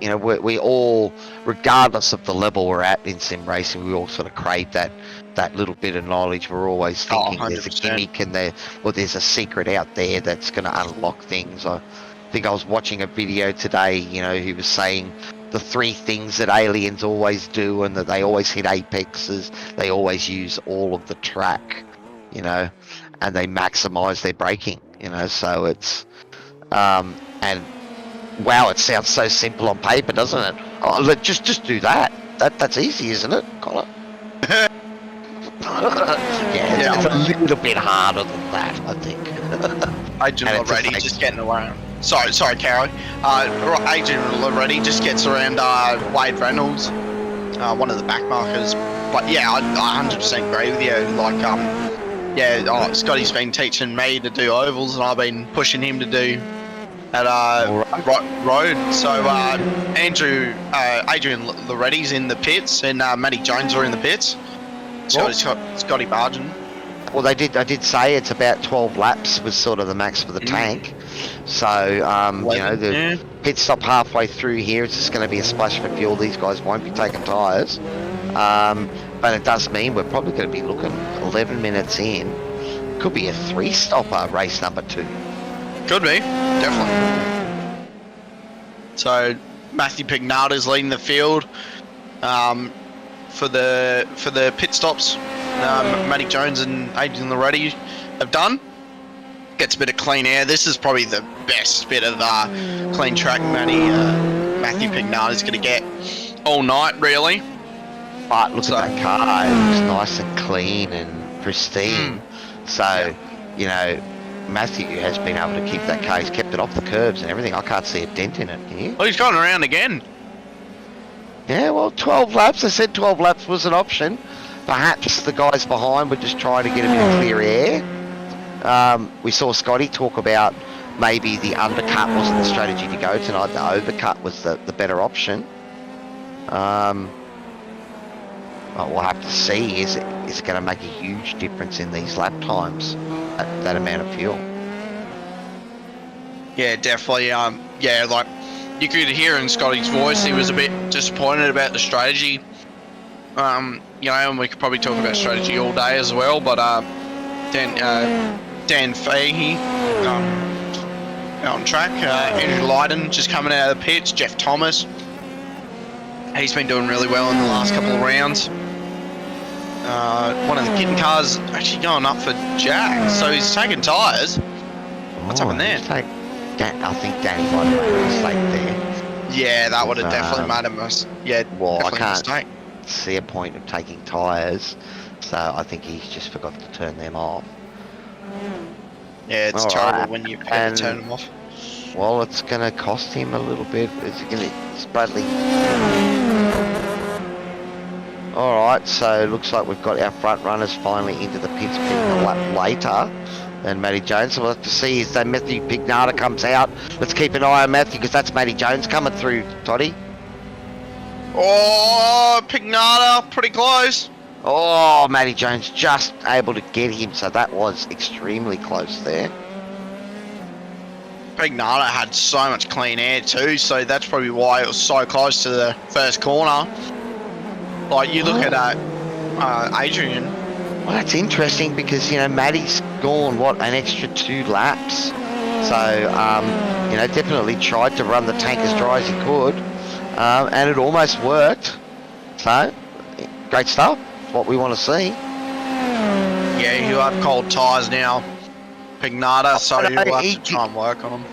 Speaker 1: we all, regardless of the level we're at in sim racing, we all sort of crave that little bit of knowledge. We're always thinking there's a gimmick and there's a secret out there that's going to unlock things. I think I was watching a video today, he was saying the 3 things that aliens always do and that they always hit apexes, they always use all of the track, and they maximize their braking, so it's, and wow, it sounds so simple on paper, doesn't it? Oh, just do that. That's easy, isn't it, Connor? It's a little bit harder than that, I think.
Speaker 2: Agent already just getting around. Sorry, Carrie. Agent already just gets around Wade Reynolds, one of the backmarkers. But yeah, I 100% agree with you. Like, Scotty's been teaching me to do ovals, and I've been pushing him to do at road. So Adrian Loretti's in the pits, and Matty Jones are in the pits. So it's got Scotty Bargin.
Speaker 1: Well, I did say it's about 12 laps was sort of the max for the tank. So the pit stop halfway through here. It's just going to be a splash for fuel. These guys won't be taking tyres, but it does mean we're probably going to be looking 11 minutes in. Could be a 3-stopper race number 2.
Speaker 2: Could be, definitely. So Matthew Pignard is leading the field for the pit stops. Matty Jones and Adrian Loretti have done. Gets a bit of clean air. This is probably the best bit of clean track Matthew Pignard is going to get all night, really.
Speaker 1: But look at that car. It looks nice and clean and pristine. So, Matthew has been able to keep that car. He's kept it off the curbs and everything. I can't see a dent in it. Can you?
Speaker 2: Well, he's going around again.
Speaker 1: Yeah, well, 12 laps. I said 12 laps was an option. Perhaps the guys behind were just trying to get a bit of clear air. We saw Scotty talk about maybe the undercut wasn't the strategy to go tonight. The overcut was the better option. We'll have to see. Is it going to make a huge difference in these lap times at that amount of fuel?
Speaker 2: Yeah, definitely. Like you could hear in Scotty's voice, he was a bit disappointed about the strategy. And we could probably talk about strategy all day as well. But Dan Fahey on track. Andrew Lydon just coming out of the pits. Jeff Thomas. He's been doing really well in the last couple of rounds. One of the kitten cars actually going up for Jack, so he's taking tyres. What's happened there?
Speaker 1: I think Danny might have made a mistake there.
Speaker 2: Yeah, that would have definitely made a mistake. Yeah,
Speaker 1: well, I can't see a point of taking tyres, so I think he's just forgot to turn them off.
Speaker 2: Yeah, it's terrible when you forget to turn them off.
Speaker 1: Well, it's going to cost him a little bit. It's going to Bradley. All right, so it looks like we've got our front runners finally into the pits a lap later than Matty Jones. So we'll have to see if Matthew Pignata comes out. Let's keep an eye on Matthew because that's Matty Jones coming through, Toddy.
Speaker 2: Oh, Pignata, pretty close.
Speaker 1: Oh, Matty Jones just able to get him, so that was extremely close there.
Speaker 2: Pignata had so much clean air too, so that's probably why it was so close to the first corner. Like, you look at Adrian.
Speaker 1: Well, that's interesting because, you know, Matty's gone, what, an extra 2 laps. So, you know, definitely tried to run the tank as dry as he could. And it almost worked. So, great stuff. What we want to see.
Speaker 2: Yeah, he'll have cold tyres now, Pignata, so
Speaker 1: no,
Speaker 2: we'll have to try and work on him.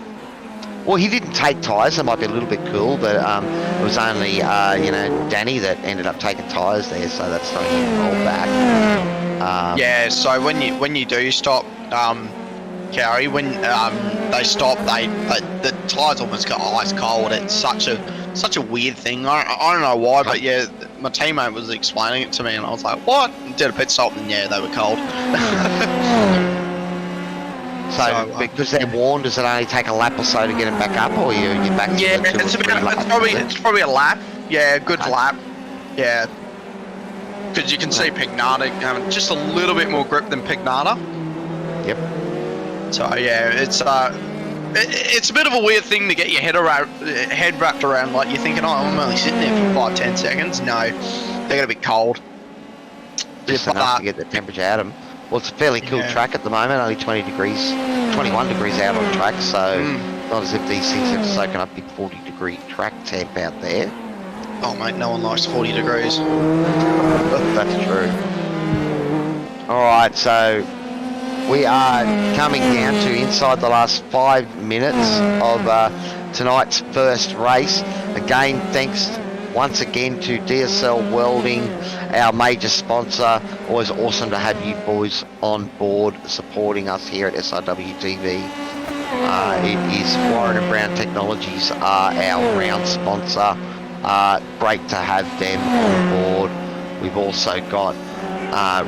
Speaker 1: Well, he didn't take tyres. That might be a little bit cool, but it was only, you know, Danny that ended up taking tyres there, so that's throwing him roll back.
Speaker 2: Yeah, so when you do stop, Carrie, when they stop, the tyres almost got ice cold. It's such a weird thing. I don't know why, but yeah, my teammate was explaining it to me, and I was like, "What?" Did a pit stop, and yeah, they were cold.
Speaker 1: So because they're warned, does it only take a lap or so to get them back up, or you're back to
Speaker 2: Yeah,
Speaker 1: the 2 or 3 laps?
Speaker 2: it's probably a lap. Yeah, a good lap. Yeah, because you can see Pignata having just a little bit more grip than Pignata.
Speaker 1: Yep.
Speaker 2: So yeah, it's a bit of a weird thing to get your head wrapped around. Like, you're thinking, oh, I'm only sitting there for 5-10 seconds. No, they're gonna be cold.
Speaker 1: Just enough to get the temperature out of them. Well, it's a fairly cool track at the moment, only 21 degrees out on track, so not as if these things have soaking up big 40-degree track temp out there.
Speaker 2: Oh mate, no one likes 40 degrees.
Speaker 1: That's true. Alright, so we are coming down to inside the last 5 minutes of tonight's first race. Again, thanks once again to DSL Welding, our major sponsor. Always awesome to have you boys on board supporting us here at SRW TV. It is Warren and Brown Technologies are our round sponsor. Great to have them on board. We've also got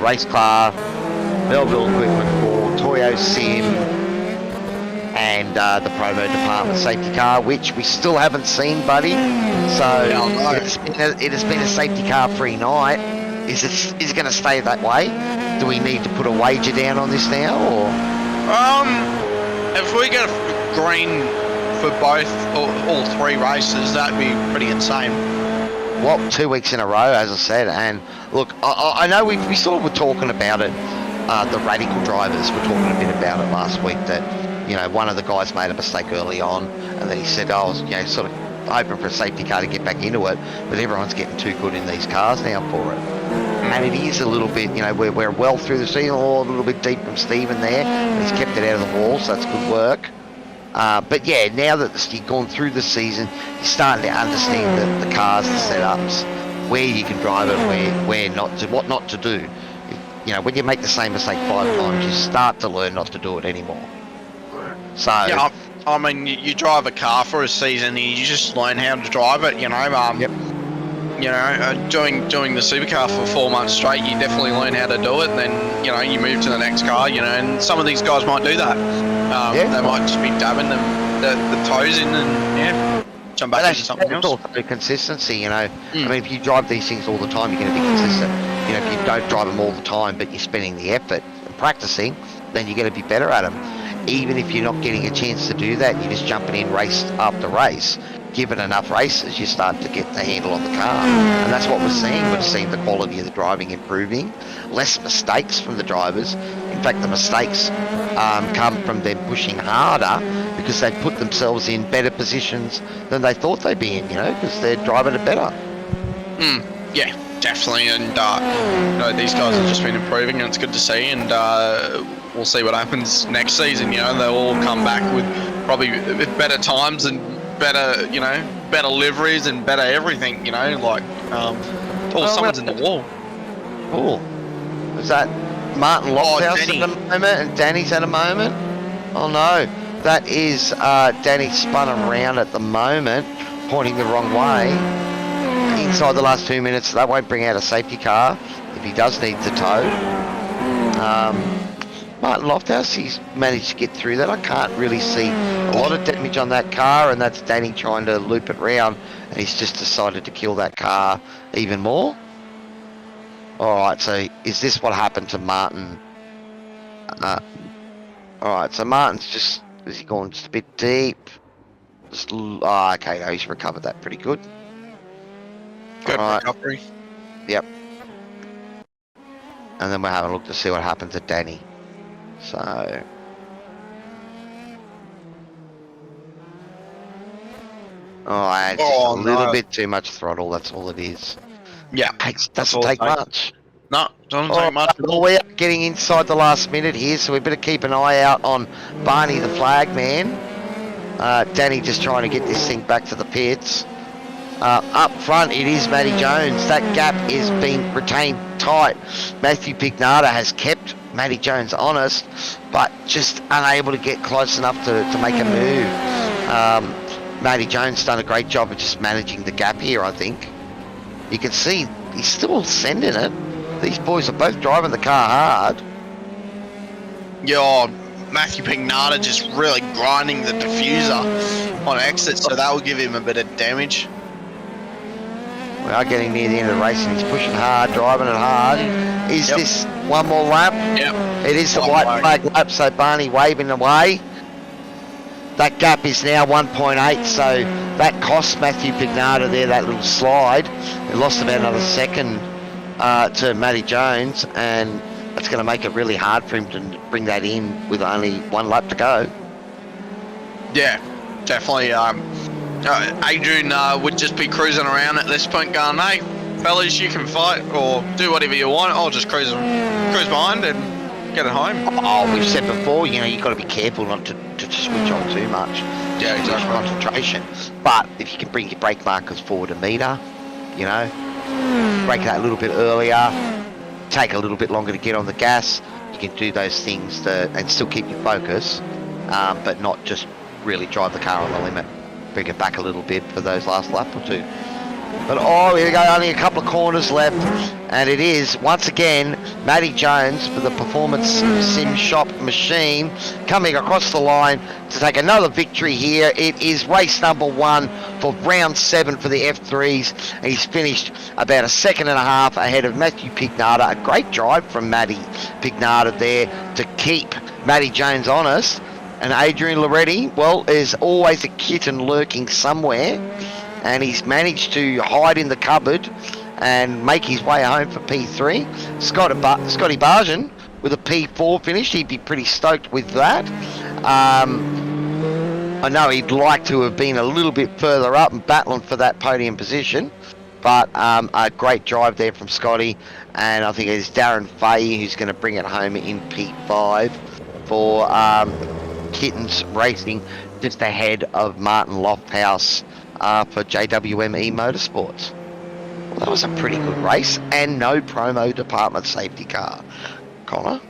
Speaker 1: Race Car, Melville Equipment for Toyo Sim, and the promo department safety car, which we still haven't seen, buddy. So it has been a safety car free night. Is it going to stay that way? Do we need to put a wager down on this now, or?
Speaker 2: If we get a green for both all 3 races, that'd be pretty insane.
Speaker 1: Well, 2 weeks in a row, as I said, and look, I know we sort of were talking about it. The radical drivers were talking a bit about it last week, that, you know, one of the guys made a mistake early on, and then he said, I was, you know, sort of hoping for a safety car to get back into it, but everyone's getting too good in these cars now for it. And it is a little bit, you know, we're well through the season, a little bit deep from Stephen there, and he's kept it out of the wall, so that's good work. But yeah, now that you've gone through the season, you're starting to understand the cars, the setups, where you can drive it, where not to, what not to do. You know, when you make the same mistake 5 times, you start to learn not to do it anymore. So
Speaker 2: yeah, I mean, you drive a car for a season, and you just learn how to drive it. You know,
Speaker 1: yep.
Speaker 2: You know, doing the supercar for 4 months straight, you definitely learn how to do it, and then, you know, you move to the next car. You know, and some of these guys might do that. They might just be dabbing the toes in, and jump back into something else.
Speaker 1: It's also consistency, you know. I mean, if you drive these things all the time, you're going to be consistent. You know, if you don't drive them all the time, but you're spending the effort and practicing, then you're going to be better at them. Even if you're not getting a chance to do that, you're just jumping in race after race. Given enough races, you start to get the handle on the car. And that's what we're seeing. We're seeing the quality of the driving improving. Less mistakes from the drivers. In fact, the mistakes come from them pushing harder because they put themselves in better positions than they thought they'd be in, you know, because they're driving it better.
Speaker 2: Yeah, definitely. And, you know, these guys have just been improving, and it's good to see. And we'll see what happens next season. You know, they'll all come back with probably better times and better, you know, better liveries and better everything, you know, like, someone's in the wall.
Speaker 1: Cool. Is that Martin Lockhouse at the moment and Danny's at a moment? Oh no. that is Danny spun around at the moment, pointing the wrong way. Inside the last 2 minutes, that won't bring out a safety car if he does need to tow. Martin Lofthouse, he's managed to get through that. I can't really see a lot of damage on that car, and that's Danny trying to loop it round, and he's just decided to kill that car even more. Alright, so is this what happened to Martin? Alright, so Martin's just, is he going just a bit deep? Just, okay, no, he's recovered that pretty good.
Speaker 2: Good
Speaker 1: Alright.
Speaker 2: recovery.
Speaker 1: Yep. And then we're having a look to see what happens to Danny. So... Oh, it's just a little bit too much throttle, that's all it is.
Speaker 2: Yeah.
Speaker 1: Doesn't take much.
Speaker 2: No, doesn't take much.
Speaker 1: Well, we are getting inside the last minute here, so we better keep an eye out on Barney the flag man. Danny just trying to get this thing back to the pits. Up front, it is Matty Jones. That gap is being retained tight. Matthew Pignata has kept Matty Jones honest, but just unable to get close enough to make a move. Matty Jones done a great job of just managing the gap here, I think. You can see he's still sending it. These boys are both driving the car hard.
Speaker 2: Yeah, Matthew Pignata just really grinding the diffuser on exit, so that will give him a bit of damage.
Speaker 1: We are getting near the end of the race, and he's pushing hard, driving it hard. Is this one more lap?
Speaker 2: Yep.
Speaker 1: It is the
Speaker 2: One
Speaker 1: white
Speaker 2: more.
Speaker 1: flag lap, so Barney waving away. That gap is now 1.8, so that cost Matthew Pignata there, that little slide. He lost about another second to Matty Jones, and that's going to make it really hard for him to bring that in with only one lap to go.
Speaker 2: Yeah, definitely. Adrian would just be cruising around at this point going, hey, fellas, you can fight or do whatever you want. I'll just cruise behind and get it home.
Speaker 1: Oh, we've said before, you know, you've got to be careful not to switch on too much.
Speaker 2: Yeah,
Speaker 1: Too much
Speaker 2: exactly.
Speaker 1: concentration. But if you can bring your brake markers forward a metre, you know, brake that a little bit earlier, take a little bit longer to get on the gas, you can do those things and still keep your focus, but not just really drive the car on the limit. Bring it back a little bit for those last lap or two. But here we go, only a couple of corners left, and it is once again Matty Jones for the Performance Sim Shop machine coming across the line to take another victory here. It is race number 1 for round 7 for the F3s, and he's finished about a second and a half ahead of Matthew Pignata. A great drive from Matty Pignata there to keep Matty Jones honest. And Adrian Loretti, well, there's always a kitten lurking somewhere, and he's managed to hide in the cupboard and make his way home for P3. Scotty Barjan with a P4 finish. He'd be pretty stoked with that. I know he'd like to have been a little bit further up and battling for that podium position, but a great drive there from Scotty, and I think it's Darren Fahey who's going to bring it home in P5 for Kittens Racing, just ahead of Martin Lofthouse for JWME Motorsports. Well, that was a pretty good race, and no promo department safety car. Connor?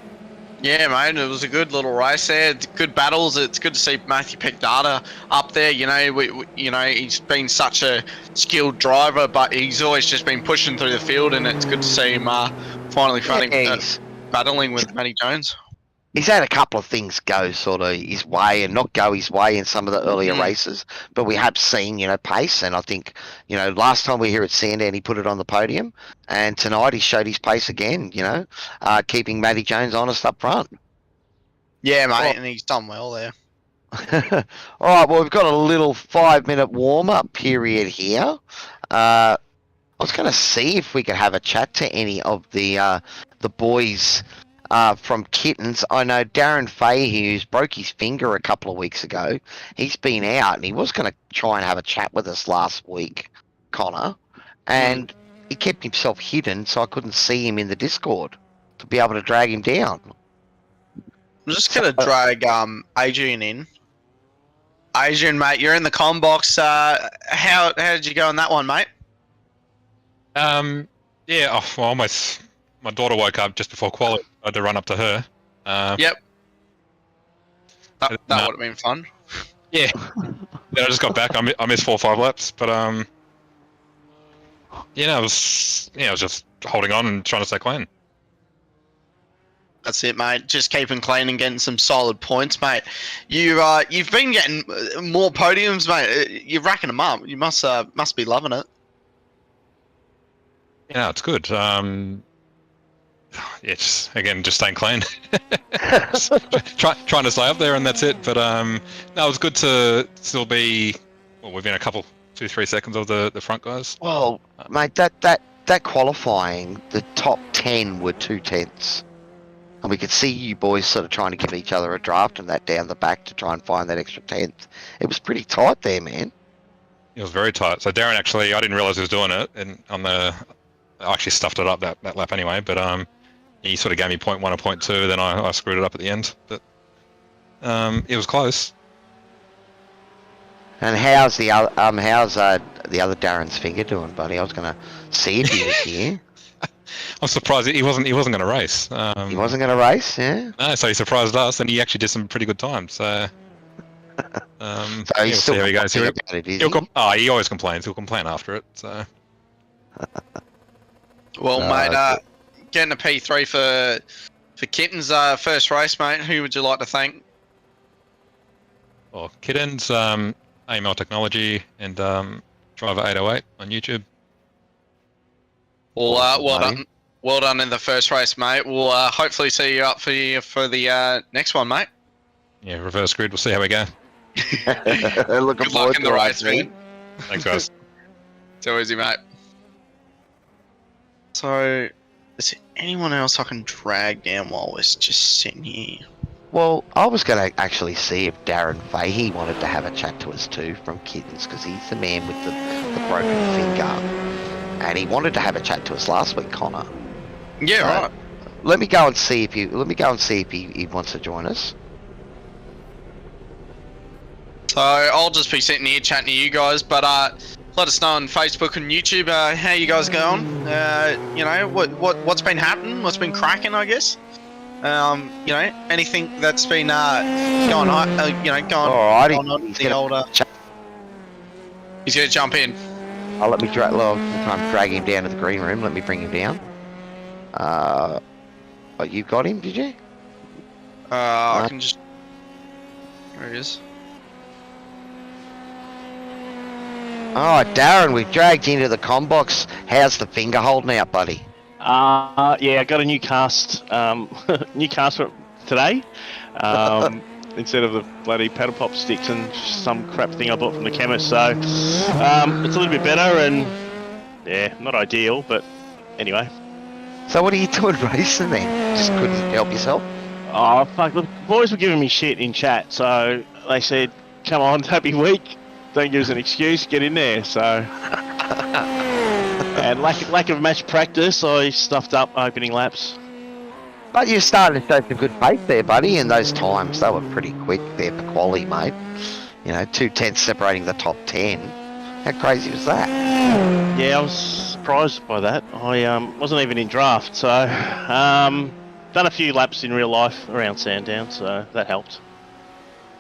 Speaker 2: Yeah, mate, it was a good little race there. Good battles. It's good to see Matthew Pignata up there. You know, he's been such a skilled driver, but he's always just been pushing through the field, and it's good to see him finally battling with Matty Jones.
Speaker 1: He's had a couple of things go sort of his way and not go his way in some of the earlier races, but we have seen, pace, and I think, last time we were here at Sandown, he put it on the podium, and tonight he showed his pace again, keeping Matty Jones honest up front.
Speaker 2: Yeah, mate, and he's done well there.
Speaker 1: All right, well, we've got a little 5-minute warm-up period here. I was going to see if we could have a chat to any of the boys from Kittens. I know Darren Fahey, who's broke his finger a couple of weeks ago. He's been out, and he was going to try and have a chat with us last week, Connor, and he kept himself hidden, so I couldn't see him in the Discord to be able to drag him down.
Speaker 2: I'm just going to drag Adrian in. Adrian, mate, you're in the comm box. How did you go on that one, mate?
Speaker 7: Yeah, well, my daughter woke up just before quali. I had to run up to her.
Speaker 2: Yep. That would have been fun.
Speaker 7: Yeah. Then I just got back. I missed 4 or 5 laps, but I was just holding on and trying to stay clean.
Speaker 2: That's it, mate. Just keeping clean and getting some solid points, mate. You've been getting more podiums, mate. You're racking them up. You must be loving it.
Speaker 7: Yeah, it's good. It's again just staying clean. Trying to stay up there, and that's it. But no, it was good to still be. Well, we've been a couple, 2-3 seconds of the front guys.
Speaker 1: Well, mate, that qualifying, the top 10 were 2/10. And we could see you boys sort of trying to give each other a draft and that down the back to try and find that extra 10th. It was pretty tight there, man.
Speaker 7: It was very tight. So Darren actually, I didn't realise he was doing it, and I actually stuffed it up that lap anyway. But he sort of gave me 0.1 or 0.2. Then I screwed it up at the end. But it was close.
Speaker 1: And how's the other Darren's finger doing, buddy? I was going to see if he was here.
Speaker 7: I'm surprised he wasn't going to race.
Speaker 1: He wasn't going to race, yeah.
Speaker 7: No, so he surprised us, and he actually did some pretty good times. So,
Speaker 1: So
Speaker 7: we'll
Speaker 1: he's
Speaker 7: see
Speaker 1: still
Speaker 7: how he goes.
Speaker 1: complaining about it, is he?
Speaker 7: He always complains. He'll complain after it. So,
Speaker 2: Well,
Speaker 1: No,
Speaker 2: mate, getting a P3 for Kitten's first race, mate. Who would you like to thank?
Speaker 7: well, Kittens, AML Technology, and Driver 808 on YouTube.
Speaker 2: Well, well
Speaker 1: mate.
Speaker 2: done. Well done in the first race, mate. We'll hopefully see you up for the next one, mate.
Speaker 7: Yeah, reverse grid. We'll see how we go.
Speaker 1: Looking
Speaker 2: Good
Speaker 1: forward
Speaker 2: luck in the
Speaker 1: to it,
Speaker 2: race,
Speaker 1: mate.
Speaker 2: man.
Speaker 7: Thanks, guys.
Speaker 2: Too easy, mate. So, is there anyone else I can drag down while we're just sitting here?
Speaker 1: Well, I was going to actually see if Darren Fahey wanted to have a chat to us too from Kittens, because he's the man with the broken finger. And he wanted to have a chat to us last week, Connor.
Speaker 2: Yeah,
Speaker 1: So,
Speaker 2: right.
Speaker 1: Let me go and see if he wants to join us.
Speaker 2: So I'll just be sitting here chatting to you guys, but let us know on Facebook and YouTube how you guys going. You know what's been happening, what's been cracking, I guess. You know, anything that's been going on.
Speaker 1: Alrighty.
Speaker 2: Going on
Speaker 1: He's
Speaker 2: the
Speaker 1: gonna
Speaker 2: older. He's gonna jump in.
Speaker 1: I'll let me try and drag him down to the green room. Let me bring him down. Oh, you got him, did you?
Speaker 2: I can just. There he is.
Speaker 1: Oh, Darren, we've dragged you into the comm box. How's the finger holding out, buddy?
Speaker 8: Yeah, I got a new cast for today. Instead of the bloody paddle pop sticks and some crap thing I bought from the chemist. So it's a little bit better, and yeah, not ideal, but anyway.
Speaker 1: So what are you doing racing then? Just couldn't help yourself?
Speaker 8: Oh fuck! The boys were giving me shit in chat, so they said, "Come on, happy week. Don't give us an excuse. Get in there." So. And lack of match practice, I stuffed up opening laps.
Speaker 1: But you started to show some good pace there, buddy, and those times, they were pretty quick there for quali, mate. You know, 2/10 separating the top 10. How crazy was that?
Speaker 8: Yeah, I was surprised by that. I wasn't even in draft, so done a few laps in real life around Sandown, so that helped.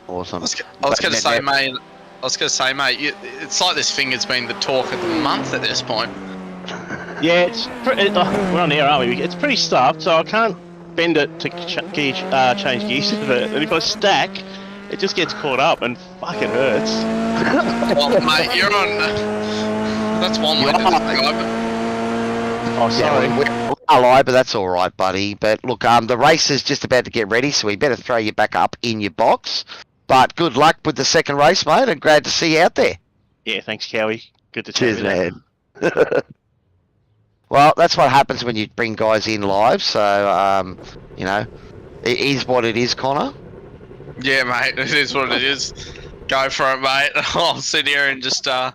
Speaker 1: Awesome.
Speaker 2: I was going to say, mate. It's like this finger's been the talk of the month at this point.
Speaker 8: Yeah, we're on air, aren't we? It's pretty stuffed, so I can't bend it to change gears of it. And if I stack, it just gets caught up and fucking hurts.
Speaker 2: Well, mate, you're on. That's one way to describe it.
Speaker 8: Oh, sorry.
Speaker 1: Yeah, we're alive, but that's all right, buddy. But look, the race is just about to get ready, so we better throw you back up in your box. But good luck with the second race, mate, and glad to see you out there.
Speaker 8: Yeah, thanks, Cowie. Good to
Speaker 1: Cheers,
Speaker 8: see you.
Speaker 1: man. Well, that's what happens when you bring guys in live. So, you know, it is what it is, Connor.
Speaker 2: Yeah, mate, it is what it is. Go for it, mate. I'll sit here and just
Speaker 1: All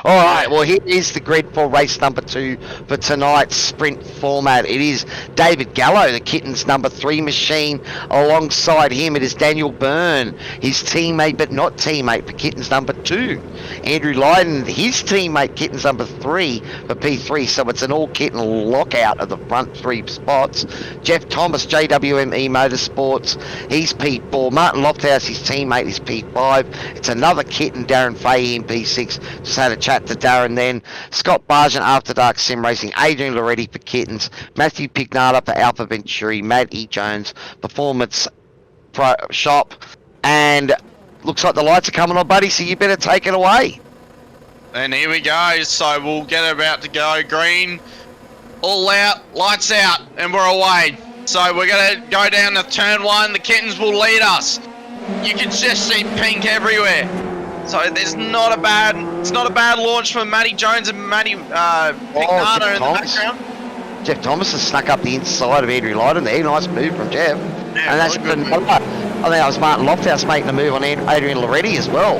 Speaker 1: right, well, here is the grid for race number 2 for tonight's sprint format. It is David Gallo, the Kitten's number 3 machine. Alongside him, it is Daniel Byrne, his teammate but not teammate for Kitten's number 2. Andrew Lydon, his teammate, Kitten's number 3 for P3. So it's an all-Kitten lockout of the front 3 spots. Jeff Thomas, JWME Motorsports, he's P4. Martin Lofthouse, his teammate, is P5. It's another Kitten, Darren Fahey in P6. Just had a chat to Darren then. Scott Bargent, After Dark Sim Racing. Adrian Loretti for Kittens. Matthew Pignata for Alpha Venturi. Matt E. Jones, Performance Pro Shop. And looks like the lights are coming on, buddy, so you better take it away.
Speaker 2: And here we go. So we'll get about to go green. All out, lights out, and we're away. So we're going to go down to turn 1. The Kittens will lead us. You can just see pink everywhere. So there's not a bad, it's not a bad launch for Matty Jones and Matty Pignata in the background.
Speaker 1: Jeff Thomas has snuck up the inside of Andrew Lydon there. Nice move from Jeff.
Speaker 2: Yeah,
Speaker 1: And that's
Speaker 2: good move.
Speaker 1: another, I think that was Martin Lofthouse making the move on Adrian Loretti as well.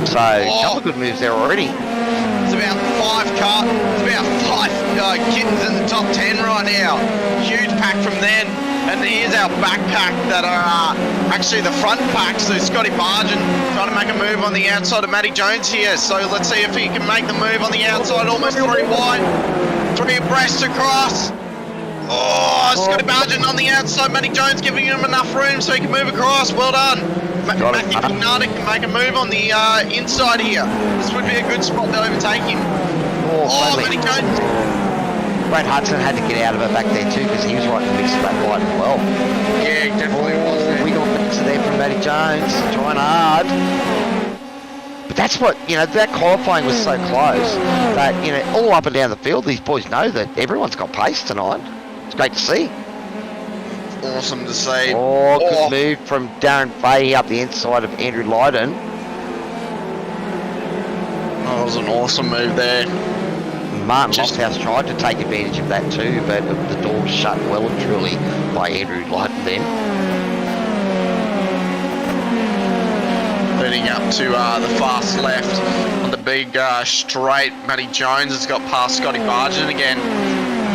Speaker 1: So a couple of good moves there already.
Speaker 2: It's about 5 cars, it's about 5 Kittens in the top 10 right now. Huge pack from then. And here's our backpack that are actually the front pack. So Scotty Bargent trying to make a move on the outside of Matty Jones here. So let's see if he can make the move on the outside. Almost 3 wide. 3 abreast across. Oh, Scotty Bargent on the outside. Matty Jones giving him enough room so he can move across. Well done. Matthew Pignata can make a move on the inside here. This would be a good spot to overtake him. Oh, Matty Jones.
Speaker 1: Brad Hudson had to get out of it back there too because he was right in the mix of that fight as well.
Speaker 2: Yeah, he definitely was there.
Speaker 1: We got mix there from Matty Jones, trying hard. But that's what, that qualifying was so close that, all up and down the field, these boys know that everyone's got pace tonight. It's great to see.
Speaker 2: Awesome to see.
Speaker 1: Oh, good move from Darren Fahey up the inside of Andrew Lydon.
Speaker 2: That was an awesome move there.
Speaker 1: Martin Lofthouse tried to take advantage of that too, but the door was shut well and truly by Andrew Lydon then.
Speaker 2: Leading up to the fast left on the big straight, Matty Jones has got past Scotty Bargent again.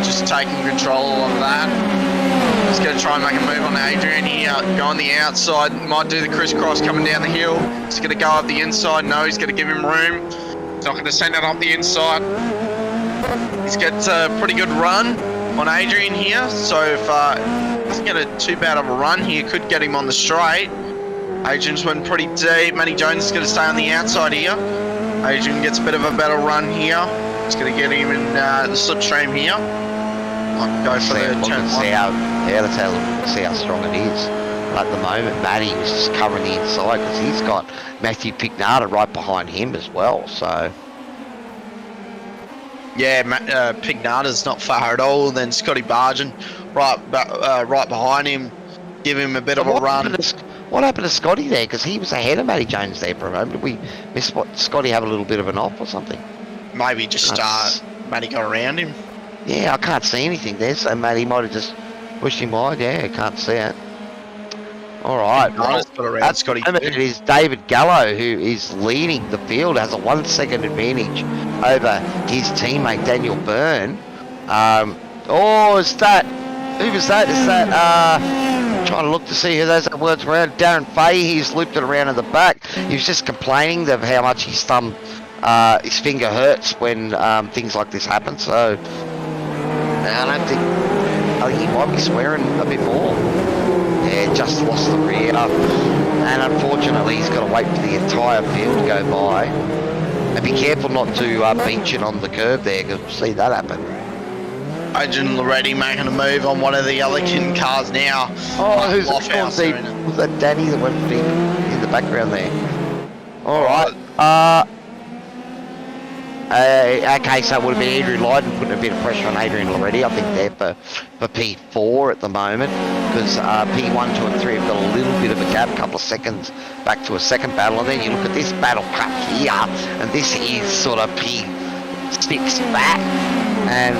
Speaker 2: Just taking control of that. He's going to try and make a move on Adrian here. Go on the outside. Might do the crisscross coming down the hill. He's going to go up the inside. No, he's going to give him room. He's not going to send it up the inside. He's got a pretty good run on Adrian here. So if doesn't get a too bad of a run here, could get him on the straight. Adrian's went pretty deep. Matty Jones is going to stay on the outside here. Adrian gets a bit of a better run here. He's going to get him in the slipstream here. Might go for the turn 1.
Speaker 1: Let's see how strong it is. But at the moment, Matty was just covering the inside because he's got Matthew Pignata right behind him as well. So.
Speaker 2: Yeah, Pignata's not far at all. Then Scotty Bargent right behind him, give him a bit of a run.
Speaker 1: What happened to Scotty there? Because he was ahead of Matty Jones there for a moment. Did we miss Scotty have a little bit of an off or something?
Speaker 2: Maybe just Matty got around him.
Speaker 1: Yeah, I can't see anything there. So Matty might have just pushed him wide. Yeah, I can't see it. All right. Well, at the moment it is David Gallo who is leading the field, has a 1 second advantage over his teammate Daniel Byrne. Is that? Who was that? Is that? Trying to look to see who those words were around. Darren Fahey, he's looped it around in the back. He was just complaining of how much his thumb, his finger hurts when things like this happen. So I think he might be swearing a bit more. Yeah, just lost the rear, and unfortunately he's got to wait for the entire field to go by. And be careful not to beach it on the curb there, because we'll see that happen.
Speaker 2: Adrian Loretti making a move on one of the other Kitten cars now.
Speaker 1: Oh, who's was that Danny that went in the background there? All right. Okay, so it would have been Andrew Lydon putting a bit of pressure on Adrian Loretti, I think, there for P4 at the moment, because P1, 2 and 3 have got a little bit of a gap, a couple of seconds back to a second battle, and then you look at this battle cut here, and this is sort of P6 back, and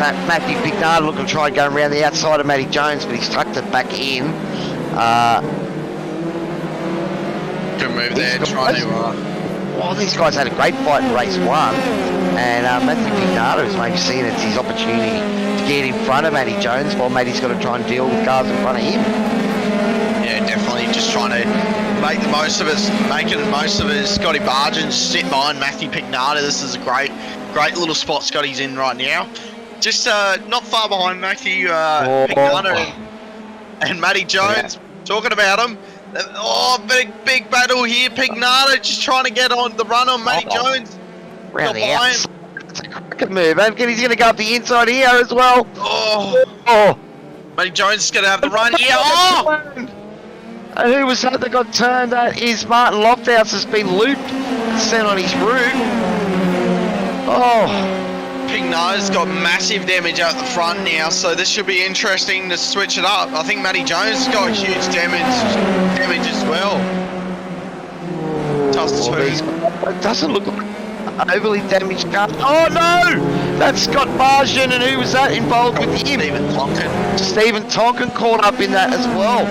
Speaker 1: that Matthew Pignata looking to try and go around the outside of Matty Jones, but he's tucked it back in.
Speaker 2: move there, trying to.
Speaker 1: Well, these guys had a great fight in race 1, and Matthew Pignata is maybe seeing it's his opportunity to get in front of Matty Jones while Matty's got to try and deal with cars in front of him.
Speaker 2: Yeah, definitely just trying to make the most of it, making the most of it. Scotty Bargin sit behind Matthew Pignata. This is a great little spot Scotty's in right now. Just not far behind Matthew Pignata and Matty Jones. Talking about him. Oh, big battle here. Pignata just trying to get on the run on Matty Jones.
Speaker 1: Round the outside. It's a crooked move, and he's going to go up the inside here as well.
Speaker 2: Oh. Matty Jones is going to have the run here. Oh!
Speaker 1: And who was that got turned? That is Martin Lofthouse has been looped and sent on his route. Oh.
Speaker 2: Pignata's got massive damage out the front now, so this should be interesting to switch it up. I think Matty Jones has got huge damage as well.
Speaker 1: It doesn't look like an overly damaged car. Oh no! That's Scott Bargin, and who was that involved with him? Stephen Tonkin caught up in that as well.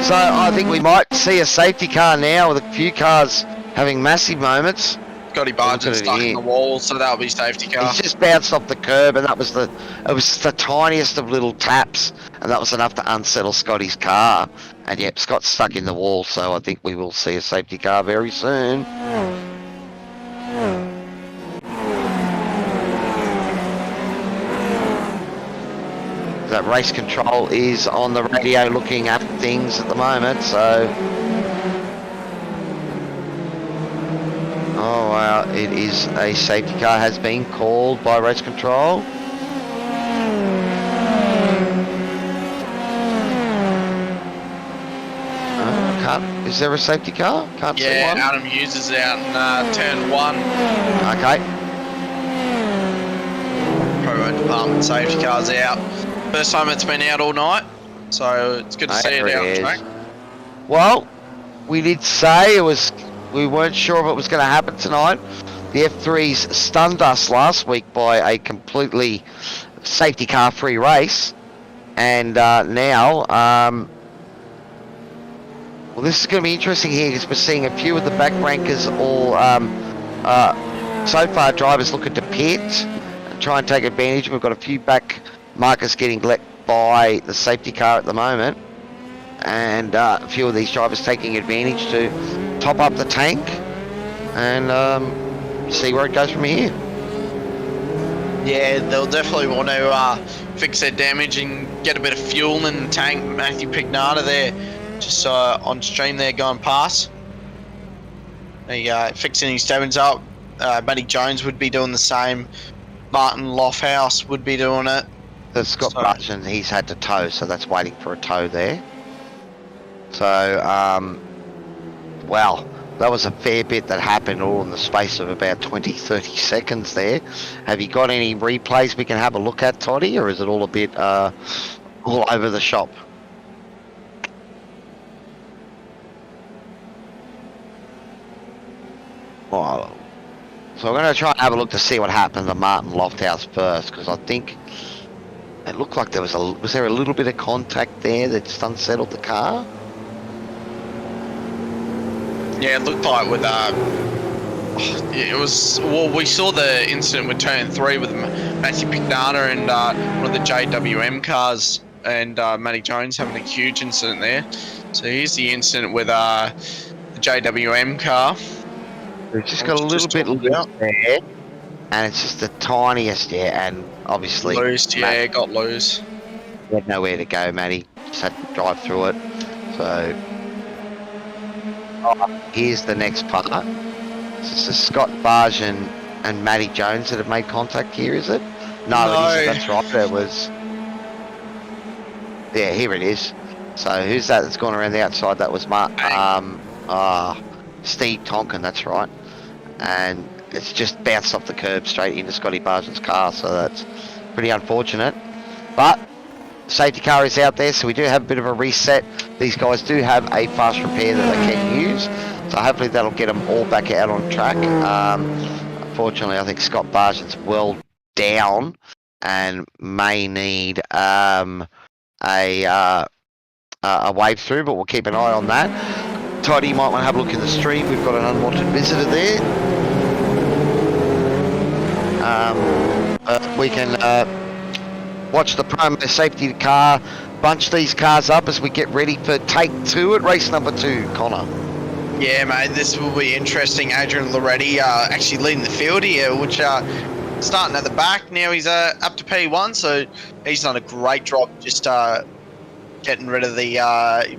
Speaker 1: So I think we might see a safety car now with a few cars having massive moments.
Speaker 2: Scotty Bargin stuck in the wall, so that'll be safety car.
Speaker 1: He's just bounced off the curb, and it was the tiniest of little taps, and that was enough to unsettle Scotty's car. And yep, Scott's stuck in the wall, so I think we will see a safety car very soon. That race control is on the radio looking at things at the moment, so... Oh wow, it is a safety car has been called by race control. Is there a safety car? Can't see one.
Speaker 2: Yeah, Adam Hughes is out in turn 1.
Speaker 1: Okay.
Speaker 2: Promo department safety car's out. First time it's been out all night, so it's good to see it out on track.
Speaker 1: Well, we did say we weren't sure if it was going to happen tonight. The F3s stunned us last week by a completely safety car free race, and now well, this is going to be interesting here because we're seeing a few of the back rankers all so far drivers looking to pit and try and take advantage. We've got a few back markers getting let by the safety car at the moment, and a few of these drivers taking advantage to top up the tank and see where it goes from here.
Speaker 2: Yeah, they'll definitely want to fix their damage and get a bit of fuel in the tank. Matthew Pignata there, just on stream there going past. Fixing his damage up. Matty Jones would be doing the same. Martin Lofthouse would be doing it.
Speaker 1: The Scott Bargin, he's had to tow, so that's waiting for a tow there. So, well, that was a fair bit that happened all in the space of about 20-30 seconds there. Have you got any replays we can have a look at, Toddy, or is it all a bit all over the shop? Well, so we're going to try and have a look to see what happened to Martin Lofthouse first, because I think it looked like there was there a little bit of contact there that just unsettled the car?
Speaker 2: Yeah, it looked like with it was, well, we saw the incident with turn 3 with Matthew Pignata and one of the JWM cars, and Matty Jones having a huge incident there. So here's the incident with the JWM car.
Speaker 1: We've just got a little bit loose there, and it's just the tiniest, yeah, and obviously...
Speaker 2: Loose, yeah, got loose.
Speaker 1: He had nowhere to go, Matty. Just had to drive through it. So... here's the next part. This is Scott Bargin and Matty Jones that have made contact here, is it? No, it isn't. That's right. It was... Yeah, here it is. So who's that that's gone around the outside? That was Steve Tonkin, that's right. And it's just bounced off the curb straight into Scotty Bargin's car, so that's pretty unfortunate. But safety car is out there, so we do have a bit of a reset. These guys do have a fast repair that they can use, so hopefully that'll get them all back out on track. Unfortunately, I think Scott Bargin's well down and may need a wave through, but we'll keep an eye on that. Toddy, you might want to have a look in the stream. We've got an unwanted visitor there. We can watch the promo safety car bunch these cars up as we get ready for take 2 at race number 2, Connor.
Speaker 2: Yeah, mate, this will be interesting. Adrian Loretti actually leading the field here, which starting at the back. Now he's up to P1, so he's done a great job just getting rid of the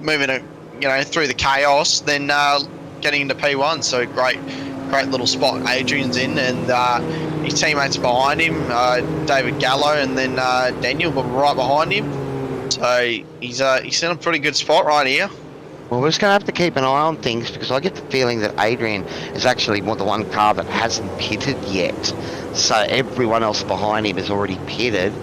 Speaker 2: moving it, through the chaos, then getting into P1. So great little spot Adrian's in, and his teammates behind him, David Gallo, and then Daniel, but right behind him. So he's in a pretty good spot right here.
Speaker 1: Well, we're just going to have to keep an eye on things, because I get the feeling that Adrian is actually the one car that hasn't pitted yet. So everyone else behind him is already pitted.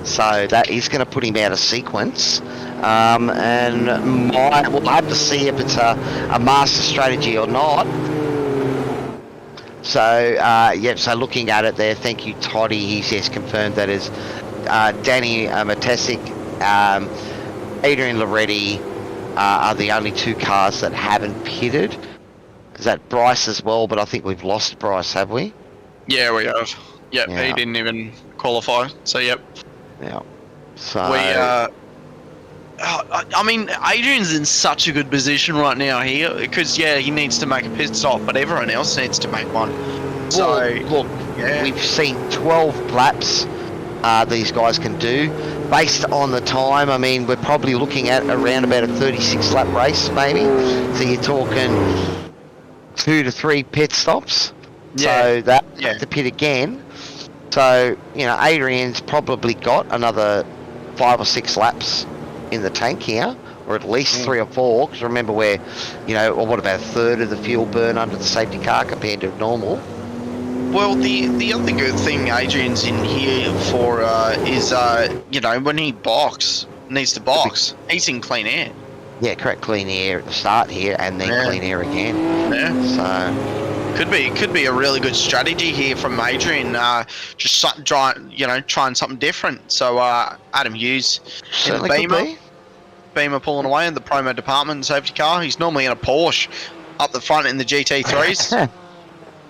Speaker 1: So that is going to put him out of sequence. And we'll have to see if it's a master strategy or not. So, so looking at it there, thank you, Toddy. He's just confirmed that is Danny Matesic, Adrian Loretti, are the only 2 cars that haven't pitted. Is that Bryce as well? But I think we've lost Bryce, have we?
Speaker 2: Yeah, we have. Yep,
Speaker 1: Yeah.
Speaker 2: He didn't even qualify. So yep.
Speaker 1: Yeah. So
Speaker 2: We I mean, Adrian's in such a good position right now here, because he needs to make a pit stop, but everyone else needs to make one. So
Speaker 1: look, we've seen 12 laps these guys can do. Based on the time, I mean, we're probably looking at around about a 36 lap race, maybe. So you're talking 2 to 3 pit stops. So that to pit again. So, Adrian's probably got another 5 or 6 laps in the tank here, or at least 3 or 4, because remember we're, what about a third of the fuel burn under the safety car compared to normal?
Speaker 2: Well, the other good thing Adrian's in here for is, when he needs to box, he's in clean air.
Speaker 1: Yeah, correct. Clean air at the start here, and then clean air again.
Speaker 2: Yeah.
Speaker 1: So
Speaker 2: could be a really good strategy here from Adrian. Just trying something different. So Adam Hughes in the Beamer. Beamer pulling away in the promo department safety car. He's normally in a Porsche up the front in the GT3s.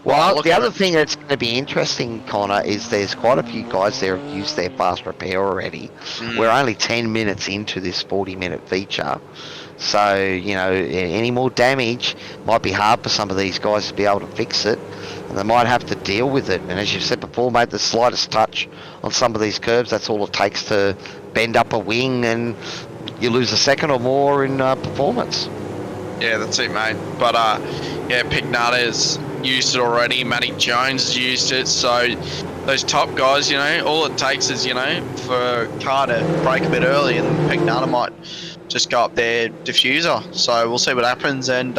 Speaker 1: Well, the other thing that's going to be interesting, Connor, is there's quite a few guys there who've used their fast repair already. We're only 10 minutes into this 40-minute feature. So, any more damage might be hard for some of these guys to be able to fix it. And they might have to deal with it. And as you said before, mate, the slightest touch on some of these curbs, that's all it takes to bend up a wing, and you lose a second or more in performance.
Speaker 2: Yeah, that's it, mate. But, Pignata has used it already. Matty Jones has used it. So those top guys, all it takes is, for a car to break a bit early, and Pignata might just go up their diffuser. So we'll see what happens. And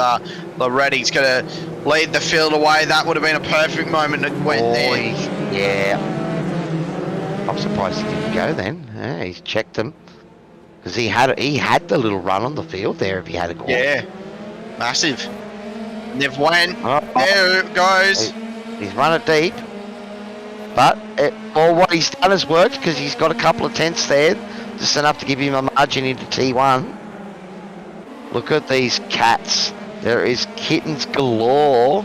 Speaker 2: Loretti's going to lead the field away. That would have been a perfect moment. It went there.
Speaker 1: Yeah. I'm surprised he didn't go then. Yeah, he's checked him. Because he had the little run on the field there if he had a go.
Speaker 2: Yeah. Massive. They've went. There it goes.
Speaker 1: He's run it deep. But what he's done has worked, because he's got a couple of tenths there. Just enough to give him a margin into T1. Look at these cats. There is kittens galore.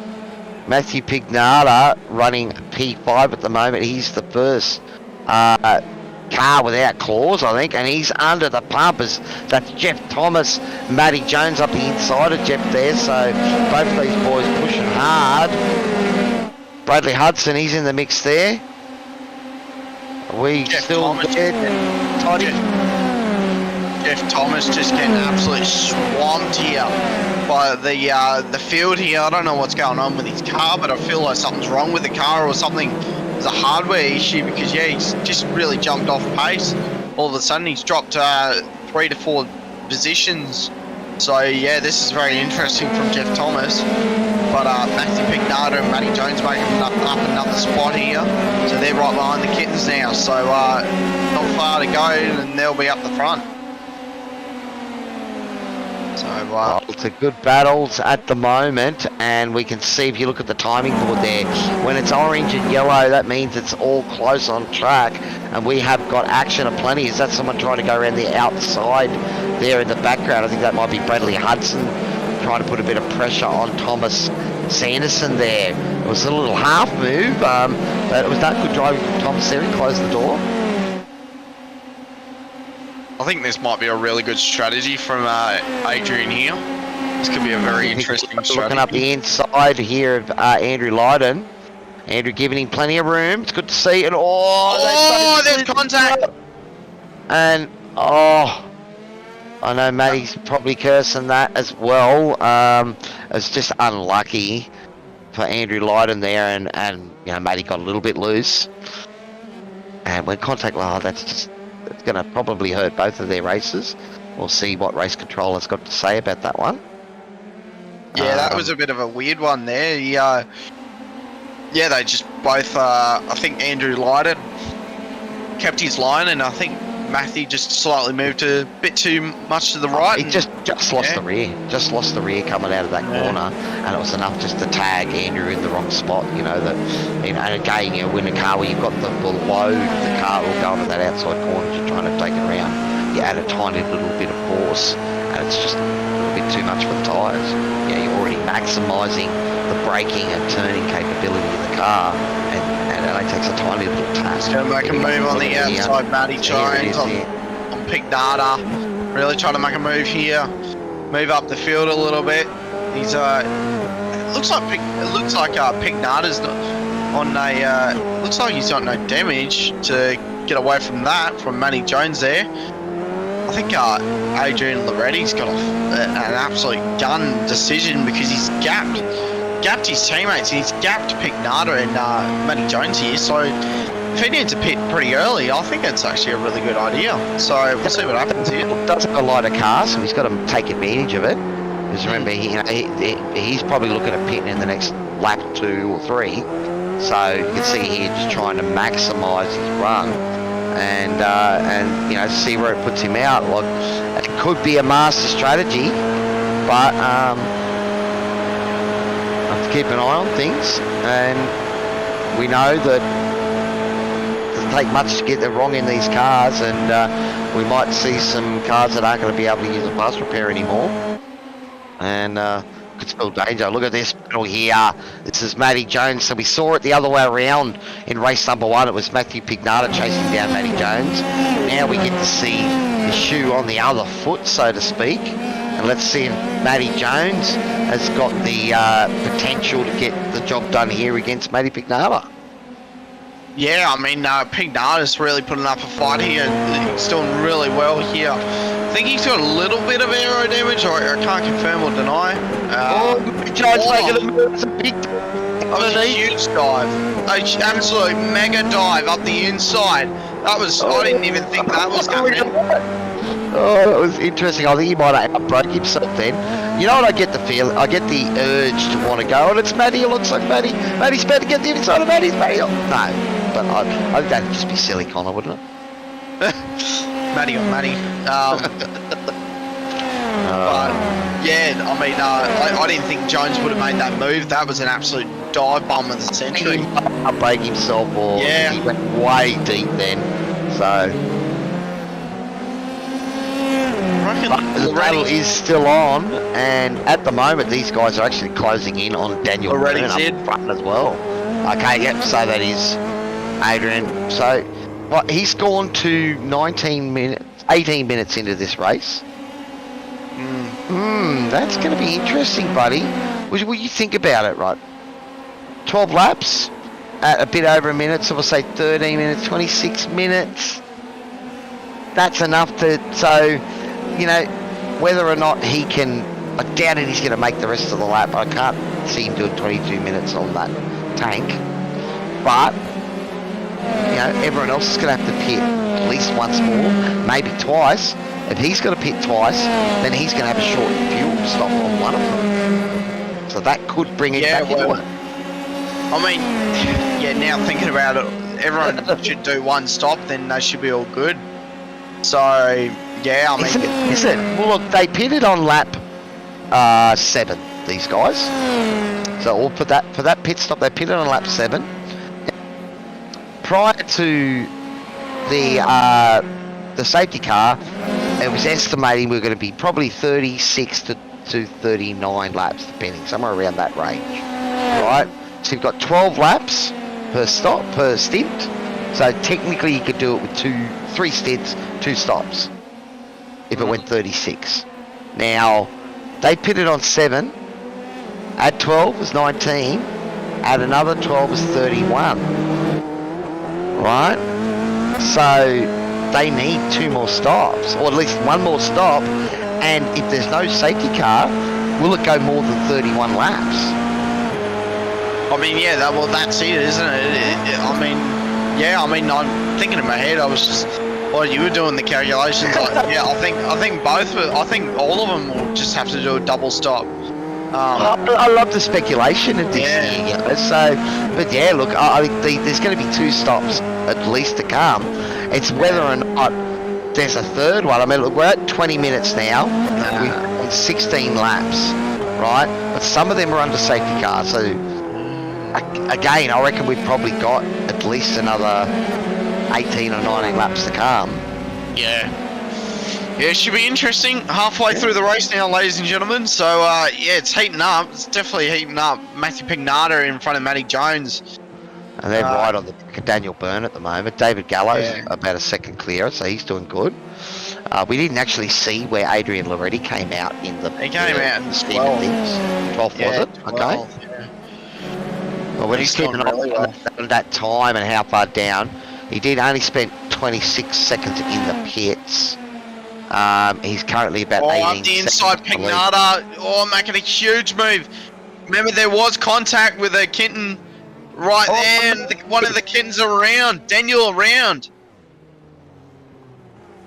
Speaker 1: Matthew Pignata running P5 at the moment. He's the first car without claws, I think, and he's under the pumpers. That's Jeff Thomas, Matty Jones up the inside of Jeff there, so both of these boys pushing hard. Bradley Hudson, he's in the mix there.
Speaker 2: Jeff Thomas just getting absolutely swamped here by the field here. I don't know what's going on with his car, but I feel like something's wrong with the car, or something. It's a hardware issue, because he's just really jumped off pace. All of a sudden he's dropped 3 to 4 positions. So this is very interesting from Jeff Thomas. But Matthew Pignata and Matty Jones making up another spot here. So they're right behind the kittens now. So not far to go, and they'll be up the front. So
Speaker 1: it's a good battles at the moment, and we can see, if you look at the timing board there, when it's orange and yellow, that means it's all close on track, and we have got action aplenty. Is that someone trying to go around the outside there in the background? I think that might be Bradley Hudson trying to put a bit of pressure on Thomas Sanderson there. It was a little half move, but it was that good driving from Thomas there. He closed the door.
Speaker 2: I think this might be a really good strategy from Adrian here. This could be a very interesting strategy.
Speaker 1: Looking up the inside here of Andrew Lydon. Andrew giving him plenty of room. It's good to see. And
Speaker 2: there's contact.
Speaker 1: And I know Matty's probably cursing that as well. It's just unlucky for Andrew Lydon there, and you know, Matty got a little bit loose. And when contact, it's going to probably hurt both of their races. We'll see what race control has got to say about that one.
Speaker 2: Yeah, that was a bit of a weird one there. Yeah, they just both. I think Andrew Lydon kept his line, and I think Matthew just slightly moved a bit too much to the right.
Speaker 1: He just lost the rear. Just lost the rear coming out of that corner, and it was enough just to tag Andrew in the wrong spot. You know that, and again, you know, when a car where you've got the load of the car all going to that outside corner, you're trying to take it around. You add a tiny little bit of force, and it's just a little bit too much for the tyres. You know, you're already maximising the braking and turning capability of the car, and it only takes a tiny little task.
Speaker 2: Going to make a move on the outside, Matty Jones on Pignata. Really trying to make a move here. Move up the field a little bit. He's it looks like Pignata's on a looks like he's got no damage to get away from that from Matty Jones there. I think Adrian Loretti's got an absolute gun decision because he's gapped his teammates. He's gapped Pignata and Matty Jones here. So if he needs to pit pretty early, I think it's actually a really good idea. So we'll see what happens here.
Speaker 1: Doesn't have a lot of cars, so he's got to take advantage of it. Because remember, he's probably looking at pitting in the next lap 2 or 3. So you can see here just trying to maximise his run. And you know, see where it puts him out. Like, it could be a master strategy, but I have to keep an eye on things. And we know that it doesn't take much to get it wrong in these cars, and we might see some cars that aren't going to be able to use a parts repair anymore. And could spell danger. Look at this battle here. This is Matty Jones. So we saw it the other way around in race number 1. It was Matthew Pignata chasing down Matty Jones. Now we get to see the shoe on the other foot, so to speak. And let's see if Matty Jones has got the potential to get the job done here against Matty Pignata.
Speaker 2: Yeah, I mean, Pignata's really putting up a fight here. He's doing really well here. I think he's got a little bit of aero damage, or I can't confirm or deny.
Speaker 1: Jones making a move. It's a big
Speaker 2: that was a huge dive. An absolute mega dive up the inside. That was, I didn't even think that was happening.
Speaker 1: Oh, that was interesting. I think he might have outbroke himself then. You know what, I get the feel, I get the urge to want to go, and it's Matty. It looks like Matty. Matty's about to get the inside of Matty's. Matty. No, but I think that'd just be silly, Connor, wouldn't it?
Speaker 2: Matty on Matty. But yeah, I mean, I didn't think Jones would have made that move. That was an absolute dive bomb of the century.
Speaker 1: He break himself, or
Speaker 2: yeah,
Speaker 1: he went way deep then. So the battle is still on, and at the moment these guys are actually closing in on Daniel Byrne up front as well. Okay, yep. So that is Adrian. So he's gone to 18 minutes into this race. That's going to be interesting, buddy. What you think about it, right? 12 laps at a bit over a minute, so we'll say 13 minutes, 26 minutes. That's enough to, so, you know, whether or not he can, I doubt it he's going to make the rest of the lap. I can't see him doing 22 minutes on that tank. But, you know, everyone else is going to have to pit at least once more, maybe twice. If he's going to pit twice, then he's going to have a short fuel stop on one of them. So that could bring it back into it.
Speaker 2: I mean, yeah, now thinking about it, everyone should do one stop, then they should be all good. So, yeah, I mean...
Speaker 1: Is it? Well, look, they pitted on lap 7, these guys. So for that pit stop, they pitted on lap 7. Prior to the safety car, it was estimating we were going to be probably 36 to to 39 laps, depending, somewhere around that range, right? So you've got 12 laps per stint. So technically you could do it with 3 stints, 2 stops, if it went 36. Now, they pitted on 7, add 12 is 19, add another 12 is 31, right? So they need 2 more stops, or at least 1 more stop, and if there's no safety car, will it go more than 31 laps?
Speaker 2: I mean, yeah, that's it, isn't it? I mean, yeah, I mean, I'm thinking in my head, I was just, while you were doing the calculations, yeah, I think all of them will just have to do a double stop.
Speaker 1: I love the speculation of this year, you know, so, but yeah, look, I think there's going to be 2 stops at least to come. It's whether or not there's a third one. I mean, look, we're at 20 minutes now. We've done 16 laps, right? But some of them are under safety cars, so again, I reckon we've probably got at least another 18 or 19 laps to come.
Speaker 2: Yeah. Yeah, it should be interesting. Halfway through the race now, ladies and gentlemen. So, yeah, it's heating up. It's definitely heating up. Matthew Pignata in front of Matty Jones.
Speaker 1: And they're right on the back of Daniel Byrne at the moment. David Gallo's about a second clear, so he's doing good. We didn't actually see where Adrian Loretti came out in the...
Speaker 2: He came out in the
Speaker 1: 12th. 12th, was it?
Speaker 2: 12,
Speaker 1: Okay.
Speaker 2: yeah.
Speaker 1: Well, we're just keeping an eye on that time and how far down. He did only spend 26 seconds in the pits. He's currently about 18
Speaker 2: up the inside, Pignata. Oh, making a huge move. Remember, there was contact with a kitten right there, and one of the kittens around. Daniel around.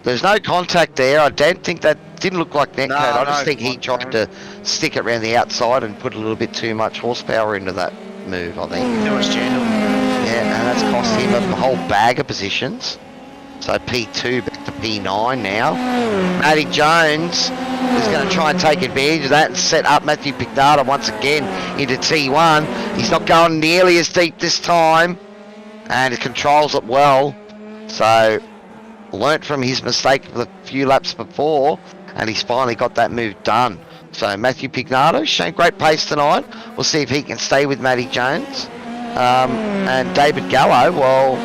Speaker 1: There's no contact there. I don't think that didn't look like netcode. I just think he tried to stick it around the outside and put a little bit too much horsepower into that move, I think.
Speaker 2: That was gentle.
Speaker 1: Yeah, and that's cost him a whole bag of positions. So P2 back to P9 now. Matty Jones is going to try and take advantage of that and set up Matthew Pignata once again into T1. He's not going nearly as deep this time, and he controls it well. So learnt from his mistake of the few laps before, and he's finally got that move done. So Matthew Pignata showing great pace tonight. We'll see if he can stay with Matty Jones. And David Gallo, well,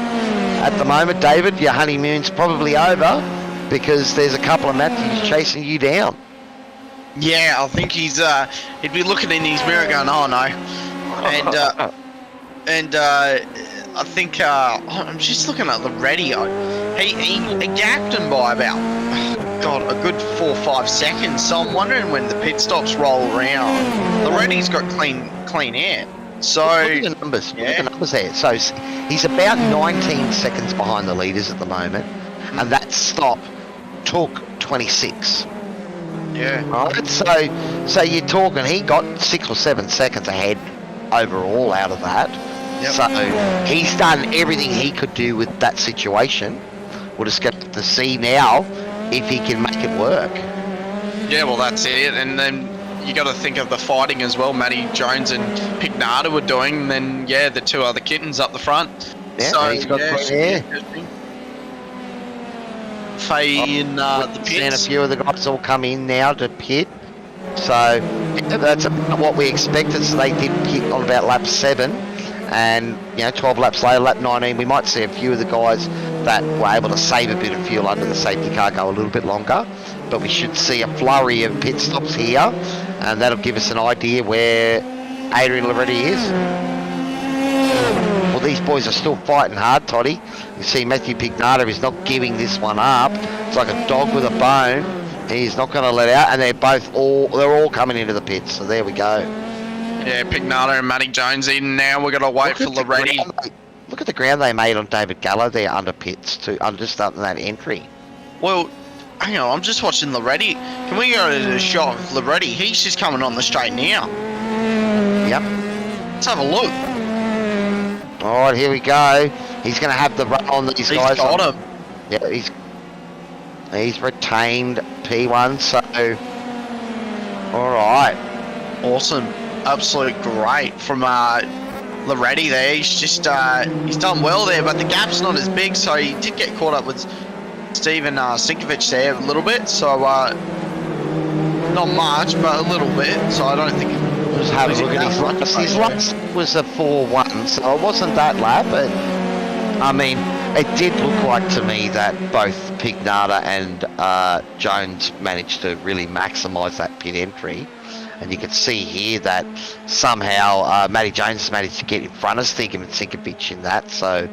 Speaker 1: at the moment, David, your honeymoon's probably over because there's a couple of Matthews chasing you down.
Speaker 2: Yeah, I think he'd be looking in his mirror going, oh no. And I think, I'm just looking at Loretti. He gapped him by about, a good 4 or 5 seconds. So I'm wondering when the pit stops roll around. Loretti's got clean air. So
Speaker 1: look at the numbers. Look at the numbers there. So he's about 19 seconds behind the leaders at the moment, and that stop took 26.
Speaker 2: Yeah.
Speaker 1: Right. So you're talking he got 6 or 7 seconds ahead overall out of that.
Speaker 2: Yep.
Speaker 1: So he's done everything he could do with that situation. We'll just get to see now if he can make it work.
Speaker 2: Yeah, well that's it, and then you got to think of the fighting as well. Matty Jones and Pignata were doing, and then the 2 other kittens up the front.
Speaker 1: Yeah,
Speaker 2: so
Speaker 1: he's got
Speaker 2: Faye in the pits.
Speaker 1: And a few of the guys all come in now to pit. So that's about what we expected. So they did pit on about lap 7, and 12 laps later, lap 19, we might see a few of the guys that were able to save a bit of fuel under the safety car go a little bit longer. But we should see a flurry of pit stops here, and that'll give us an idea where Adrian Loretti is. Well, these boys are still fighting hard, Toddy. You see Matthew Pignata is not giving this one up. It's like a dog with a bone. He's not going to let out, and they're all coming into the pits. So there we go.
Speaker 2: Yeah, Pignata and Matty Jones in now. We're going to wait for Loretti.
Speaker 1: Look at the ground they made on David Gallo there under pits, just under that entry.
Speaker 2: Well, hang on, I'm just watching Loretti. Can we go to the shot of Loretti? He's just coming on the straight now.
Speaker 1: Yep.
Speaker 2: Let's have a look.
Speaker 1: All right, here we go. He's going to have the run on these guys.
Speaker 2: He's got him.
Speaker 1: Yeah, he's retained P1, so... All right.
Speaker 2: Awesome. Absolute great from Loretti there. He's just, he's done well there, but the gap's not as big, so he did get caught up with Steven Sinkovic there a little bit, so not much, but a little bit. So I don't think it was.
Speaker 1: Have a look at his last. His last was a 4-1, so it wasn't that lap. But I mean, it did look like to me that both Pignata and Jones managed to really maximise that pit entry. And you can see here that somehow Matty Jones managed to get in front of Stigum and Sinkovich in that. So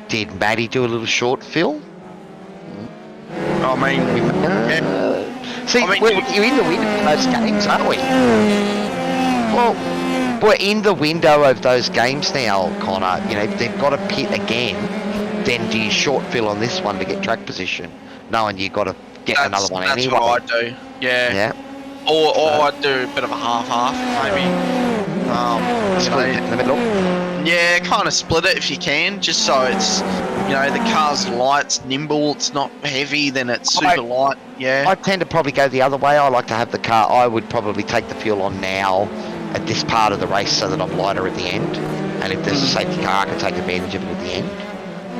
Speaker 1: did Matty do a little short fill?
Speaker 2: I mean,
Speaker 1: see, you're in the window of those games, aren't we? Well, we're in the window of those games now, Connor. You know, if they've got to pit again, then do you short fill on this one to get track position, knowing you've got to get another one
Speaker 2: that's
Speaker 1: anyway?
Speaker 2: That's what I do. Yeah.
Speaker 1: Yeah.
Speaker 2: Or I'd do a bit of a half-half, maybe.
Speaker 1: Split it in the middle.
Speaker 2: Yeah, kind of split it if you can, just so it's, you know, the car's light, it's nimble, it's not heavy, then it's super light. Yeah.
Speaker 1: I tend to probably go the other way. I like to have the car. I would probably take the fuel on now at this part of the race so that I'm lighter at the end. And if there's a safety car, I can take advantage of it at the end.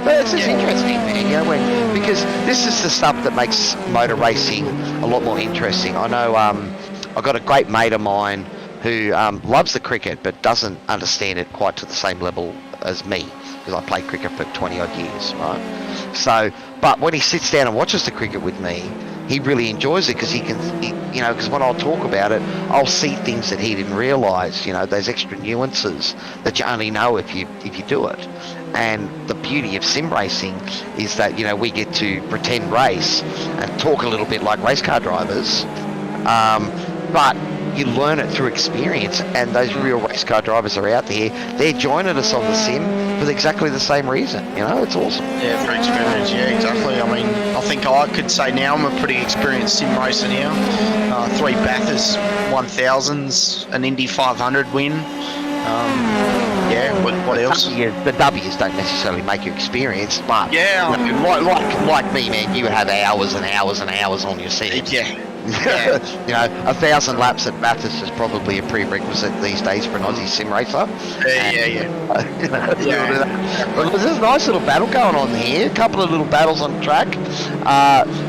Speaker 1: But it's just interesting, man, you know, because this is the stuff that makes motor racing a lot more interesting. I know I've got a great mate of mine who loves the cricket but doesn't understand it quite to the same level as me, because I played cricket for 20 odd years, right? So, but when he sits down and watches the cricket with me, he really enjoys it because you know, because when I'll talk about it, I'll see things that he didn't realise, you know, those extra nuances that you only know if you do it. And the beauty of sim racing is that, you know, we get to pretend race and talk a little bit like race car drivers, but you learn it through experience, and those real race car drivers are out there. They're joining us on the sim for exactly the same reason. You know, it's awesome.
Speaker 2: Yeah, for experience. Yeah, exactly. I mean, I think I could say now I'm a pretty experienced sim racer now. 3 Bathurst 1000s, an Indy 500 win. Yeah, what else?
Speaker 1: The W's don't necessarily make you experienced, but
Speaker 2: yeah,
Speaker 1: you know, like me, man, you have hours and hours and hours on your seat.
Speaker 2: Yeah.
Speaker 1: You know, 1,000 laps at Bathurst is probably a prerequisite these days for an Aussie sim racer.
Speaker 2: Yeah.
Speaker 1: Well, there's a nice little battle going on here. A couple of little battles on track.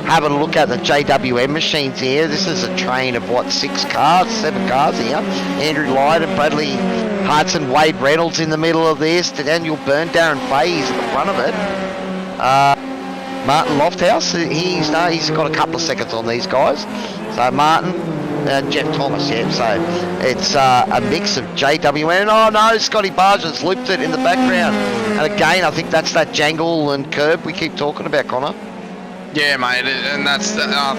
Speaker 1: Having a look at the JWM machines here. This is a train of 7 cars here. Andrew Lyde and Bradley Hudson, Wade Reynolds in the middle of this. Daniel Byrne, Darren Fay's at the front of it. Martin Lofthouse, he's got a couple of seconds on these guys. So Martin and Jeff Thomas, yeah. So it's a mix of JWM. Oh no, Scotty Bargeon's looped it in the background. And again, I think that's that jangle and curb we keep talking about, Connor.
Speaker 2: Yeah, mate, and I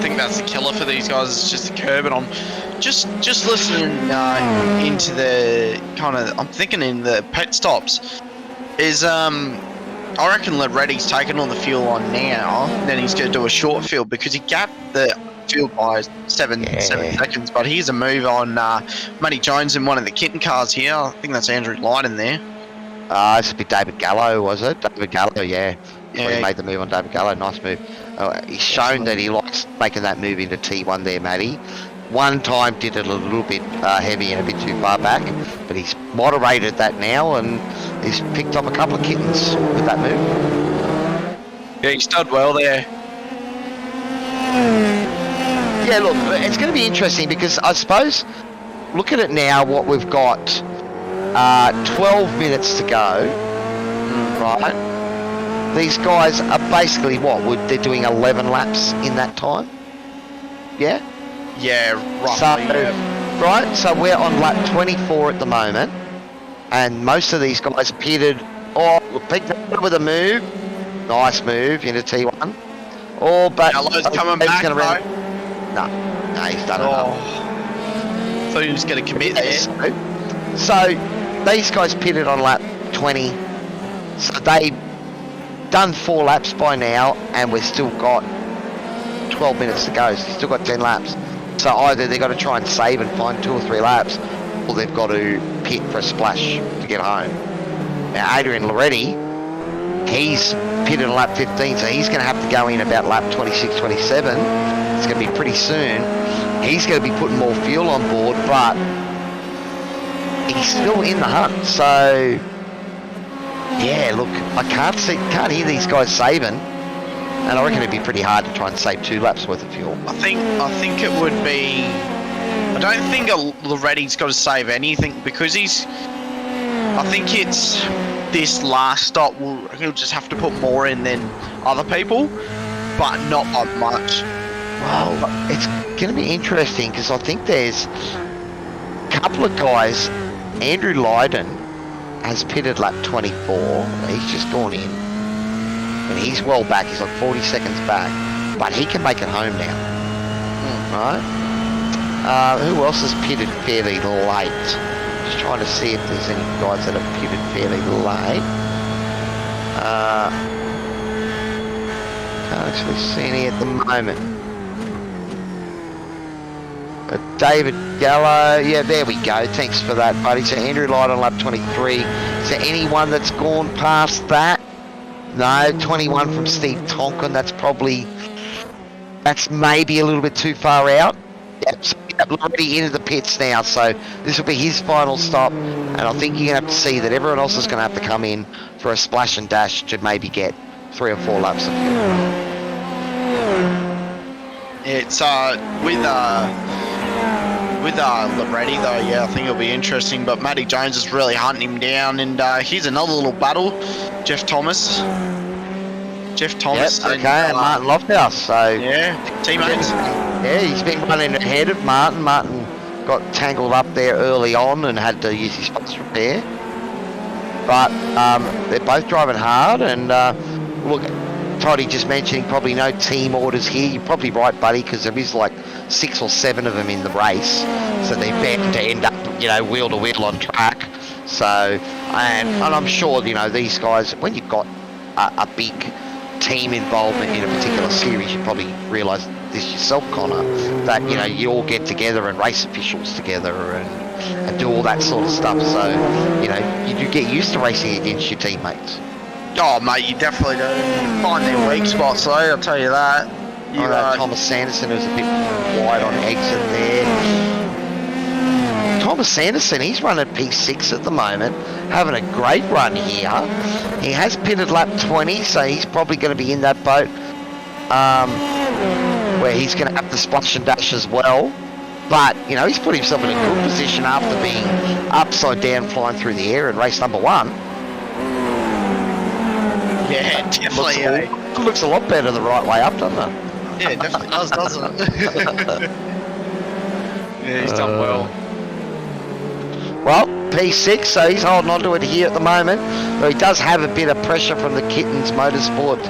Speaker 2: think that's the killer for these guys. It's just the curb, and I'm just listening into the kind of. I'm thinking in the pit stops is I reckon Loretti's taking on the fuel on now, then he's going to do a short field because he gapped the fuel by 7 seconds. But here's a move on Matty Jones in one of the kitten cars here. I think that's Andrew Light in there.
Speaker 1: This would be David Gallo, was it? David Gallo, yeah. He made the move on David Gallo. Nice move. He's shown that he likes making that move into T1 there, Matty. One time did it a little bit heavy and a bit too far back, but he's moderated that now and he's picked up a couple of kittens with that move.
Speaker 2: Yeah, he stood well there.
Speaker 1: Yeah, look, it's going to be interesting because I suppose, look at it now, what we've got, 12 minutes to go, right? These guys are basically, they're doing 11 laps in that time? Yeah?
Speaker 2: Yeah, roughly.
Speaker 1: Right, so we're on lap 24 at the moment, and most of these guys pitted. Picked up with a move. Nice move into T1. But
Speaker 2: Gallo's coming back,
Speaker 1: No, he's done enough.
Speaker 2: Thought he was going to commit there.
Speaker 1: So these guys pitted on lap 20, so they've done 4 laps by now, and we've still got 12 minutes to go, so we've still got 10 laps. So either they've got to try and save and find 2 or 3 laps, or they've got to pit for a splash to get home. Now Adrian Loretti, he's pitted on lap 15, so he's going to have to go in about lap 26, 27. It's going to be pretty soon. He's going to be putting more fuel on board, but he's still in the hunt. So yeah, look, I can't hear these guys saving. And I reckon it'd be pretty hard to try and save 2 laps worth of fuel.
Speaker 2: I think it would be don't think Loretti's got to save anything because I think it's this last stop. He'll just have to put more in than other people, but not by much.
Speaker 1: Well, it's going to be interesting because I think there's a couple of guys. Andrew Lydon has pitted lap 24. He's just gone in. And he's well back. He's like 40 seconds back. But he can make it home now. Right? Who else has pitted fairly late? Just trying to see if there's any guys that have pitted fairly late. Can't actually see any at the moment. David Gallo, yeah, there we go. Thanks for that, buddy. So Andrew Light on lap 23. Is there anyone that's gone past that? No, 21 from Steve Tonkin. That's maybe a little bit too far out. Yep, so already into the pits now, so this will be his final stop. And I think you're going to have to see that everyone else is going to have to come in for a splash and dash to maybe get 3 or 4 laps of fuel.
Speaker 2: It's with Loretti though, yeah, I think it'll be interesting. But Matty Jones is really hunting him down, and here's another little battle. Jeff Thomas.
Speaker 1: Yep, okay, and Martin Lofthouse. So
Speaker 2: yeah, teammates.
Speaker 1: Yeah, he's been running ahead of Martin. Martin got tangled up there early on and had to use his spots repair. But they're both driving hard, and look, Toddy just mentioning probably no team orders here. You're probably right, buddy, because there is like 6 or 7 of them in the race, so they're bound to end up, wheel to wheel on track. So, and I'm sure, these guys, when you've got a big team involvement in a particular series, you probably realise this yourself, Connor, that you all get together and race officials together and do all that sort of stuff. So, you do get used to racing against your teammates.
Speaker 2: Oh, mate, you definitely do. Find their weak spots, though, I'll tell you that.
Speaker 1: Thomas Sanderson was a bit wide on exit there. Thomas Sanderson, he's running P6 at the moment, having a great run here. He has pitted lap 20, so he's probably going to be in that boat where he's going to have to splash and dash as well. But, he's put himself in a good position after being upside down flying through the air in race number 1.
Speaker 2: Yeah, definitely.
Speaker 1: Looks a lot better the right way up, doesn't it?
Speaker 2: Yeah, it definitely does, doesn't it? Yeah, he's done well.
Speaker 1: Well, P6, so he's holding on to it here at the moment. Though he does have a bit of pressure from the Kittens Motorsport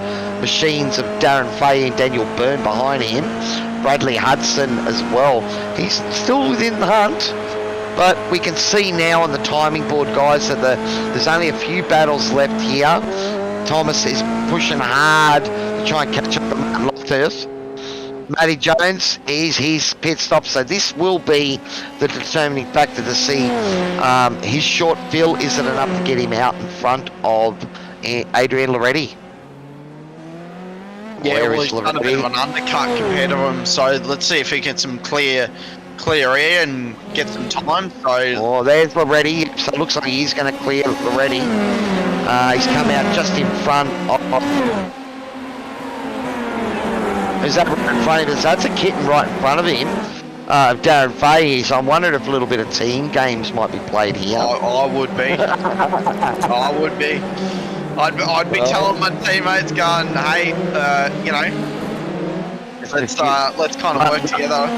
Speaker 1: machines of Darren Fahey and Daniel Byrne behind him. Bradley Hudson as well. He's still within the hunt. But we can see now on the timing board, guys, that there's only a few battles left here. Thomas is pushing hard to try and catch up to Loftus. Matty Jones is his pit stop, so this will be the determining factor to see his short fill. Is it enough to get him out in front of Adrian Loretti?
Speaker 2: Yeah, well, he's done a bit of an undercut compared to him, so let's see if he gets some clear air and get some time. So
Speaker 1: there's Loretti, so it looks like he's going to clear Loretti. He's come out just in front of... Is that right in front of us? That's a kitten right in front of him. Darren Fahey. So I'm wondering if a little bit of team games might be played here.
Speaker 2: I would be. I would be. I'd be telling my teammates, going, hey, let's kind of work together.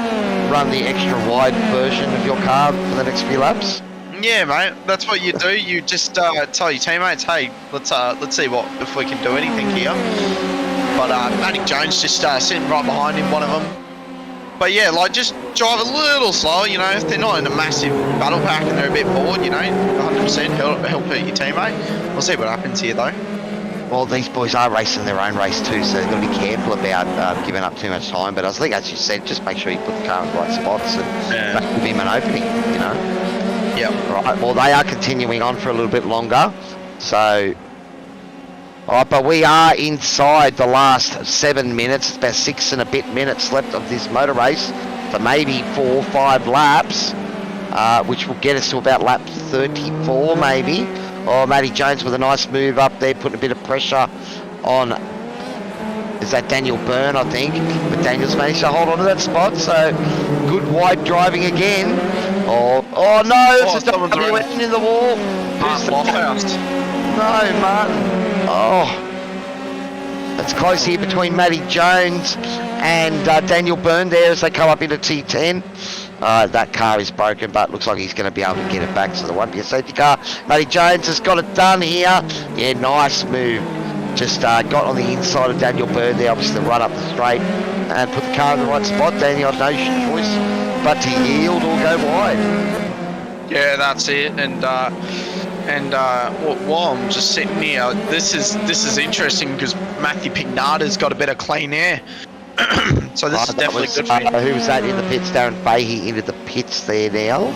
Speaker 1: Run the extra wide version of your car for the next few laps.
Speaker 2: Yeah, mate. That's what you do. You just tell your teammates, hey, let's see if we can do anything here. But Matty Jones just sitting right behind him, one of them. But yeah, just drive a little slower, if they're not in a massive battle pack and they're a bit bored, 100% help your teammate. We'll see what happens here, though.
Speaker 1: Well, these boys are racing their own race too, so they've got to be careful about giving up too much time. But I think, as you said, just make sure you put the car in the right spots and give him an opening,
Speaker 2: Yeah.
Speaker 1: Right, well, they are continuing on for a little bit longer, so... Alright, but we are inside the last 7 minutes. It's about 6 and a bit minutes left of this motor race for maybe 4 or 5 laps, which will get us to about lap 34 maybe. Oh, Matty Jones with a nice move up there, putting a bit of pressure on is that Daniel Byrne, I think. But Daniel's managed to hold on to that spot, so good wide driving again. Oh no, this is WN in the wall. Who's
Speaker 2: Lofthurst.
Speaker 1: No, Martin. Oh. It's close here between Matty Jones and Daniel Byrne there as they come up into T10. That car is broken, but looks like he's going to be able to get it back, so there won't be a safety car. Matty Jones has got it done here. Yeah, nice move. Just got on the inside of Daniel Byrne there, obviously run up the straight and put the car in the right spot. Daniel had no choice but to yield or go wide.
Speaker 2: Yeah, that's it. And while I'm just sitting here, this is interesting because Matthew Pignata's got a bit of clean air. So this is definitely good for him.
Speaker 1: Who was that in the pits? Darren Fahey into the pits there now.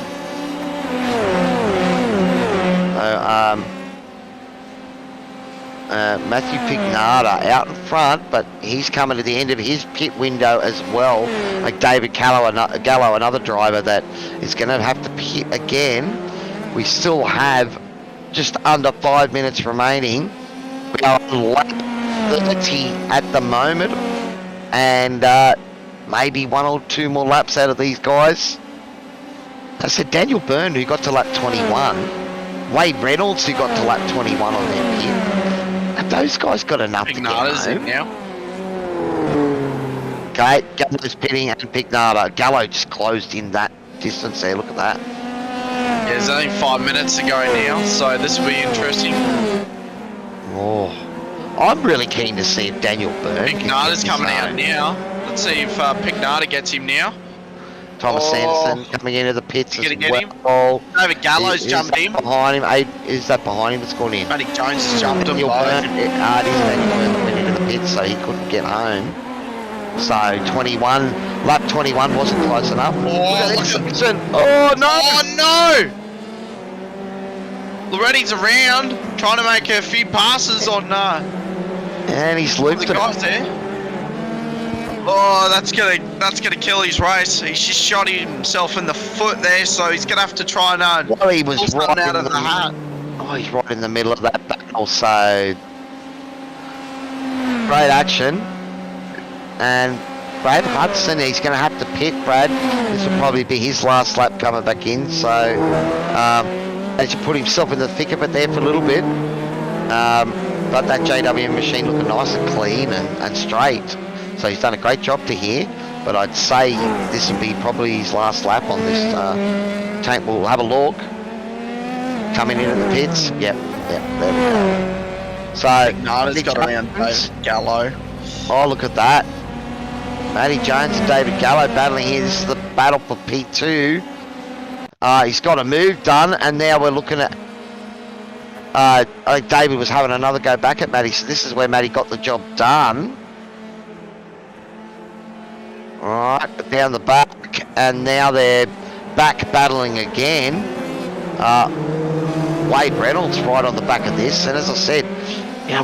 Speaker 1: Matthew Pignata out in front, but he's coming to the end of his pit window as well. Like David Gallo, another driver that is going to have to pit again. We still have just under 5 minutes remaining. We are on lap 30 at the moment, and maybe 1 or 2 more laps out of these guys. I said Daniel Byrne, who got to lap 21, Wade Reynolds, who got to lap 21 on their pit. Have those guys got enough
Speaker 2: Pignata's
Speaker 1: to get
Speaker 2: in now.
Speaker 1: Okay, Gallo's pitting and Pignata. Gallo just closed in that distance there, look at that.
Speaker 2: Yeah, there's only 5 minutes to go now, so this will be interesting.
Speaker 1: Oh, I'm really keen to see if Daniel Byrne
Speaker 2: Pignata's coming out now. Let's see if Pignata gets him now.
Speaker 1: Thomas Sanderson coming into the pits
Speaker 2: You
Speaker 1: as
Speaker 2: gonna get
Speaker 1: well.
Speaker 2: David Gallo's jumped in.
Speaker 1: Behind him. Is that behind him that's gone in?
Speaker 2: Matty Jones has jumped him.
Speaker 1: Daniel Byrne, it is Daniel Byrne that went into the pits, so he couldn't get home. So lap 21 wasn't close enough.
Speaker 2: Oh,
Speaker 1: oh no!
Speaker 2: Oh no! Loretti's around, trying to make a few passes on
Speaker 1: And he's looped
Speaker 2: the guys there. Oh, that's gonna kill his race. He's just shot himself in the foot there, so he's gonna have to try and
Speaker 1: well, he was
Speaker 2: pull
Speaker 1: right
Speaker 2: out
Speaker 1: in
Speaker 2: of the hat.
Speaker 1: Oh, he's right in the middle of that battle, so great action. And Brad Hudson, he's going to have to pit, Brad. This will probably be his last lap coming back in, so he should put himself in the thick of it there for a little bit. But that JWM machine looking nice and clean and straight. So he's done a great job to here, but I'd say this will be probably his last lap on this tank. We'll have a look. Coming into the pits. Yep, there we go. So,
Speaker 2: Pignata's got around David Gallo.
Speaker 1: Oh, look at that. Matty Jones and David Gallo battling here. This is the battle for P2. He's got a move done, and now we're looking at... I think David was having another go back at Matty, so this is where Matty got the job done. Alright, down the back, and now they're back battling again. Wade Reynolds right on the back of this, and as I said,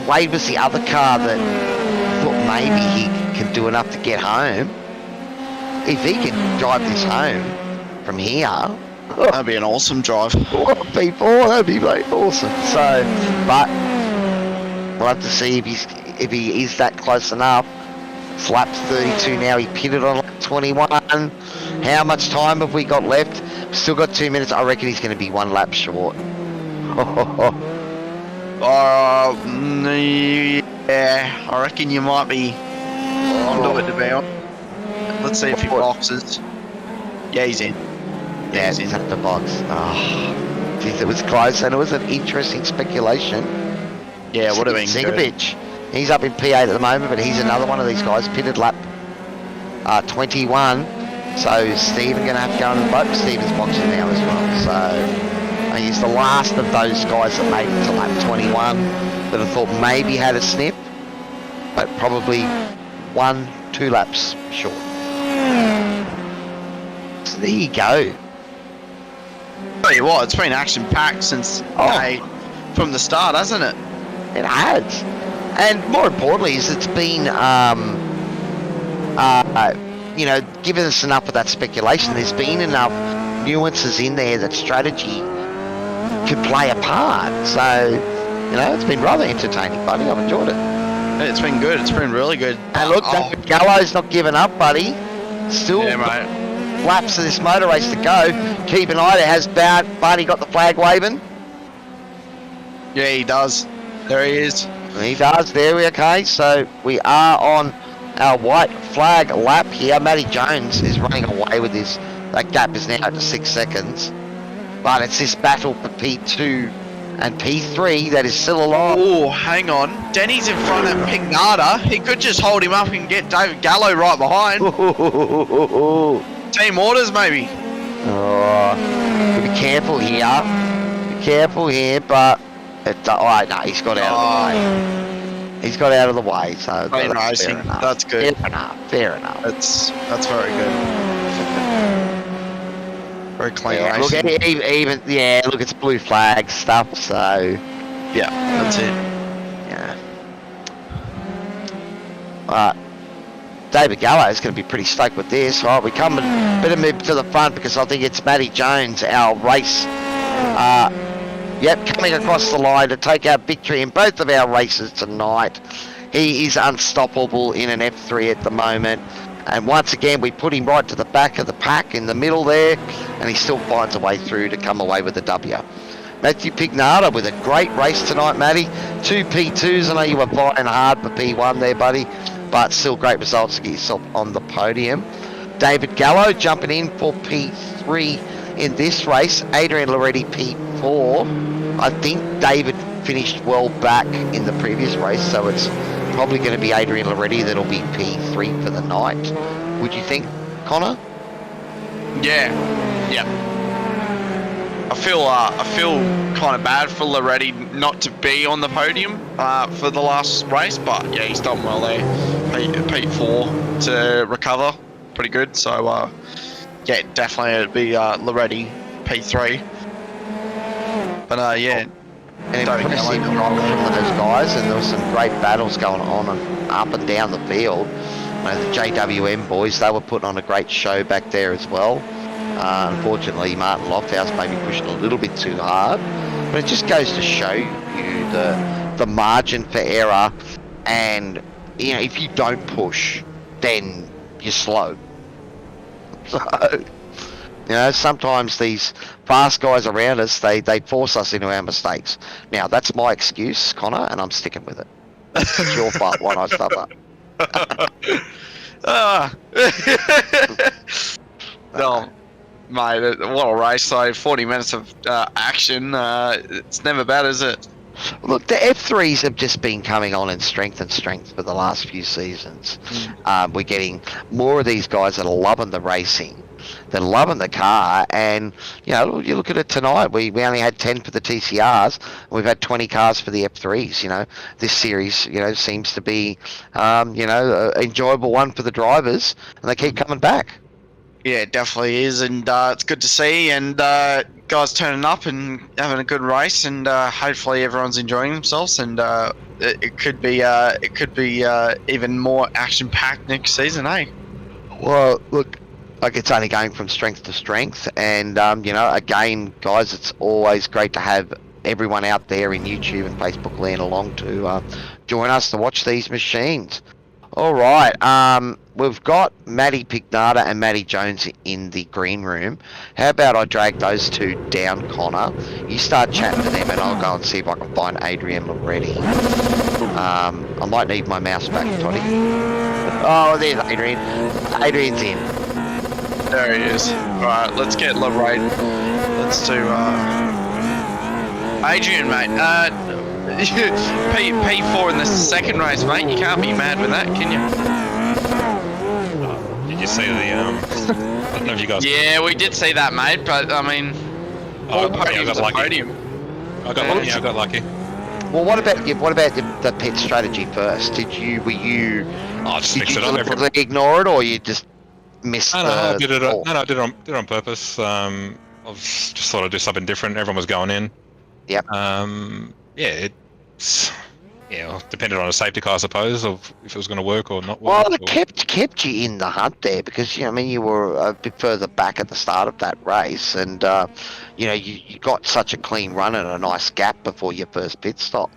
Speaker 1: Wade was the other car that thought maybe he can do enough to get home. If he can drive this home from here,
Speaker 2: That'd be an awesome drive.
Speaker 1: that'd be very awesome. So, but we'll have to see if he is that close enough. It's lap 32 now. He pitted on lap 21. How much time have we got left? We've still got 2 minutes. I reckon he's going to be 1 lap short.
Speaker 2: Yeah, I reckon you might be onto it to be on. Let's see if he boxes. Yeah, he's in.
Speaker 1: Yeah, he's at the box. Oh, geez, it was close, and it was an interesting speculation.
Speaker 2: Yeah, it would have been good.
Speaker 1: Singovich. He's up in P8 at the moment, but he's another one of these guys, pitted lap 21. So Stephen going to have to go on the boat. Stephen's boxing now as well. So he's the last of those guys that made it to lap 21 that I thought maybe had a snip, but probably 1-2 laps short. So there you go.
Speaker 2: Tell you what, it's been action-packed since from the start, hasn't it?
Speaker 1: It has. And more importantly is it's been, given us enough of that speculation. There's been enough nuances in there that strategy could play a part. So, it's been rather entertaining, buddy. I've enjoyed it.
Speaker 2: It's been good. It's been really good.
Speaker 1: And look, David Gallo's not giving up, buddy. Still
Speaker 2: Yeah, mate.
Speaker 1: laps of this motor race to go. Keep an eye there. Has Barney got the flag waving?
Speaker 2: Yeah, he does. There he is.
Speaker 1: He does. There we okay. So we are on our white flag lap here. Matty Jones is running away with this. That gap is now to 6 seconds. But it's this battle for P2 and P3 that is still alive.
Speaker 2: Oh, hang on. Denny's in front of Pignata. He could just hold him up and get David Gallo right behind. Team orders, maybe.
Speaker 1: Oh, be careful here. Be careful here, but oh no, he's got out of the way. He's got out of the way, so
Speaker 2: Clean
Speaker 1: that's
Speaker 2: racing.
Speaker 1: fair enough.
Speaker 2: That's good.
Speaker 1: Fair enough. Fair enough.
Speaker 2: That's very good. Very clean
Speaker 1: Yeah, look,
Speaker 2: racing.
Speaker 1: even yeah, look, it's blue flag stuff, so
Speaker 2: Yeah, that's it.
Speaker 1: yeah. David Gallo is going to be pretty stoked with this. Right, we come and better move to the front because I think it's Matty Jones, our race. Yep, coming across the line to take our victory in both of our races tonight. He is unstoppable in an F3 at the moment. And once again, we put him right to the back of the pack in the middle there, and he still finds a way through to come away with the W. Matthew Pignata with a great race tonight, Matty. 2 P2s. I know you were vying hard for P1 there, buddy, but still great results to get yourself on the podium. David Gallo jumping in for P3 in this race. Adrian Loretti P4. I think David finished well back in the previous race, so it's probably going to be Adrian Loretti that'll be P3 for the night. Would you think, Connor?
Speaker 2: Yeah. I feel kind of bad for Loretti not to be on the podium for the last race, but yeah, he's done well there. P4 to recover, pretty good. So yeah, definitely it'd be Loretti P3. But yeah.
Speaker 1: And impressive drive from those guys, and there was some great battles going on and up and down the field. The JWM boys, they were putting on a great show back there as well. Unfortunately, Martin Lofthouse maybe pushed a little bit too hard, but it just goes to show you the margin for error. And you know, if you don't push, then you're slow. So, you know, sometimes these fast guys around us, they force us into our mistakes. Now, that's my excuse, Connor, and I'm sticking with it. It's your fault when I suffer.
Speaker 2: No, mate, what a race, though. 40 minutes of action. It's never bad, is it?
Speaker 1: Look, the F3s have just been coming on in strength and strength for the last few seasons. We're getting more of these guys that are loving the racing. They're loving the car, and you know, you look at it tonight. We only had 10 for the TCRs. We've had 20 cars for the F3s. You know, this series, you know, seems to be, you know, an enjoyable one for the drivers, and they keep coming back.
Speaker 2: Yeah, it definitely is, and it's good to see, and guys turning up and having a good race, and hopefully everyone's enjoying themselves, and it could be even more action-packed next season, eh?
Speaker 1: Well, look. Like, it's only going from strength to strength, and you know, again, guys, it's always great to have everyone out there in YouTube and Facebook land along to join us to watch these machines. All right, we've got Matty Pignata and Matty Jones in the green room. How about I drag those two down, Connor? You start chatting to them, and I'll go and see if I can find Adrian Loretti. I might need my mouse back, Toddy. Oh, there's Adrian. Adrian's in.
Speaker 2: There he is. Alright, let's get Loretti. Let's do Adrian, mate. P4 in the second race, mate. You can't be mad with that, can you?
Speaker 7: Did you see the I don't know if you guys.
Speaker 2: Yeah, we did see that, mate. But I mean, all podiums
Speaker 7: I got
Speaker 2: are
Speaker 7: lucky.
Speaker 2: podium.
Speaker 7: I got lucky.
Speaker 1: Well, what about the pit strategy first? Were you?
Speaker 7: I just
Speaker 1: Did
Speaker 7: mixed
Speaker 1: you
Speaker 7: it up.
Speaker 1: deliberately ignore it, or you just missed
Speaker 7: I did it.
Speaker 1: call?
Speaker 7: I did it on purpose. I just thought I'd do something different. Everyone was going in.
Speaker 1: Yep.
Speaker 7: Yeah, depended on a safety car, I suppose, of if it was going to work or not
Speaker 1: Well,
Speaker 7: work.
Speaker 1: it kept you in the hunt there because you were a bit further back at the start of that race, and you got such a clean run and a nice gap before your first pit stop.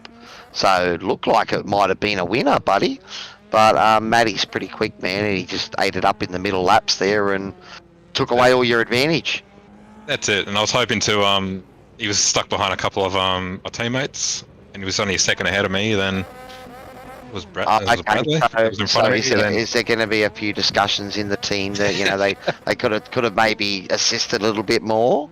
Speaker 1: So it looked like it might have been a winner, buddy. But Matty's pretty quick, man, and he just ate it up in the middle laps there and took away all your advantage.
Speaker 7: That's it. And I was hoping to. He was stuck behind a couple of my teammates, and he was only a second ahead of me. Then was Bradley. Was in front of me,
Speaker 1: is there going to be a few discussions in the team that they could have maybe assisted a little bit more?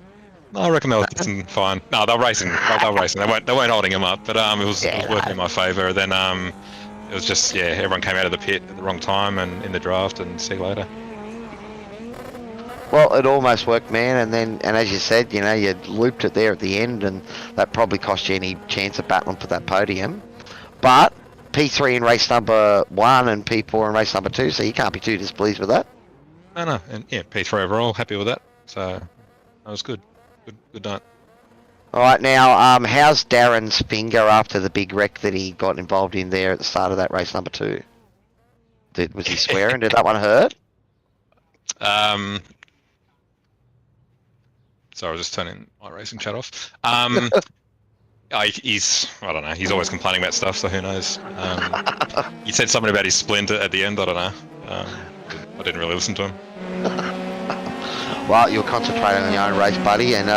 Speaker 7: No, I reckon they were listening fine. No, they were racing. They were racing. They weren't holding him up, but it was working in my favour. Then it was just everyone came out of the pit at the wrong time and in the draft, and see you later.
Speaker 1: Well, it almost worked, man, and as you said, you looped it there at the end, and that probably cost you any chance of battling for that podium. But P3 in race number 1 and P4 in race number 2, so you can't be too displeased with that.
Speaker 7: No, and P3 overall, happy with that. So that was good. Good night.
Speaker 1: All right, now, how's Darren's finger after the big wreck that he got involved in there at the start of that race number 2? Was he swearing? Did that one hurt?
Speaker 7: Sorry, I was just turning iRacing chat off. He's, I don't know, he's always complaining about stuff, so who knows. He said something about his splint at the end, I don't know. I didn't really listen to him.
Speaker 1: Well, you're concentrating on your own race, buddy, and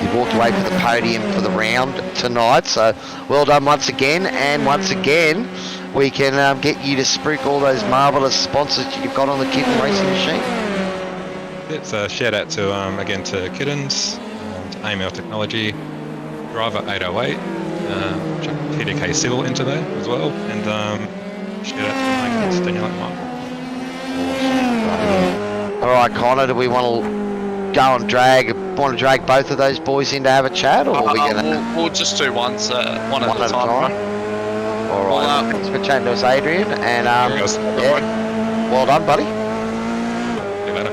Speaker 1: you've walked away from the podium for the round tonight, so well done once again, and once again, we can get you to spruik all those marvellous sponsors you've got on the Kitten Racing Machine.
Speaker 7: It's a shout out to, again, to Kittens, to AML Technology, Driver 808, chuck TDK Civil into there as well, and shout out to Daniel Michael.
Speaker 1: Alright, Connor, do we want to go and drag both of those boys in to have a chat, or are we gonna...
Speaker 2: We'll just do one at a time.
Speaker 1: Alright, thanks for chatting to us, Adrian, and well done, buddy.
Speaker 7: See you later.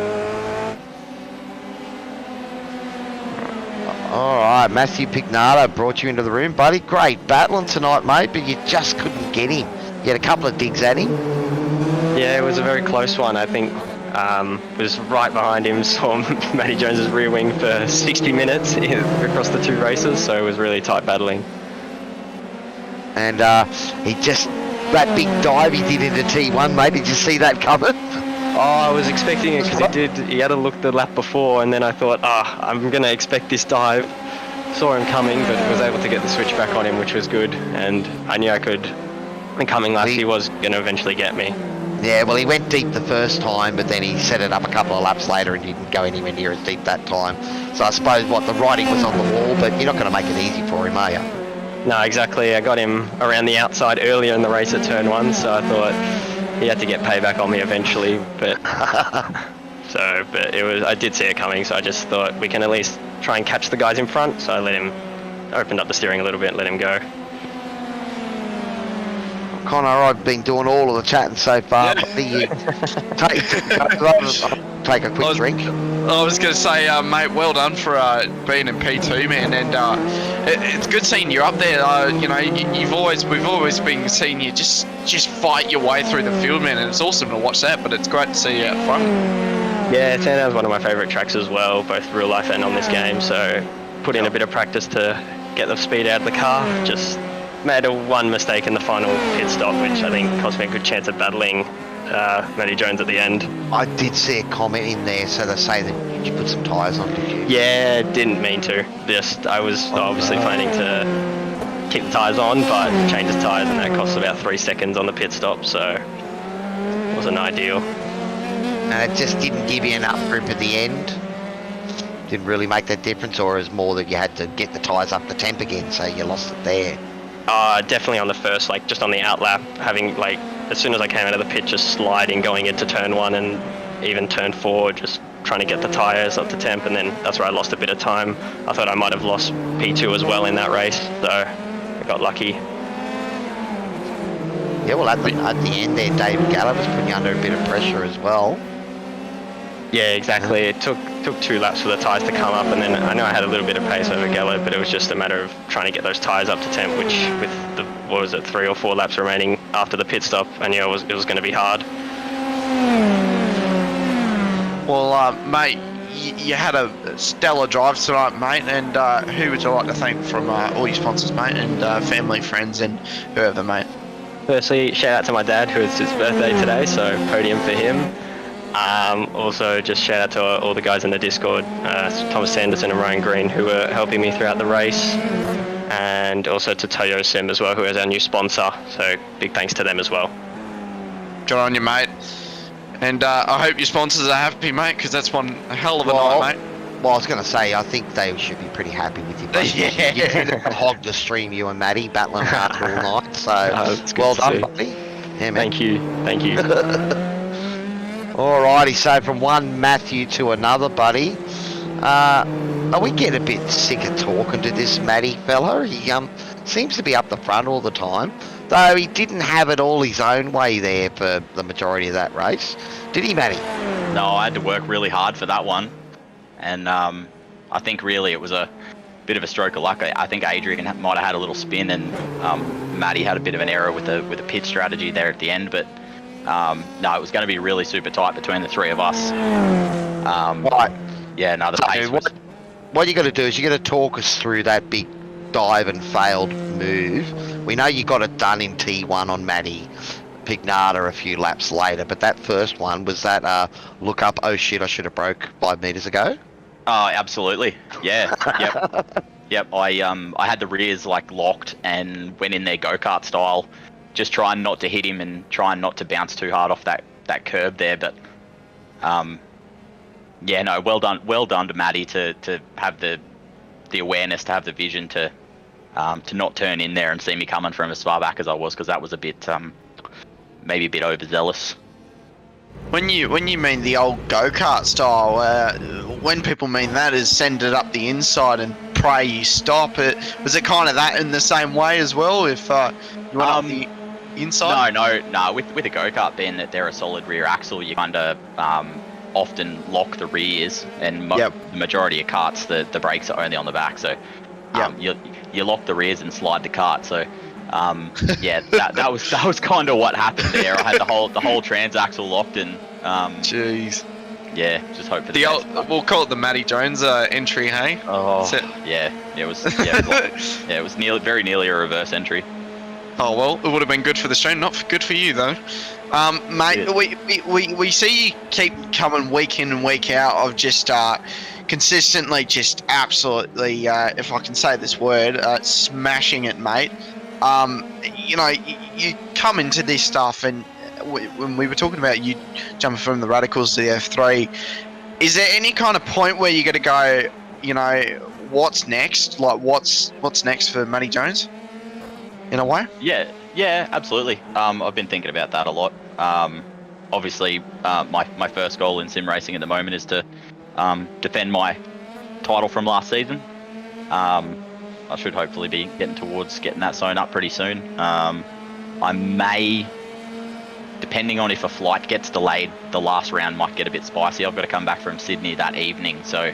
Speaker 1: Alright, Matthew Pignata brought you into the room, buddy. Great battling tonight, mate, but you just couldn't get him. You had a couple of digs at him.
Speaker 9: Yeah, it was a very close one. I think was right behind him, saw Matty Jones's rear wing for 60 minutes across the 2 races, so it was really tight battling.
Speaker 1: And that big dive he did into T1, mate, did you see that coming?
Speaker 9: Oh, I was expecting it because he had a look the lap before, and then I thought, I'm going to expect this dive. Saw him coming, but was able to get the switch back on him, which was good, and I knew I could. In coming laps, he was going to eventually get me.
Speaker 1: Yeah, well, he went deep the first time, but then he set it up a couple of laps later and didn't go anywhere near as deep that time. So I suppose, the writing was on the wall, but you're not going to make it easy for him, are you?
Speaker 9: No, exactly. I got him around the outside earlier in the race at turn 1, so I thought he had to get payback on me eventually. But I did see it coming, so I just thought we can at least try and catch the guys in front. So I opened up the steering a little bit, and let him go.
Speaker 1: Connor, I've been doing all of the chatting so far. Take a quick drink.
Speaker 2: I was going to say, mate, well done for being in P2, man, and it's good seeing you up there. We've always been seeing you just fight your way through the field, man, and it's awesome to watch that. But it's great to see you out front.
Speaker 9: Yeah, Sandown's one of my favourite tracks as well, both real life and on this game. So put in a bit of practice to get the speed out of the car. Just made one mistake in the final pit stop, which I think cost me a good chance of battling Matty Jones at the end.
Speaker 1: I did see a comment in there, so they say that you put some tyres on, did you?
Speaker 9: Yeah, didn't mean to. I was obviously planning to keep the tyres on, but changed the tyres, and that cost about 3 seconds on the pit stop, so it wasn't ideal.
Speaker 1: And it just didn't give you enough grip at the end? Didn't really make that difference, or is more that you had to get the tyres up to temp again, so you lost it there?
Speaker 9: Definitely on the first, just on the outlap, having, as soon as I came out of the pit, just sliding going into turn 1 and even turn 4, just trying to get the tyres up to temp, and then that's where I lost a bit of time. I thought I might have lost P2 as well in that race, so I got lucky.
Speaker 1: Yeah, well, at the end there, David Gallup was putting you under a bit of pressure as well.
Speaker 9: Yeah, exactly. It took 2 laps for the tyres to come up, and then I know I had a little bit of pace over Gallo, but it was just a matter of trying to get those tyres up to temp, which with 3 or 4 laps remaining after the pit stop, I knew it was going to be hard.
Speaker 2: Well, mate, you had a stellar drive tonight, mate. And who would you like to thank from all your sponsors, mate, and family, friends, and whoever, mate?
Speaker 9: Firstly, shout out to my dad, who it's his birthday today, so podium for him. Also, just shout out to all the guys in the Discord, Thomas Sanderson and Ryan Green, who were helping me throughout the race. And also to Toyo Sim as well, who is our new sponsor. So big thanks to them as well.
Speaker 2: Good on you, mate. And I hope your sponsors are happy, mate, because that's one hell of a night, mate.
Speaker 1: Well, I was going to say, I think they should be pretty happy with you. But
Speaker 2: Yeah.
Speaker 1: You didn't hog the stream, you and Maddie, battling hard all night. So, well done, buddy. Yeah, man.
Speaker 9: Thank you.
Speaker 1: Alrighty, so from one Matthew to another, buddy. We get a bit sick of talking to this Matty fella. He seems to be up the front all the time, though he didn't have it all his own way there for the majority of that race. Did he, Matty?
Speaker 10: No, I had to work really hard for that one. And I think really it was a bit of a stroke of luck. I think Adrian might have had a little spin, and Matty had a bit of an error with the pit strategy there at the end. But no, it was going to be really super tight between the three of us.
Speaker 1: Right.
Speaker 10: Yeah, no, the pace was...
Speaker 1: What you got to do is you got to talk us through that big dive and failed move. We know you got it done in T1 on Matty Pignata a few laps later, but that first one, was that look up, oh shit, I should have broke 5 meters ago?
Speaker 10: Oh, absolutely. Yeah. Yep. I had the rears like locked and went in there go-kart style, just trying not to hit him and trying not to bounce too hard off that curb there. But yeah, no, well done to Matty to have the awareness, to have the vision to not turn in there and see me coming from as far back as I was, because that was a bit maybe a bit overzealous.
Speaker 2: When you mean the old go-kart style, when people mean that is send it up the inside and pray you stop it. Was it kind of that in the same way as well? If you went up the inside?
Speaker 10: No. With a go-kart being that they're a solid rear axle, you kind of often lock the rears, and the majority of karts the brakes are only on the back, so you lock the rears and slide the kart. So yeah, that was kind of what happened there. I had the whole transaxle locked, and
Speaker 2: jeez.
Speaker 10: Yeah, just hope for
Speaker 2: the old, we'll call it the Matty Jones entry, hey?
Speaker 10: Oh, it was very nearly a reverse entry.
Speaker 2: Oh well, it would have been good for the stream, not good for you though. Mate, we see you keep coming week in and week out of just consistently, just absolutely, if I can say this word, smashing it, mate. You know, you come into this stuff, and when we were talking about you jumping from the radicals to the F3, is there any kind of point where you're going to go, you know, what's next? Like, what's next for Matty Jones? In a way?
Speaker 10: Yeah, absolutely. I've been thinking about that a lot. Obviously, my first goal in sim racing at the moment is to defend my title from last season. I should hopefully be getting towards getting that sewn up pretty soon. I may, depending on if a flight gets delayed, the last round might get a bit spicy. I've got to come back from Sydney that evening, so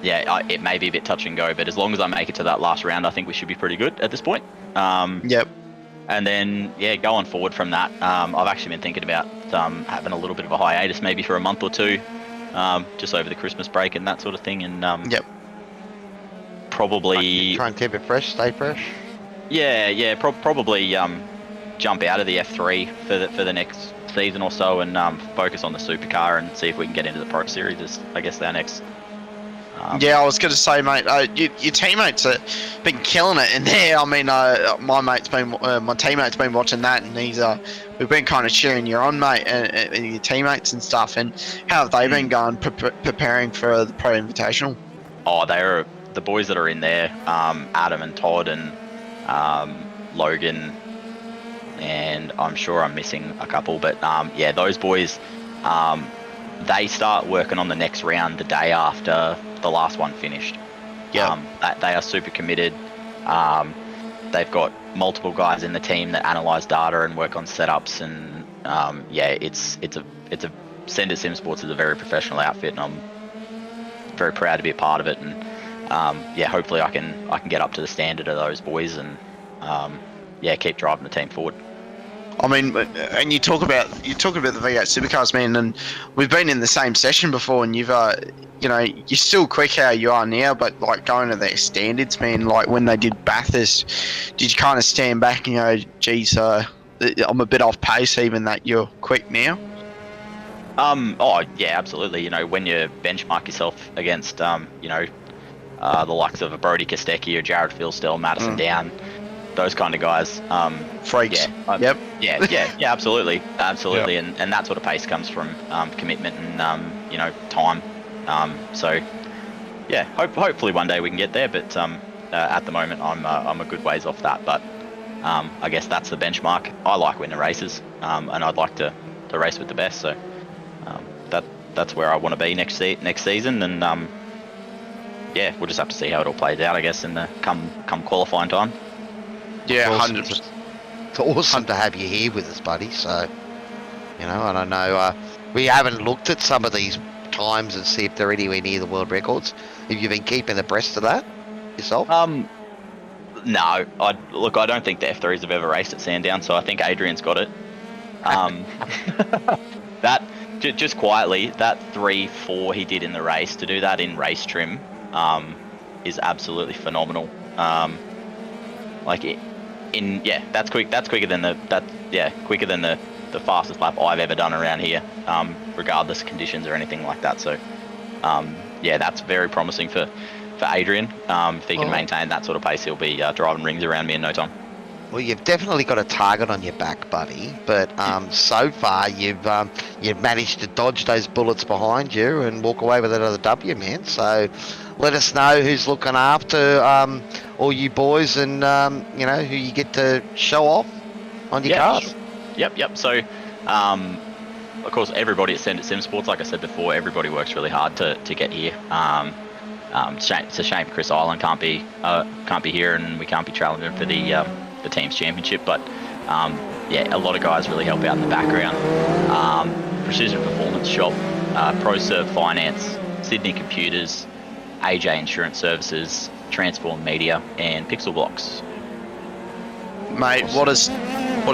Speaker 10: it may be a bit touch and go, but as long as I make it to that last round, I think we should be pretty good at this point.
Speaker 2: Yep.
Speaker 10: And then, going forward from that, I've actually been thinking about having a little bit of a hiatus, maybe for a month or two, just over the Christmas break and that sort of thing. And probably
Speaker 1: try and keep it fresh, stay fresh.
Speaker 10: Probably jump out of the F3 for the next season or so, and focus on the Supercar and see if we can get into the Pro Series. Is, I guess, our next.
Speaker 2: I was going to say, mate, your teammates have been killing it in there. I mean, my teammate's been watching that, and we've been kind of cheering you on, mate, and your teammates and stuff. And how have they been going preparing for the Pro Invitational?
Speaker 10: Oh, they're the boys that are in there, Adam and Todd and Logan, and I'm sure I'm missing a couple, but those boys, they start working on the next round the day after the last one finished. They are super committed. They've got multiple guys in the team that analyze data and work on setups, and it's a Sender Sim Sports is a very professional outfit, and I'm very proud to be a part of it. And hopefully I can get up to the standard of those boys, and keep driving the team forward.
Speaker 2: I mean, and you talk about the V8 Supercars, man, and we've been in the same session before, and you've you know, you're still quick how you are now, but like going to their standards, man. Like when they did Bathurst, did you kind of stand back and go, "Geez, I'm a bit off pace," even that you're quick now?
Speaker 10: Oh yeah, absolutely. You know, when you benchmark yourself against you know, the likes of a Brody Kostecki or Jared Fieldstell, Madison Down, those kind of guys.
Speaker 2: Freaks.
Speaker 10: Yeah, yeah, absolutely, absolutely. Yep. And that sort of pace comes from commitment and you know, time. So yeah, hopefully one day we can get there, but at the moment I'm a good ways off that. But I guess that's the benchmark. I like winning races, and I'd like to race with the best. So that's where I want to be next season, and yeah, we'll just have to see how it all plays out, I guess, in the come qualifying time.
Speaker 2: Yeah,
Speaker 1: Awesome.
Speaker 2: 100%.
Speaker 1: It's awesome to have you here with us, buddy. So, you know, and I know we haven't looked at some of these times and see if they're anywhere near the world records. Have you been keeping abreast of that yourself?
Speaker 10: No, I don't think the F3s have ever raced at Sandown, so I think Adrian's got it. That just quietly, that 3-4 he did in the race, to do that in race trim, is absolutely phenomenal. That's quick. That's quicker than the fastest lap I've ever done around here, regardless of conditions or anything like that. So, yeah, that's very promising for Adrian. If he can maintain that sort of pace, he'll be driving rings around me in no time.
Speaker 1: Well, you've definitely got a target on your back, buddy. But so far, you've managed to dodge those bullets behind you and walk away with another W, man. So let us know who's looking after all you boys, and you know, who you get to show off on your cars.
Speaker 10: Sure. Yep. So, of course, everybody at Sim Sports, like I said before, everybody works really hard to get here. It's a shame Chris Island can't be here, and we can't be challenging for the team's championship. But yeah, a lot of guys really help out in the background. Precision Performance Shop, ProServe Finance, Sydney Computers, AJ Insurance Services, Transform Media, and Pixel Blocks.
Speaker 2: Mate, what a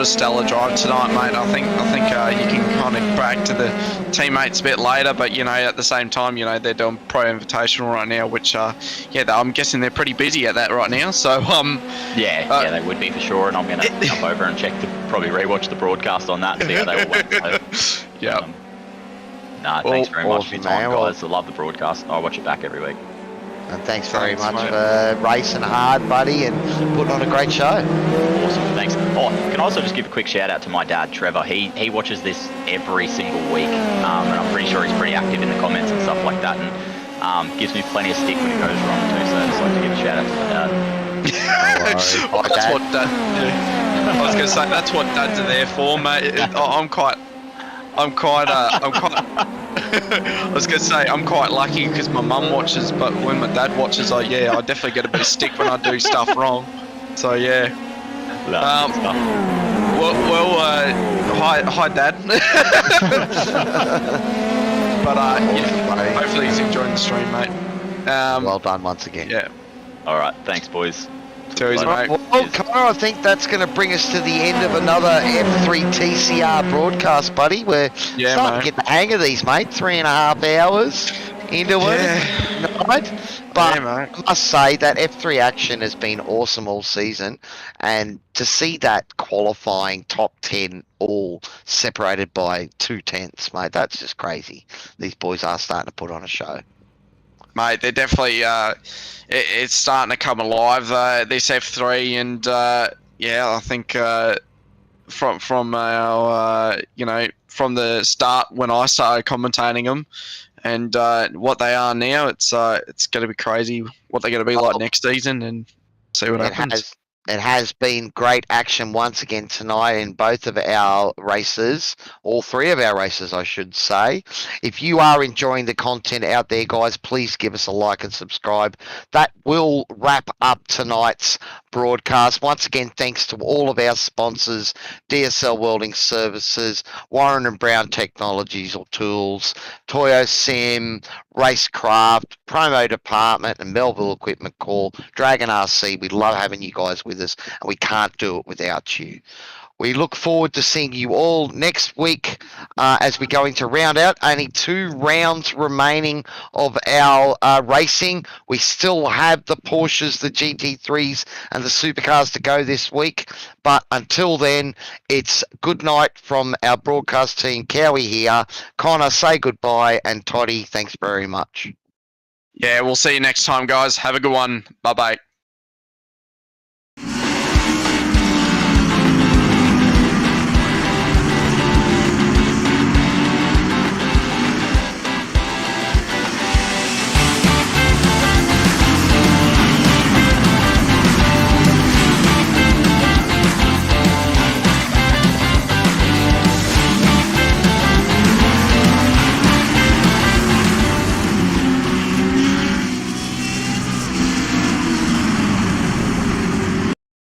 Speaker 2: stellar drive tonight, mate. I think you can kind of brag to the teammates a bit later, but you know, at the same time, you know, they're doing Pro Invitational right now, which I'm guessing they're pretty busy at that right now. So
Speaker 10: yeah, they would be for sure, and I'm gonna jump over and probably rewatch the broadcast on that and see how they all went. So,
Speaker 2: yeah.
Speaker 10: Thanks very much for your time, guys. I love the broadcast. I watch it back every week.
Speaker 1: And thanks very much for racing hard, buddy, and putting on a great show.
Speaker 10: Awesome, thanks. Oh, can I also just give a quick shout out to my dad, Trevor. He watches this every single week, and I'm pretty sure he's pretty active in the comments and stuff like that, and gives me plenty of stick when it goes wrong too. So I just like to give a shout out to my dad.
Speaker 2: That's what dad. Yeah. I was going to say that's what dads are there for, mate. I was going to say I'm quite lucky because my mum watches, but when my dad watches, I definitely get a bit of stick when I do stuff wrong. So yeah. Hi Dad. But hopefully he's enjoying the stream, mate.
Speaker 1: Well done once again.
Speaker 2: Yeah.
Speaker 10: All right, thanks, boys.
Speaker 2: Too easy, mate.
Speaker 1: Well, Connor, I think that's going to bring us to the end of another F3 TCR broadcast, buddy. We're starting to get the hang of these, mate. 3.5 hours into it. But I must say that F3 action has been awesome all season, and to see that qualifying top 10 all separated by 2/10, mate, that's just crazy. These boys are starting to put on a show.
Speaker 2: Mate, they're definitely it's starting to come alive, this F3, and I think from our from the start when I started commentating them and what they are now, it's going to be crazy what they're going to be like next season, and see what happens.
Speaker 1: It has been great action once again tonight in both of our races, all three of our races, I should say. If you are enjoying the content out there, guys, please give us a like and subscribe. That will wrap up tonight's broadcast. Once again, thanks to all of our sponsors, DSL Welding Services, Warren and Brown Technologies or Tools, Toyo Sim, Racecraft, Promo Department, and Melville Equipment Call, Dragon RC. We love having you guys with us, and we can't do it without you. We look forward to seeing you all next week as we go into round out. Only 2 rounds remaining of our racing. We still have the Porsches, the GT3s, and the Supercars to go this week. But until then, it's good night from our broadcast team. Cowie here. Connor, say goodbye. And Toddy, thanks very much.
Speaker 2: Yeah, we'll see you next time, guys. Have a good one. Bye-bye.